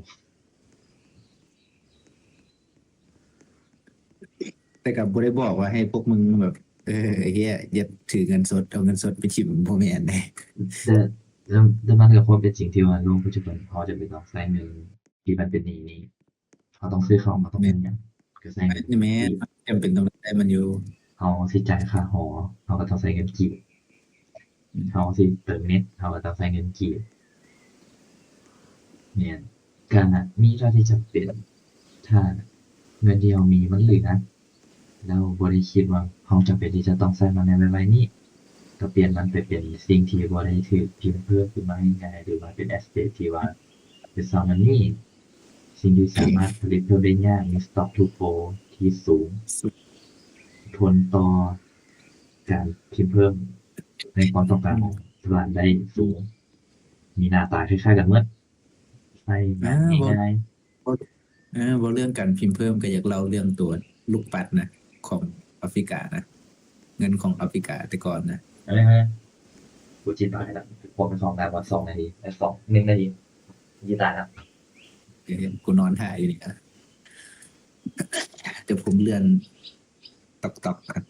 แต่ก็บ่ได้บอกว่าให้พวกมึงแบบไอ้เหี้ยอย่าถือเงินสดเอาเงินสดไปถิ่มบ่แม่นเด้แต่แต่มันก็ความเป็นจริงที่ว่าโลกปัจจุบันเขาจะไม่ต้องใช้เงินที่มันเป็นหนี้นี้ เขาต้องซื้อของเขาต้องแม่นเป็นอย่างก็ใช้เงินนี่แม่นกีบจำเป็นต้องได้มันอยู่เขาสิจ่ายค่าหอเขาก็ต้องใช้เงินกีบเขาสิเติมเน็ตเขาก็ต้องใช้เงินกีบเนี่ยการมีเท่าที่จำเป็นถ้าเงินที่เรามีมันเหลือแล้วบ่ได้คิดว่าเราจำเป็นที่จะต้องใช้มันในวัยนี้ก็เปลี่ยนมันไปเป็นสิ่งที่บ่ได้ถูกพิมพ์เพิ่มขึ้นมาง่ายๆหรือว่าเป็น asset ที่ว่าเป็น money สิ่งที่สามารถผลิตเพิ่มได้ยากมี stock to flow ที่สูง สุดทนต่อการพิมพ์เพิ่มในความต้องการของอืมตลาดได้สูง มีหน้าตาคล้ายๆกันเมื่อใช้อางานบ่ง่ายบ่บ่เรื่องการพิมพ์เพิ่มก็อยากเล่าเรื่องตัวลูกปัดนะของแอฟริกานะเงินของแอฟริกาแต่ก่อนนะๆอะไรนะกูจิตตายแล้วผมไปเข้าห้องน้ำมา2 นาที1 นาทียีตายแล้วกูนอนท่าอยู่นี่นะเดี๋ยวผมเลื่อนตอกๆกัน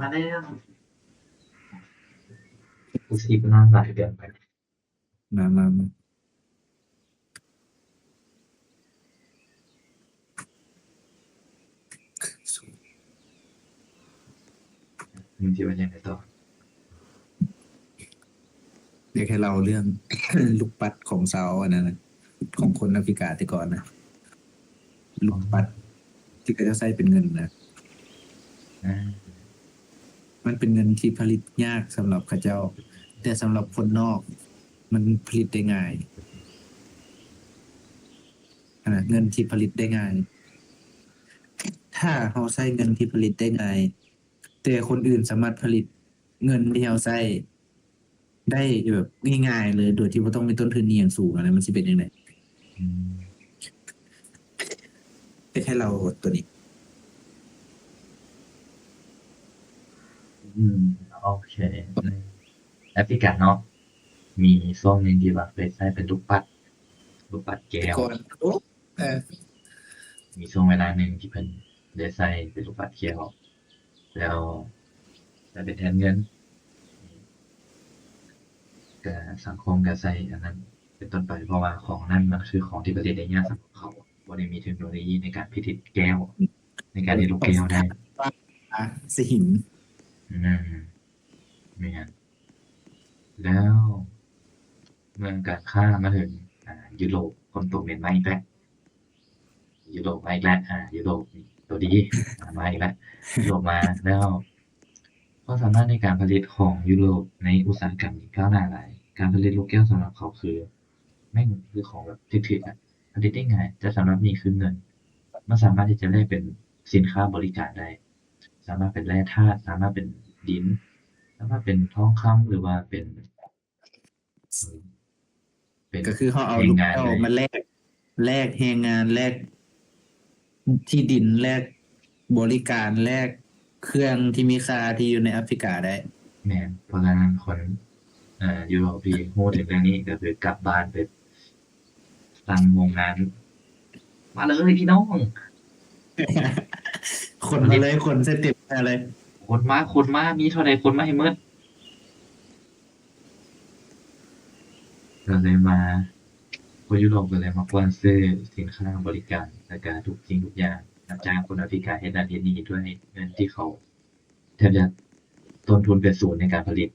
มาแล้วกูสกิปหน้าหลายเดือนไปมามึงจะว่ายังไงต่อ เดี๋ยวให้เราเรื่อง ลูกปัดของเซาอันนั้นนะของคนแอฟริกาแต่ก่อนนะลูกปัดที่เขาจะใช้เป็นเงินนะ อ่ามันเป็นเงินที่ผลิตยากสำหรับเข้าเจ้า แต่สำหรับคนนอก มันผลิตได้ง่ายนะเงินที่ผลิตได้ง่าย ถ้าเราใช้เงินที่ผลิตได้ง่าย แต่คนอื่นสามารถผลิตเงินที่เราใช้ได้แบบง่ายๆเลย โดยที่ไม่ต้องมีต้นทุนอหย่างสูงอะไรมันจะเป็นยังไงอืมให้เราตัวนี้ อืมโอเคในแอฟริกาเนาะมีช่วงหนึ่งที่ว่าเคยใช้เป็นลูกปัดแก้ว แต่ก่อนโอ้เออ มีช่วงเวลาหนึ่งที่เพิ่นได้ใช้เป็นลูกปัดแก้วแล้วใช้เป็นแทนเงินก็สังคมก็ใช้อันนั้นเป็นต้นไปเพราะว่าของนั้นมันคือของที่ผลิตได้ยากสำหรับเขาบ่ได้มีเทคโนโลยีในการผลิตแก้วในการเฮ็ดลูกต้องแก้วได้ว่าสิหิน อืมแม่นแล้วเมืองการค้ามาถึงยุโรปฝนตกเม็ดมาอีกแล้วยุโรปมาอีกแล้วยุโรปนี่ตัวดีมาอีกแล้วยุโรปมาแล้วความสามารถในการผลิตของยุโรปในอุตสาหกรรมนี่ก้าวหน้าหลายการผลิตลูกแก้วสำหรับเขาคือแม่งคือของแบบถึกๆอะผลิตได้ง่ายแต่สำหรับนี่คือเงินมันสามารถที่จะแลกเป็นสินค้าบริการได้สามารถเป็นแร่ธาตุสามารถเป็นดินสามารถเป็นทองคำหรือว่าเป็นเอ่อเป็นก็คือเขาเอาแรงลูกแก้วงานได้มาแลกแรงงานแลกที่ดินแลกบริการแลกเครื่องที่มีค่าที่อยู่ในแอฟริกาได้ แม่นเพราะฉะนั้นคนยุโรปที่รู้ถึงเรื่องนี้ก็คือกลับบ้านไปตั้งโรงงานมาเลยพี่น้อง คนผลิตมาเลยคนสเต็ปมาเลยขนมามีเท่าใดขนมาให้หมดก็เลยมาคนยุโรปก็เลยมากว้านซื้อสินค้าบริการแล้วก็ทุกสิ่งทุกอย่างรับจ้างคนแอฟริกาเฮ็ดนั่นเฮ็ดนี่ด้วยเงินที่เขาแทบจะต้นทุนเป็นศูนย์ในการผลิต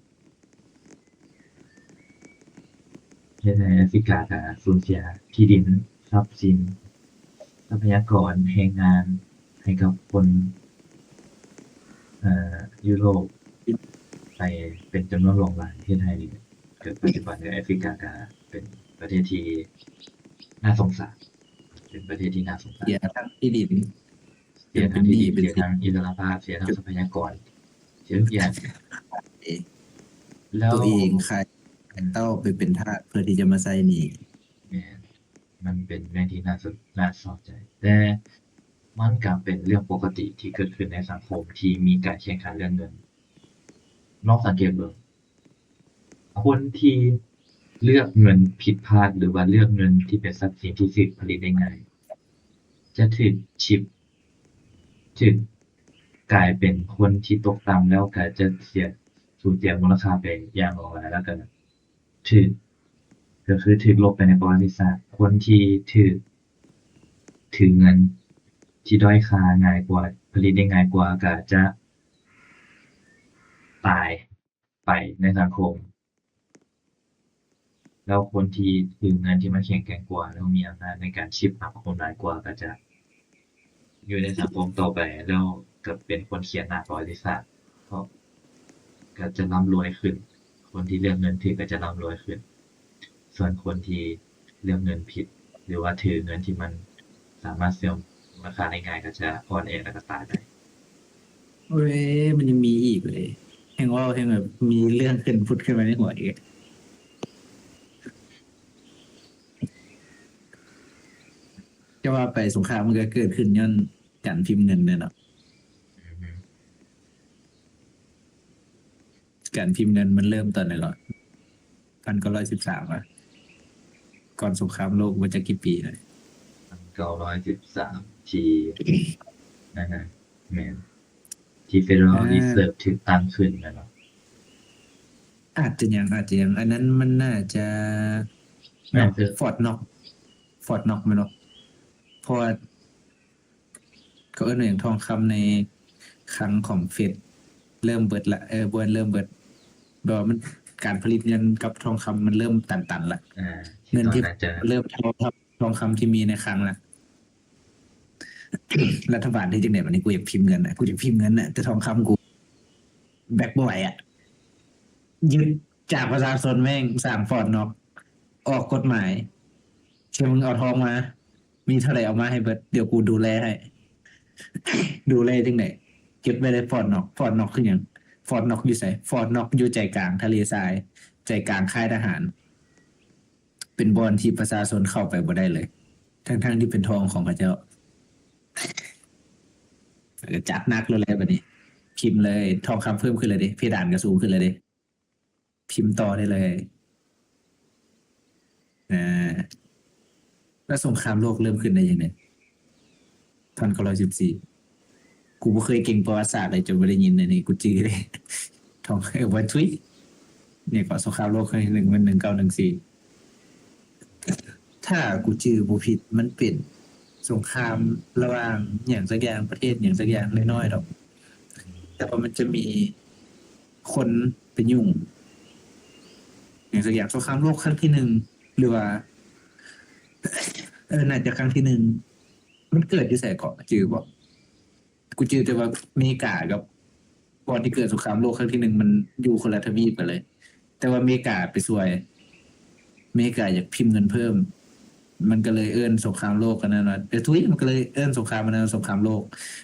เฮ็ดให้แอฟริกาก็สูญเสียที่ดินทรัพย์สินทรัพยากรแรงงานให้กับคนยุโรปไปเป็นจำนวนหลงหลายเฮ็ดให้เกิดปัจจุบันเนี่ยแอฟริกาก็เป็นประเทศที่น่าสงสารเป็นประเทศที่น่าสงสาร เสียทั้งที่ดินเสียทั้งที่ดินเป็นเสียสิบทั้งอิสรภาพเสียทั้งทรัพยากรเสียทุกอย่างเอง แล้วตัวเองขายอืมเต้าไปเป็นทาสเพื่อที่จะมาใส่หนี่เนี่ยมันเป็นเรื่องที่น่าเศร้าใจแต่มันก็เป็นเรื่องปกติที่เกิดขึ้นในสังคมที่มีการแข่งขันเรื่องเงินลองสังเกตเบิ่งคนที่เลือกเงินผิดพลาดหรือว่าเลือกเงินที่เป็นทรัพย์สินที่ถูกผลิตได้ง่ายจะถูกชิปถูกกลายเป็นคนที่ตกต่ำแล้วก็จะสูญเสียมูลค่าไปอย่างหลากหลายแล้วก็ถูก ก็คือถูกลบไปในประวัติศาสตร์คนที่ถือเงินที่ด้อยค่าง่ายกว่าผลิตได้ง่ายกว่าก็จะตายไปในสังคมแล้วคนที่ถือเงินที่มันแข็งแกร่งกว่าแล้วมีอำนาจในการชิปอัปคนร้ายกว่าก็จะอยู่ในสังคมต่อไปแล้วก็เป็นคนเขียนหน้าประวัติศาสตร์เพราะก็จะร่ำรวยขึ้นคนที่เลือกเงินถูกก็จะร่ำรวยขึ้น ส่วนคนที่เลือกเงินผิดหรือว่าถือเงินที่มันสามารถเสื่อมมูลค่าได้ง่ายก็จะอ่อนแอแล้วก็ตายไปเว้ยมันยังมีอีกเลยแห่งว่าแห่งแบบมีเรื่องขึ้นพุดขึ้นมาในหัวอีกจะว่าไปสงครามมันก็เกิดขึ้นย้อนการพิมพ์เงินเนี่ยเนาะการพิมพ์เงินมันเริ่มตอนไหนหรอ1913อ่ะก่อนสงครามโลกมันจะกี่ปีเลย 1913ที่นั่นนะแม่นที่ Federal อ่า Reserve ถูกตั้งขึ้นนะเนาะอาจจะยังอันนั้นมันน่าจะน่าเนาะจะฟอร์ดน็อกไหมเนาะเพราะว่าเขาเอิ้นว่าอย่างทองคำในคลังของเฟดเริ่มเบิดละบวนเริ่มเบิดแบบว่ามัน การผลิตเงินกับทองคำมันเริ่มตันๆละ อ่า เงิน ตอน ที่ นั้นจะ เริ่มเท่าทองคำที่มีในคลังละ รัฐบาลที่จังไหนวันนี้กูอยากพิมพ์เงินนะกูอยากพิมพ์เงินนะแต่ทองคำกูแบกบ่อยอ่ะยึดจากประชาชนแม่งสั่งฟอร์ดน็อกออกกฎหมายเชื่อมึงเอาทองมา มีเท่าไหร่เอามาให้เบิดเดี๋ยวกูดูแลให้ ดูแลจังไหนเก็บไว้เลยฟอร์ดน็อกฟอร์ดน็อกคืออย่างฟอร์ดน็อกอยู่ไสฟอร์ดน็อกอยู่ใจกลางทะเลทราย ใจกลางค่ายทหาร เป็นบอนที่ประชาชนเข้าไปบ่ได้เลย ทั้งที่เป็นทองของพระเจ้า จัดหนักเลยแบบนี้ พิมพ์เลยทองคำเพิ่มขึ้นเลยดิเพดานก็สูงขึ้นเลยดิพิมพ์ต่อได้เลยอ่าแล้วสงครามโลกเริ่มขึ้นได้ยังไง1914กูบ่เคยเก่งประวัติศาสตร์เลยจนไม่ได้ยินในนี้กูจื้อเลยทองวันทุยเนี่ยก่อนสงครามโลกครั้งที่หนึ่งมัน1914ถ้ากูจื้อบ่ผิดมันเป็นสงครามระหว่างอย่างสักอย่างประเทศอย่างสักอย่างน้อยๆดอก แต่ว่ามันจะมีคนไปยุ่ง อย่างสักอย่างสงครามโลกครั้งที่หนึ่งหรือว่าน่าจะครั้งที่หนึ่งมันเกิดอยู่ไสเกาะจือบอกกูจือแต่ว่าอเมริกากับก่อนที่เกิดสงครามโลกครั้งที่หนึ่งมันอยู่คนละทวีปกันเลย แต่ว่าอเมริกาไปช่วยอเมริกาอยากพิมพ์เงินเพิ่ม มันก็เลยเอิ้นสงครามโลกกันนั่นว่าทุยมันก็เลยเอิ้นสงครามมันนั้นสงครามโลก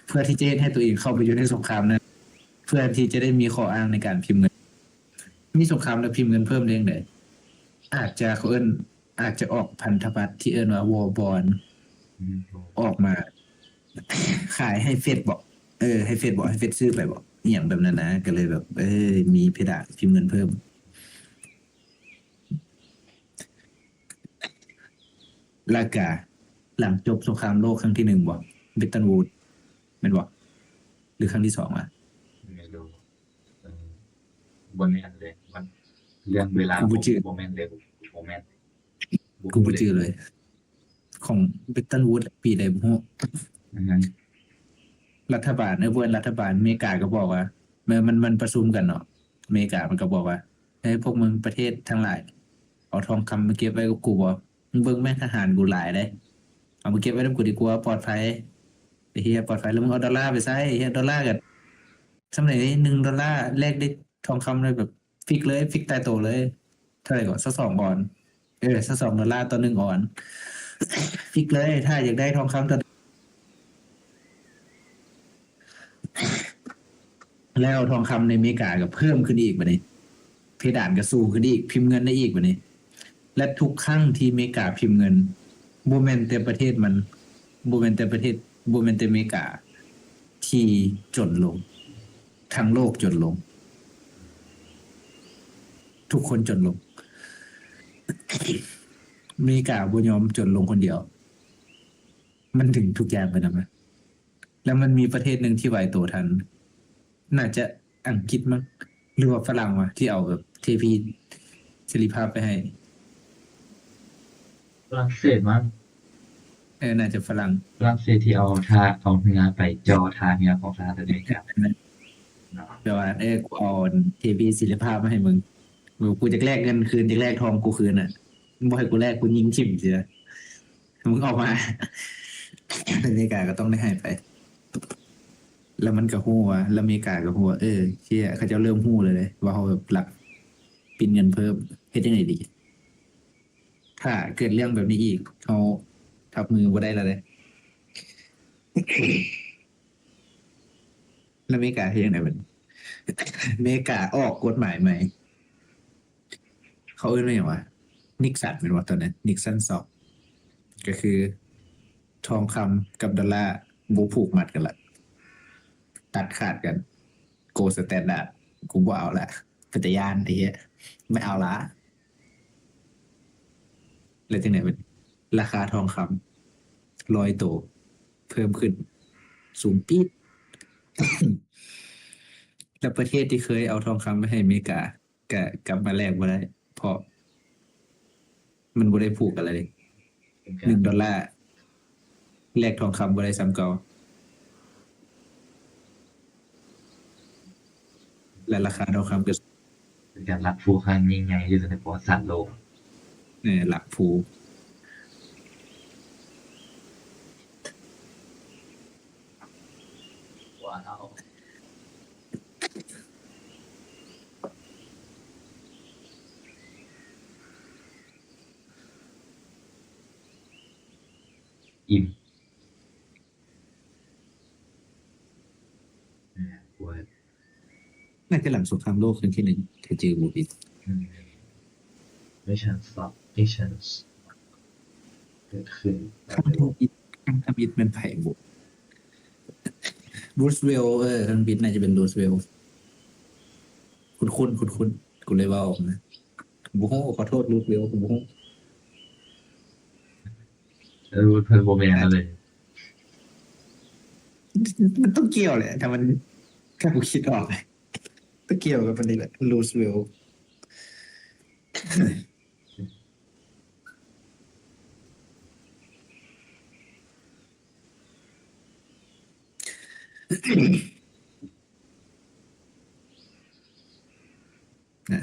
เพื่อที่จะให้ตัวเองเข้าไปอยู่ในสงครามนั้น เพื่อที่จะได้มีข้ออ้างในการพิมพ์เงิน มีสงครามแล้วพิมพ์เงินเพิ่มได้ยังไงอาจจะเขาเอิ้นอาจจะออกพันธบัตรที่เอิ้นว่าวอลบอนออกมา ขายให้เฟดบอกให้เฟดบอกให้เฟดซื้อไปบอกอหย่างแบบนั้นนะก็เลยแบบ มีเพดานพิมพ์เงินเพิ่ม แล้วก็หลังจบสงครามโลกครั้งที่หนึ่งบอกเบตตันวูดแม่นบอกหรือครั้งที่สองอ่ะ ไม่รู้เออบนแม่นเลยมันเรื่องเวลา กูบ่จื้อ โมเมนต์เลยโมเมนต์ กูบ่จื้อเลย ของเบตตันวูดปีใดบ่ฮู้ อือฮึ รัฐบาลเพื่อนรัฐบาลอเมริกาก็บอกว่ามันประชุมกันเนาะอเมริกามันก็บอกว่าเฮ้ยพวกมึงประเทศทั้งหลายเอาทองคำมาเก็บไว้กับกูบ่มึงเบิ่งแม่งทหารกูหลายได้เอามาเก็บไว้กับกูดีกว่าปลอดภัยไอ้เหี้ยปลอดภัยแล้วมึงเอาดอลลาร์ไปใช้ไอ้เหี้ยดอลลาร์ก็สมัยนี้$1แลกได้ทองคำเลยแบบฟิกเลยฟิกตายโตเลยเท่าไหร่ก่อนสัก2 ออนสัก$2ต่อ1 ออน ฟิกเลยถ้าอยากได้ทองคำต่อ แล้วทองคำในอเมริกาก็เพิ่มขึ้นอีกบัดนี้เพดานก็สูงขึ้นอีกพิมพ์เงินได้อีกบัดนี้ และทุกครั้งที่อเมริกาพิมพ์เงินบ่แม่นแต่ประเทศมันบ่แม่นแต่ประเทศบ่แม่นแต่อเมริกาที่จนลงทั้งโลกจนลง ทุกคนจนลง อเมริกาบ่ยอมจนลงคนเดียว มันถึงทุกอย่างไปนำนะแล้วมันมีประเทศหนึ่งที่ไหวตัวทัน น่าจะอังกฤษมั้งหรือว่าฝรั่งวะที่เอาแบบเทพีเสรีภาพไปให้ ฝรั่งเศสมั้ง น่าจะฝรั่ง ฝรั่งเศสที่เอาเรือไปจอท่าเรือของสหรัฐอเมริกาเนาะ แต่ว่ากูเอาเทพีเสรีภาพมาให้มึงกูจะแลกเงินคืนจะแลกทองกูคืนอ่ะมึงบ่ให้กูแลกกูยิงทิ่มเสียมึงเออกมา อเมริกาก็ต้องได้ให้ไป แล้วมันก็ฮู้ว่าแล้วอเมริกาก็ฮู้ว่าเชี่ยเขาเจ้าเริ่มฮู้เลยว่าเขาแบบหลักปินเงินเพิ่มเฮ็ดจังไดดี ถ้าเกิดเรื่องแบบนี้อีกเขาทับมือบ่ได้แล้วเด้ แล้วอเมริกาเฮ็ดจังไดบัดนี้ อเมริกาออกกฎหมายใหม่ เขาเอิ้นว่าหยังวะนิกสันแม่นบ่ตอนนั้นนิกสัน2ก็คือ ทองคำกับดอลลาร์บ่ผูกมัดกันละตัดขาดกัน โกสแตนดาร์ดกูบ่เอาละเป็นตาย้านไอ้เหี้ยไม่เอาละแล้วจังไดบัดนี้ราคาทองคำ100โตเพิ่มขึ้น สูงปี๊ด แล้วประเทศที่เคยเอาทองคำไปให้อเมริกาก็กลับมาแลกบ่ได้ เพราะมันบ่ได้ผูกกันเลย$1แลกทองคำบ่ได้ส่ำเก่าและราคาทองคำก็ เป็นการรักฟูครั้งยิ่งใหญ่ที่สุดในประวัติศาสตร์โลกหลักภูว้าว อิ่มกลัว น่าจะหลังสงครามโลกครั้งที่หนึ่งเธอเจอบูบิด ไม่ชันสอบไม่ชันเกิดขึ้น คำทำอิดเป็นไผ่บุรูสเวลคำบิดน่าจะเป็นรูสเวลคุณกูเลยว่าออกนะบูโฮขอโทษรูสเวลบูโฮ แล้วเพิ่นโมเมนต์อะไร มันต้องเกี่ยวแหละแต่มันถ้ากูคิดออกต้องเกี่ยวกับมันนี่แหละรูสเวล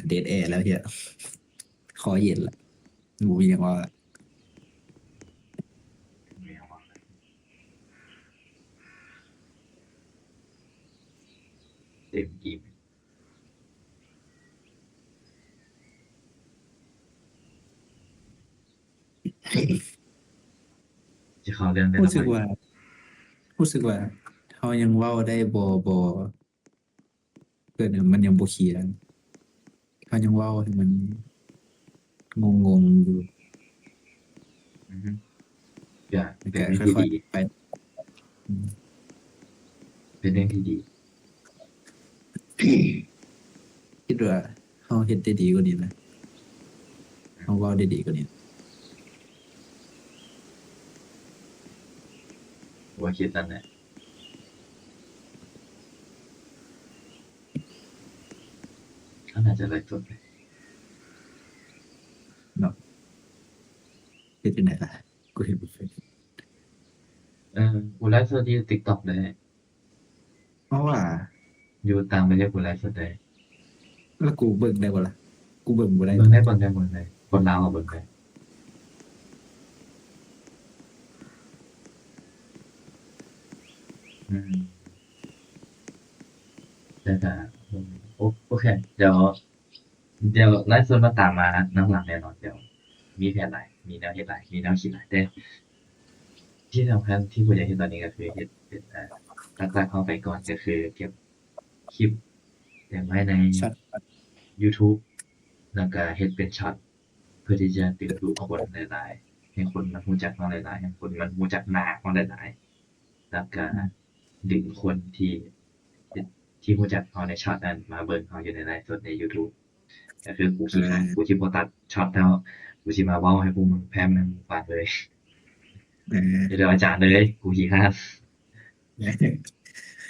เดดแอร์แล้วเฮียคอเย็นละบูยังว่า เต็มอิ่มจะเข้าเรื่องได้ รู้ ทำ สึก ไม ว่ารู้สึกว่าเขายังเว้าได้บ่เกิดมันยังบ่เคลียร์เขายังเว้าให้มันงงๆอยู่ อือฮึก็เป็ แต่ นเรื่อง ค่ ที่ อย ดี ๆไปอืม เป็นเรื่องที่ดี คิดว่าเขาเฮ็ดได้ดีกว่านี้นะเขาเว้าได้ดีกว่านี้ ว่าคิดนั่นแหละเขาน่าจะไลฟ์สดเลย เนาะเฮ็ดจังไดล่ะกูเฮ็ดบ่เป็น กูไลฟ์สดที่ TikTok ได้ เพราะว่า อยู่ต่างประเทศกูไลฟ์สดได้ แล้วกูเบิ่งได้บ่ล่ะกูเบิ่งบ่ได้ เบิ่งได้คนลาวก็เบิ่งได้อืมแต่ก็โอเคเดี๋ยวไลฟ์สดมาตามมาน้ำหลังแน่นอนเดี๋ยวมีแผนหลายมีแนวเฮ็ดหลายมีแนวคิดหลายแต่ที่สำคัญที่กูอยากเฮ็ดตอนนี้ก็คือเฮ็ดเป็นหลักๆเข้าไปก่อนก็คือเก็บคลิปเก็บไว้ใน ช็อต YouTube แล้วก็เฮ็ดเป็นช็อตเพื่อที่จะดึงดูดคนหลายๆให้คนมันรู้จักเราหลายๆให้คนมันรู้จักหน้าเราหลายๆแล้วก็ดึงคนที่รู้จักเราในช็อตนั้นมาเบิ่งเราอยู่ในไลฟ์สดใน YouTube ก็คือกูขี้คร้านกูสิบ่ตัดช็อตแล้วกูสิมาเว้าให้พวกมึงแพร่มึงฟังเลย เดี๋ยวอาจารย์เลยกูขี้คร้าน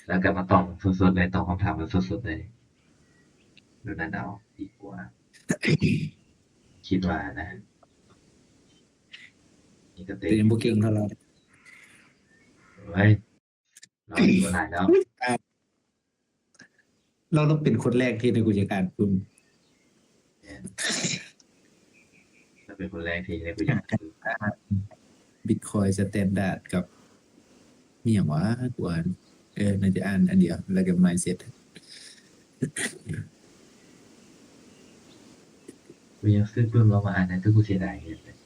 แล้วก็มาตอบสดๆเลยตอบคำถามมันสดๆเลยดูนั่นเอาดีกว่า คิดว่านะนี่ก็เต็ แต่ยังบ่เก่งเท่าเรา เฮ้ยเราอายู่หลายแล้ว เราต้องเป็นคนแรกที่ในกูจะการปึ้ม เราเป็นคนแรกที่ในกูอยากคือ Bitcoin Standard กับมีหยังวะกูอ่านน่าจะอ่านอันเดียวแล้วก็ mindset กูยังซื้อปื้มเรามาอ่านนะแต่กูเสียดายเงินเลย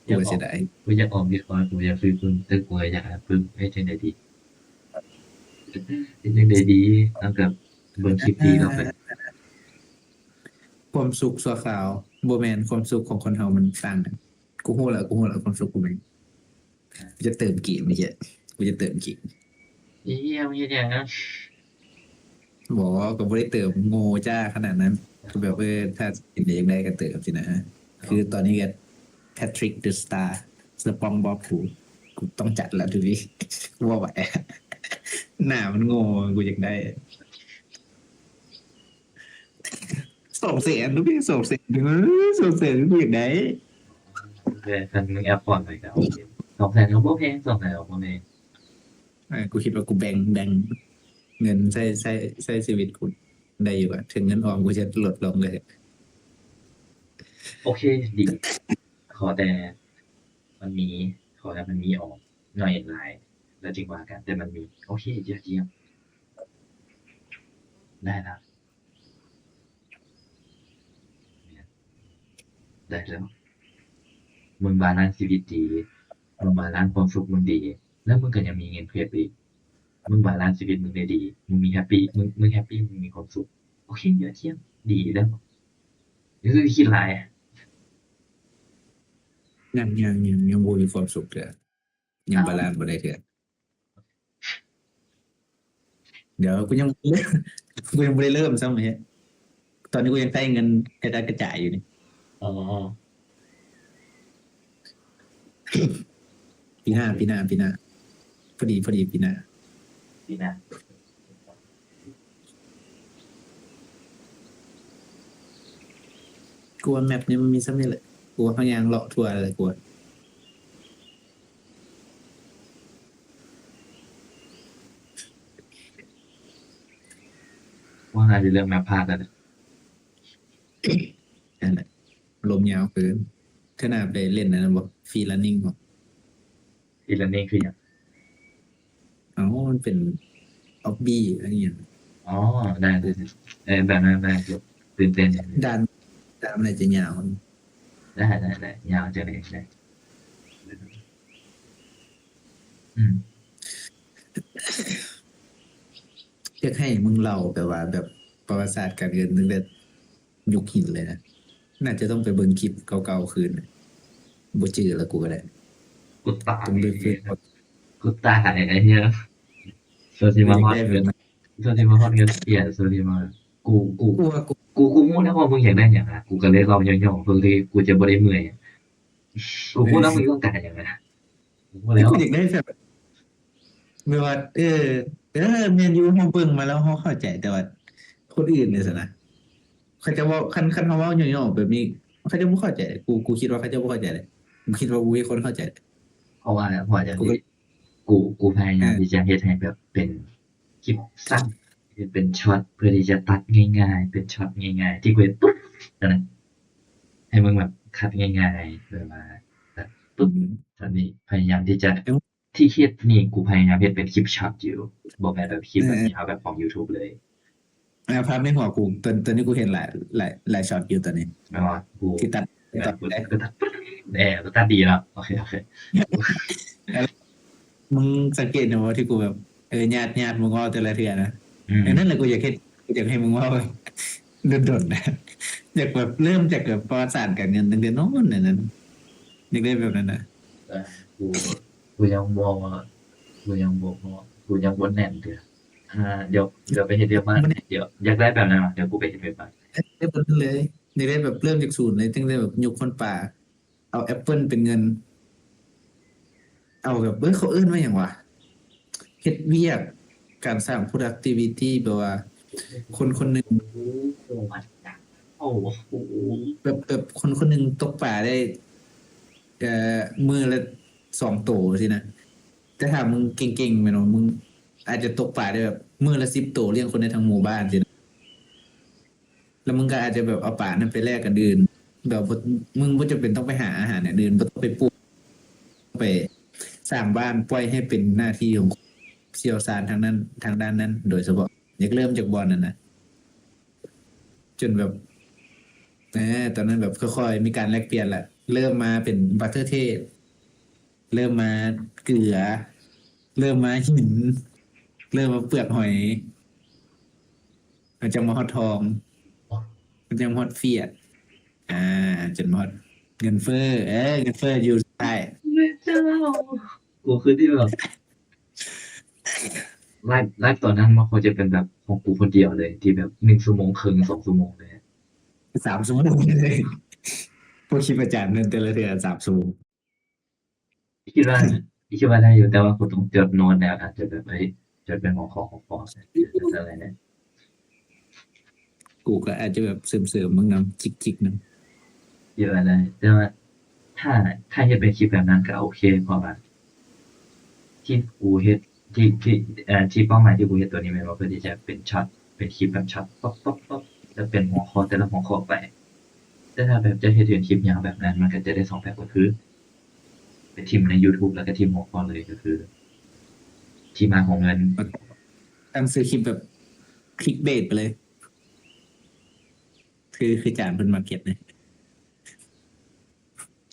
กูก็เสียดาย กูอยากออกบิตคอยน์กูอยากซื้อปื้มแต่กูอยากอ่านปื้มให้จังได๋ดีเฮ็ดจังได๋ดีแล้วก็เบิ่งคลิปที่เราไป ความสุขชั่วคราวบ่แม่นความสุขของคนเฮามันต่างกันกูฮู้แล้วความสุขกูแม่งกูจะเติมเกมไอ้เหี้ยกูจะเติมเกม อีเหี้ยมึงเฮ็ดหยังนะ บอกว่าก็บ่ได้เติมโง่จ้าขนาดนั้นก็แบบถ้ากินเองได้ก็เติมสินะคือตอนนี้ก็ Patrick the Star สปองบ็อบกูต้องจัดแล้วดูดิกูว่าไหวหน้ามันโง่กูอยากได้200,000ดูพี่200,000กูอยากได้ เออคันมึงแอปพอร์ตไปก็โอเค200,000ก็บ่แพง200,000ก็บ่แพง กูคิดว่ากูแบ่งเงินใช้ชีวิตกู ได้อยู่อะถึงเงินออมกูจะลดลงเลย โอเคดีขอแต่มันมีขอแต่มันมีออกหน่อยหลายแล้วจึงว่ากันแต่มันมีโอเคเยี่ยมได้แล้วเนี่ยได้แล้วมึงบาลานซ์ชีวิตดีมึงบาลานซ์ความสุขมึงดีแล้วมึงก็ยังมีเงินเก็บอีกมึงบาลานซ์ชีวิตมึงได้ดีมึงมีแฮปปี้มึงแฮปปี้มึงมีความสุขโอเคเยี่ยมดีแล้วนี่คือคิดหลายยังบ่มีความสุขเด้อยังอ้าว บาลานซ์บ่ได้เด้อเดี๋ยวกูยังกูยังบ่ได้เริ่มซ้ำเฮ้ยตอนนี้กูยังใช้เงินกระจายกระจายอยู่นี่อ๋อปีหน้าพอดีปีหน้าดีนะกูว่าแมปนี้มันมีซ้ำนี่แหละกูว่าเขายังเลาะทั่วเลยกูว่า ว่าน่าจะเรื่องแมพพลาดแล้วนะ นั่นแหละลมยาวเกินขนาดไปเล่นอันนั้นบ่ฟรีแลนซิ่งบ่ อีเลนนิ่งคืออย่าง เอ้ามันเป็นออบบี้อะไรอย่างเงี้ย อ๋อได้แบบนั้นได้เดี๋ยวตื่นเต้นด้านมันอาจจะยาว ได้ยาวจะได้อืมอยากให้มึงเล่าแบบว่าแบบประวัติศาสตร์การเงินตั้งแต่ยุคหินเลยนะน่าจะต้องไปเบิ่งคลิปเก่าๆคืนน่ะบ่จื้อแล้วกูก็ได้กูตายต้องไปเฟิร์สกูตายไอ้เหี้ยโซซิมาฮอตได้แบเงินบนั้นโซซิมาฮอตเงินเสียโซซิมากูกูกูว่ากู กูรู้แล้วว่ามึงอยากได้อย่างไรกูก็เลยลองย่องๆเพื่อที่กูจะบ่ได้เมื่อยกูเอพูดแล้วมึงอต้องการอย่างไรกูพูดแล้วกูอยากได้แบบไม่ว่าแมนยูเฮาเบิ่งมาแล้วเฮาเข้าใจแต่ว่าคนอื่นเนี่ยสินะเขาจะเว้าคันเขาเว้าย่อๆแบบนี้เขาจะบ่เข้าใจกูคิดว่าเขาจะบ่เข้าใจเลยกูคิดว่ากูเป็นคนเข้าใจเพราะว่าอย่างกูก็ที่กูพยายามที่เออจะเฮ็ดให้แบบเป็นคลิปสั้นเป็นช็อตเพื่อที่จะตัดง่ายๆเป็นช็อตง่ายๆที่กูเห็นปุ๊บตอนนั้นให้มึงแบบคัดง่ายๆแบบว่าตัดอืปุ๊บมตอนนี้พยายามที่จะเออที่เฮ็ดนี่กูพยายามเฮ็ดเป็นคลิปช็อตอยู่บ่แม่นแบบคลิปแบบยาเออวแบบของยูทูบเลยภาพในหัวกูตอนนี้กูเห็นหลายช็อตอยู่ตอนนี้แม่นบ่กูที่ตัดแบต่อบกูได้ ก็ตัดปึ๊ดกูตัดดีแล้วโอเคมึงสังเกตนะว่าที่กูแบบญาติมึงเว่าแต่ละเทื่อนะอืมอันนั้นแหละกูอยากให้มึงเว่าแบบโดนๆนะอยากแบบเริ่มจากแบบประวัติศาสตร์การเงินตั้งแต่โน้นน่ะนั้นอยากได้แบบนั้นนะแต่กูกูยังบ่กูยังบ่แน่นเด้อ เดี๋ยวไปเฮ็ดเว็บมามันเดี๋ยวอยากได้แบบนั้นวะเดี๋ยวกูไปเฮ็ดเว็บมาได้แบบนั้นเลยอยากได้แบบเริ่มจากศูนย์เลยตั้งแต่แบบยุคคนป่าเอาแอปเปิลเป็นเงินเอาแบบเขาเอิ้นว่าอย่างวะเฮ็ดเวียกการสร้าง productivity แบบว่าคนคนหนึ่ง โอ้โหมันจังโอ้โหแบบคนหนึ่งตกปลาได้เอ่อมือละ2 ตัวสินะแต่ถ้ามึงเก่งๆไปเนาะมึงอาจจะตกปลาได้แบบมือละ10 ตัวเลี้ยงคนในทั้งหมู่บ้านสินะแล้วมึงก็อาจจะแบบเอาปลานั้นไปแลกกันอื่นแบบบ่มึงบ่จำเป็นต้องไปหาอาหารอย่างอื่นบ่ต้องไปปลูกไปสร้างบ้านปล่อยให้เป็นหน้าที่ของเชี่ยวชาญทางนั้นทางด้านนั้น โดยเฉพาะอยากเริ่มจากบอลนั่นนะจนแบบตอนนั้นแบบค่อยๆมีการแลกเปลี่ยนแหละเริ่มมาเป็นบัตเตอร์เทศ เริ่มมาเกลือเริ่มมาหินเริ่มมาเปลือกหอยมันจะมาฮอดทองมันจะมาฮอดเฟียดอ่าจนมาฮอดเงินเฟ้อเงินเฟ้ออยู่ใต้แม่เจ้ากูคือที่แบบไลฟ์ตอนนั้นมันควรจะเป็นแบบของกูคนเดียวเลยที่แบบ1 ชั่วโมงครึ่ง2 ชั่วโมงเลย3 ชั่วโมงเลยพวกคลิปอาจารย์นั่นแต่ละเดือน3 ชั่วโมงคิดว่าคิดว่าได้อยู่แต่ว่ากูต้องจดโน้ตแล้วอาจจะแบบเฮ้ยจดเป็นของอะไรเนี่ยกูก็อาจจะแบบเสริมๆมึงนำจิกๆนคิดว่าได้แต่ว่าถ้าถ้าเฮ็ดเป็นคลิปแบบนั้นก็โอเคเพราะว่า ที่กูเฮ็ดที่เป้าหมายที่กูเฮ็ดตัวนี้แม่นบ่เพื่อที่จะเป็นช็อตเป็ เป็นคลิปแบบช็อตป๊อปป๊อปป๊อปจะเป็นหัวข้อแต่ละหัวข้อไปแต่ถ้าแบบจะเฮ็ดเป็นคลิปยาวแบบนั้นมันก็จะได้2แบบก็คือไปทิมใน YouTube แล้วก็ทิมหัวข้อเลยก็คือ ที่มาของเงิน ตั้งซื้อคลิปแบบคลิกเบสไปเลย คือจานเพิ่นมาเก็ตเลย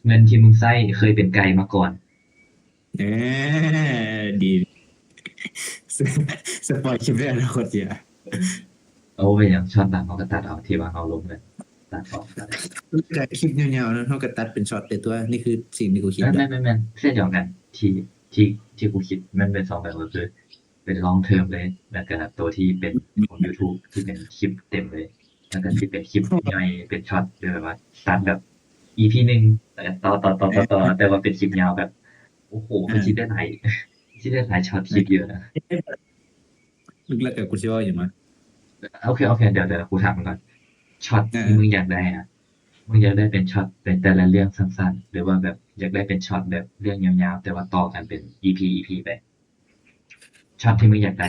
เงินที่มึงใช้เคยเป็นไก่มาก่อน เออดีสสปอยคลิปเรื่องอนาคตเสีย เอาไปอย่างช็อตหลังเขาก็ตัดเอาที่ว่าเขาลงเงินตัดออกตัดออก แต่คลิปยาวๆนะเท่ากับตัดเป็นช็อตเลยตัวนี่คือสิ่งที่กูคิด ไม่ แบ ไม่ บ ไม่ไม่เส้นเดียวกันที่ที่กูคิดมันเป็น2แบบก็คือเป็น long term เลยแล้วก็ตัวที่เป็นของ YouTube ที่เป็นคลิปเต็มเลยแล้วก็ที่เป็นคลิปย่อยเป็นช็อตคือแบบว่าตัดแบบ EP หนึ่งแต่ต่อแต่ว่าเป็นคลิปยาวแบบโอ้โหมันคิดได้หลายคิดได้หลายช็อตคลิปเยอะนะ ลึกแล้วกับกูเชื่อว่าอย่างมั้ย โอเคเดี๋ยวกูถามมึงก่อนช็อตที่มึง อ่า อยากได้อะมึงอยากได้เป็นช็อตเป็นแต่ละเรื่องสั้นๆหรือว่าแบบอยากได้เป็นช็อตแบบเรื่องยาวๆแต่ว่าต่อกันเป็น EP ไปช็อตที่มึงอยากได้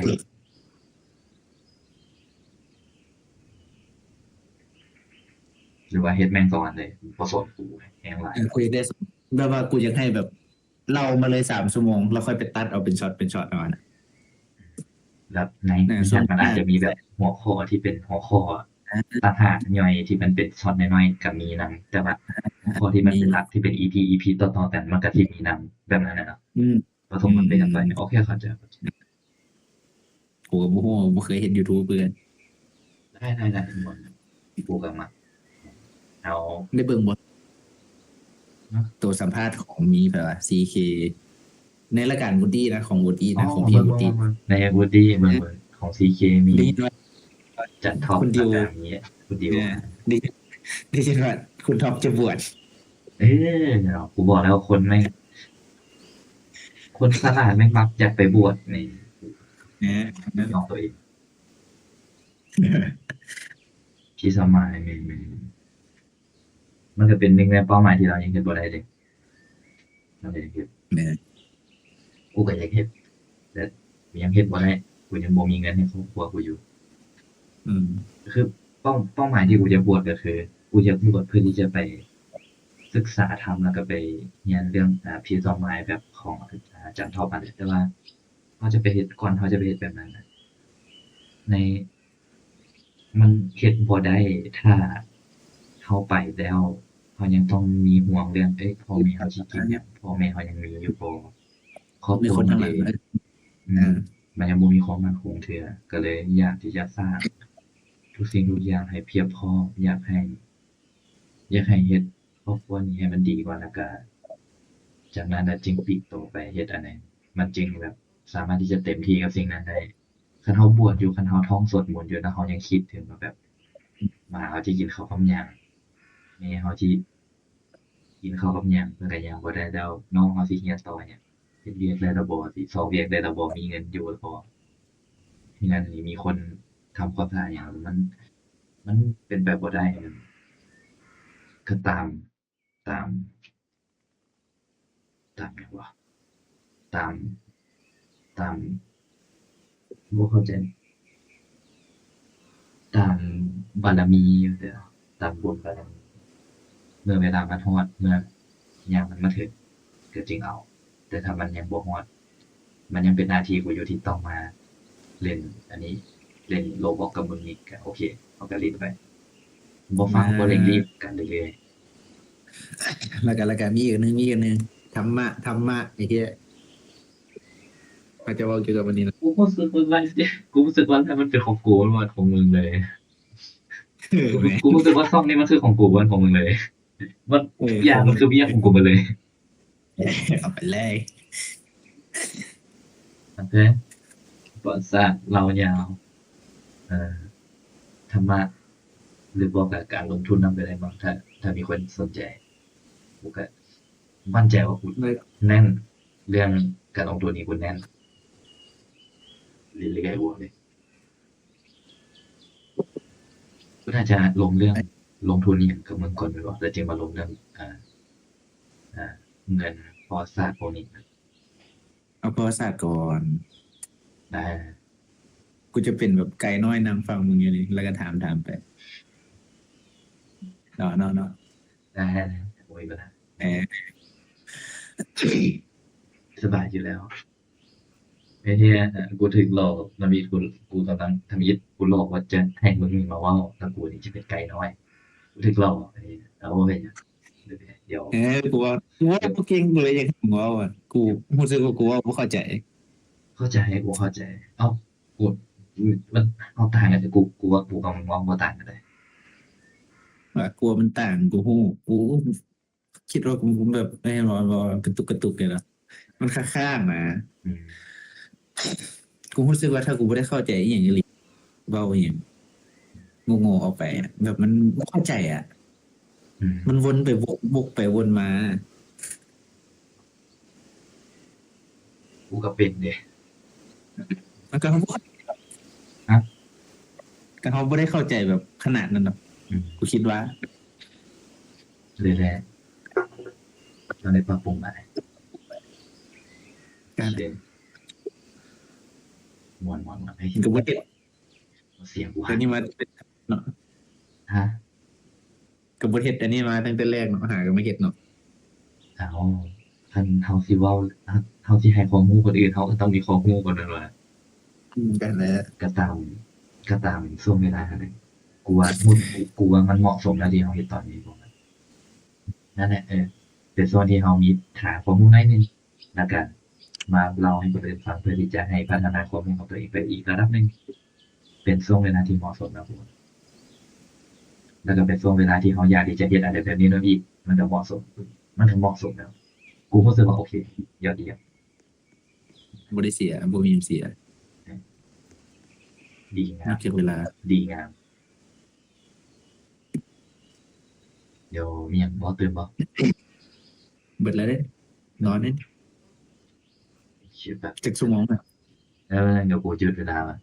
หรือว่าเฮ็ดแม่ง2อันเลยบ่สนกูแม่งหลายคุยได้สมแบบว่ากูอยากให้แบบเล่ามาเลย3 ชั่วโมงแล้วค่อยไปตัดเอาเป็นช็อตเป็นช็อตเอานะ แล้วในช่วง มันอาจจะมีแบบหัวข้อที่เป็นหัวข้อตัดหางย่อยที่มันเป็นช็อตน้อยๆก็มีนำแต่ว่าหัวข้อที่มันเป็นหลักที่เป็น EP ต่อๆกันมันก็สิมีนำแบบนั้นน่ะเนาะอืมผสมกันไปกันไปโอเคเข้าใจกูกับโมโหบ่เคยเห็น YouTube เพื่อน ได้หมดกูก็มาเอา ได้เบิ่งบท เนาะ ตัวสัมภาษณ์ของมีแบบว่า CK ในรายการวูดดี้นะของวูดดี้ อ๋อ นะของพี่ เบิ่ง วูดดี้ ใน Woody เบิ่งของ CK มี ได้ยินว่า จัดท็อป คุณดิ แล้ว ว ก็มีคุณดิว เนี่ยได้ยินว่าคุณท็อปจะบวช เอ้ยเนาะกูบอกแล้วคนแม่งคนฉลาดแม่งมักอยากไปบวชนี่ เนี่ย ยอมตัวเองพี่สมัยมันก็เป็นหนึ่งในเป้าหมายที่เรายังเฮ็ดบ่ได้เดะเราอยากเฮ็ด เนี่ย กูก็อยากเฮ็ดแต่ยังเฮ็ดบ่ได้กูยังบ่มีเงินให้ครอบครัวกูอยู่ อืม คือเป้าหมายที่กูจะบวชก็คือกูจะบวชเพื่อที่จะไปศึกษาธรรมแล้วก็ไปเรียนเรื่องผีสองไม้แบบของอาจารย์ท็อปอะแต่ว่าเขาจะไปเฮ็ดก่อนเขาจะไปเฮ็ดแบบนั้นน่ะในมันเฮ็ดบ่ได้ถ้าเขาไปแล้วเขายังต้องมีห่วงเรื่องเอ้ยพ่อแม่เขาสิกินหยังพ่อแม่เขายังมีอยู่บ่ครอบ มี ครัว คน มั ทาน งห เล ลัง ย นะ มันยังบ่มีความมั่นคงเทื่อก็เลยอยากที่จะสร้างทุกสิ่งทุกอย่างให้เพียบพร้อมอยากให้เฮ็ดครอบครัวนี้ให้มันดีก่อนแล้วก็จากนั้นน่ะจึงปลีกตัวไปเฮ็ดอันนั้นมันจึงแบบสามารถที่จะเต็มที่กับสิ่งนั้นได้คันเราบวชอยู่คันเราท่องสวดมนต์อยู่แล้วเรายังคิดถึงว่าแบบหมาเราสิกินข้าวกับหยังแม่เราสิกินข้าวกับหยังมันก็ยังบ่ได้แล้วน้องเราสิเรียนต่อหยังเฮ็ดเวียกได้แล้วบ่สิสอบเวียกได้แล้วบ่มีเงินอยู่แล้วบ่มีเงินนี่มีคนทำความสะอาดหยังมันเป็นไปบ่ได้มันก็ตามตามหยังวะตามตามบ่เข้าใจตามบารมีจั่งซี้ตามบุญบารมีเมื่อเวลามันฮอดเมื่อยามมันมาถึงก็จึงเอาแต่ถ้ามันยังบ่ฮอดมันยังเป็นหน้าที่กูอยู่ที่ต้องมาเล่นอันนี้เล่น Roblox กับมึงนี่ก็โอเคเราก็เล่นไปบ่ฟังบ่เร่งรีบกันเรื่อยๆ แล้วก็มีอีกอันหนึงธรรมะไอ้เหี้ยเขาจะเว้าเกี่ยวกับวันนี้นะ กูรู้สึกว่ากูรู้สึกว่าถ้ามันเป็นของกูมันเป็นของมึงเลย กูรู้สึกว่าซ่องนี้มันคือของกูมันของมึงเลยมันทุกอย่างมันคือเบี้ยของกูหมดเลย เอาไปเลย โอเคประวัติศาสตร์เรายาวเอ่อธรรมะหรือบอกกับการลงทุนนำไปได้บ้างถ้ามีคนสนใจกูก็มั่นใจว่ากูแน่นเรื่องการลงทุนนี่กูแน่นเรื่อยๆวัวเลยกูน่าจะลงเรื่องลงทุนนี่กับมึงก่อนไปก่อนแล้วจึงมาลงเรื่องอ่าเงินประวัติศาสตร์พวกนี้ เอาประวัติศาสตร์ก่อน ได้ กู จะเป็นแบบไก่น้อยนางฟังมึงอยู่นี่แล้วก็ถามไปเนาะได้นะโอ้ยก็ได้เออ สบายอยู่แล้วไอ้เนี่ยกูถึงหลอกมันมีกูกำลังทำยิดกูหลอกว่าจะให้มึงมาว่าแล้วกูนี่จะเป็นไก่น้อยกูถึงหลอกไอ้แล้วว่าเป็นเดี๋ยวเออกูว่ากูเก่งกูเลยอยากให้มึงเว่าอ่ะกูรู้สึกว่ากูว่ากูเข้าใจ เข้าใจกูเข้าใจเอ้ากูมันเอาต่างกันแต่กูว่ากูกับมึงว่ามันต่างกันเลยว่ากลัวมันต่างกูหูกูคิดว่ากูแบบไม่ให้บอกกระตุกเลยนะมันข้างๆนะอืมกูรู้สึกว่าถ้ากูไม่ได้เข้าใจอหย่างนี้เบาอหย่างงงๆออกไปอะแบบมันไม่เข้าใจอ่ะอืมมันวนไปวกไปวนมา กูก็เป็นเนี่ยมันก็เขาบ่ฮะก็เขาไม่ได้เข้าใจแบบขนาดนั้นหรอกอืมกูคิดว่าเลยแหละเราได้ปรับปรุงใหม่การ เช่นมวนให้มันก็บ่เห็ดเสียงกู แต่หักนี่มาเนาะฮะ กับ่เห็ดแต่นี่มาตั้งแต่แรกเนาะหาก็ไม่เห็ดเนาะเอาคันเฮาสิเว้าเฮาสิให้ข้อมูลคนอื่นเฮาก็ต้องมีข้อมูลก่อนนั่นแหละกันแหละก็ตามก็ตามช่วงเวลานั้นแหละกูว่ากูว่ามันเหมาะสมแล้วที่เฮาเฮ็ดตอนนี้บ่นั่นแหละเป็นส่วนที่เฮามีหาข้อมูลหน่อยหนึ่งแล้วก็มาเล่าให้คนอื่นฟังเพื่อที่จะให้พัฒนาข้อมูลของตัวเองไปอีกระดับหนึ่งเป็นช่วงเวลาที่เหมาะสมแล้วผมแล้วก็เป็นช่วงเวลาที่เฮาอยากที่จะเฮ็ดอะไรแบบนี้นั่นอีกมันก็เหมาะสมมันก็เหมาะสมแล้วกูรู้สึกว่าโอเคยอดเยี่ยมบ่ได้เสียบ่มีเสียดีงาม นอกจากเวลาดีงาม เดี๋ยวมีหยังบ่ตื่นบ่เบิดแล้วเด้นอนเด้คิดแบบจักชั่วโมงน่ะแล้วเดี๋ยวกูจืดเวลาว่ะ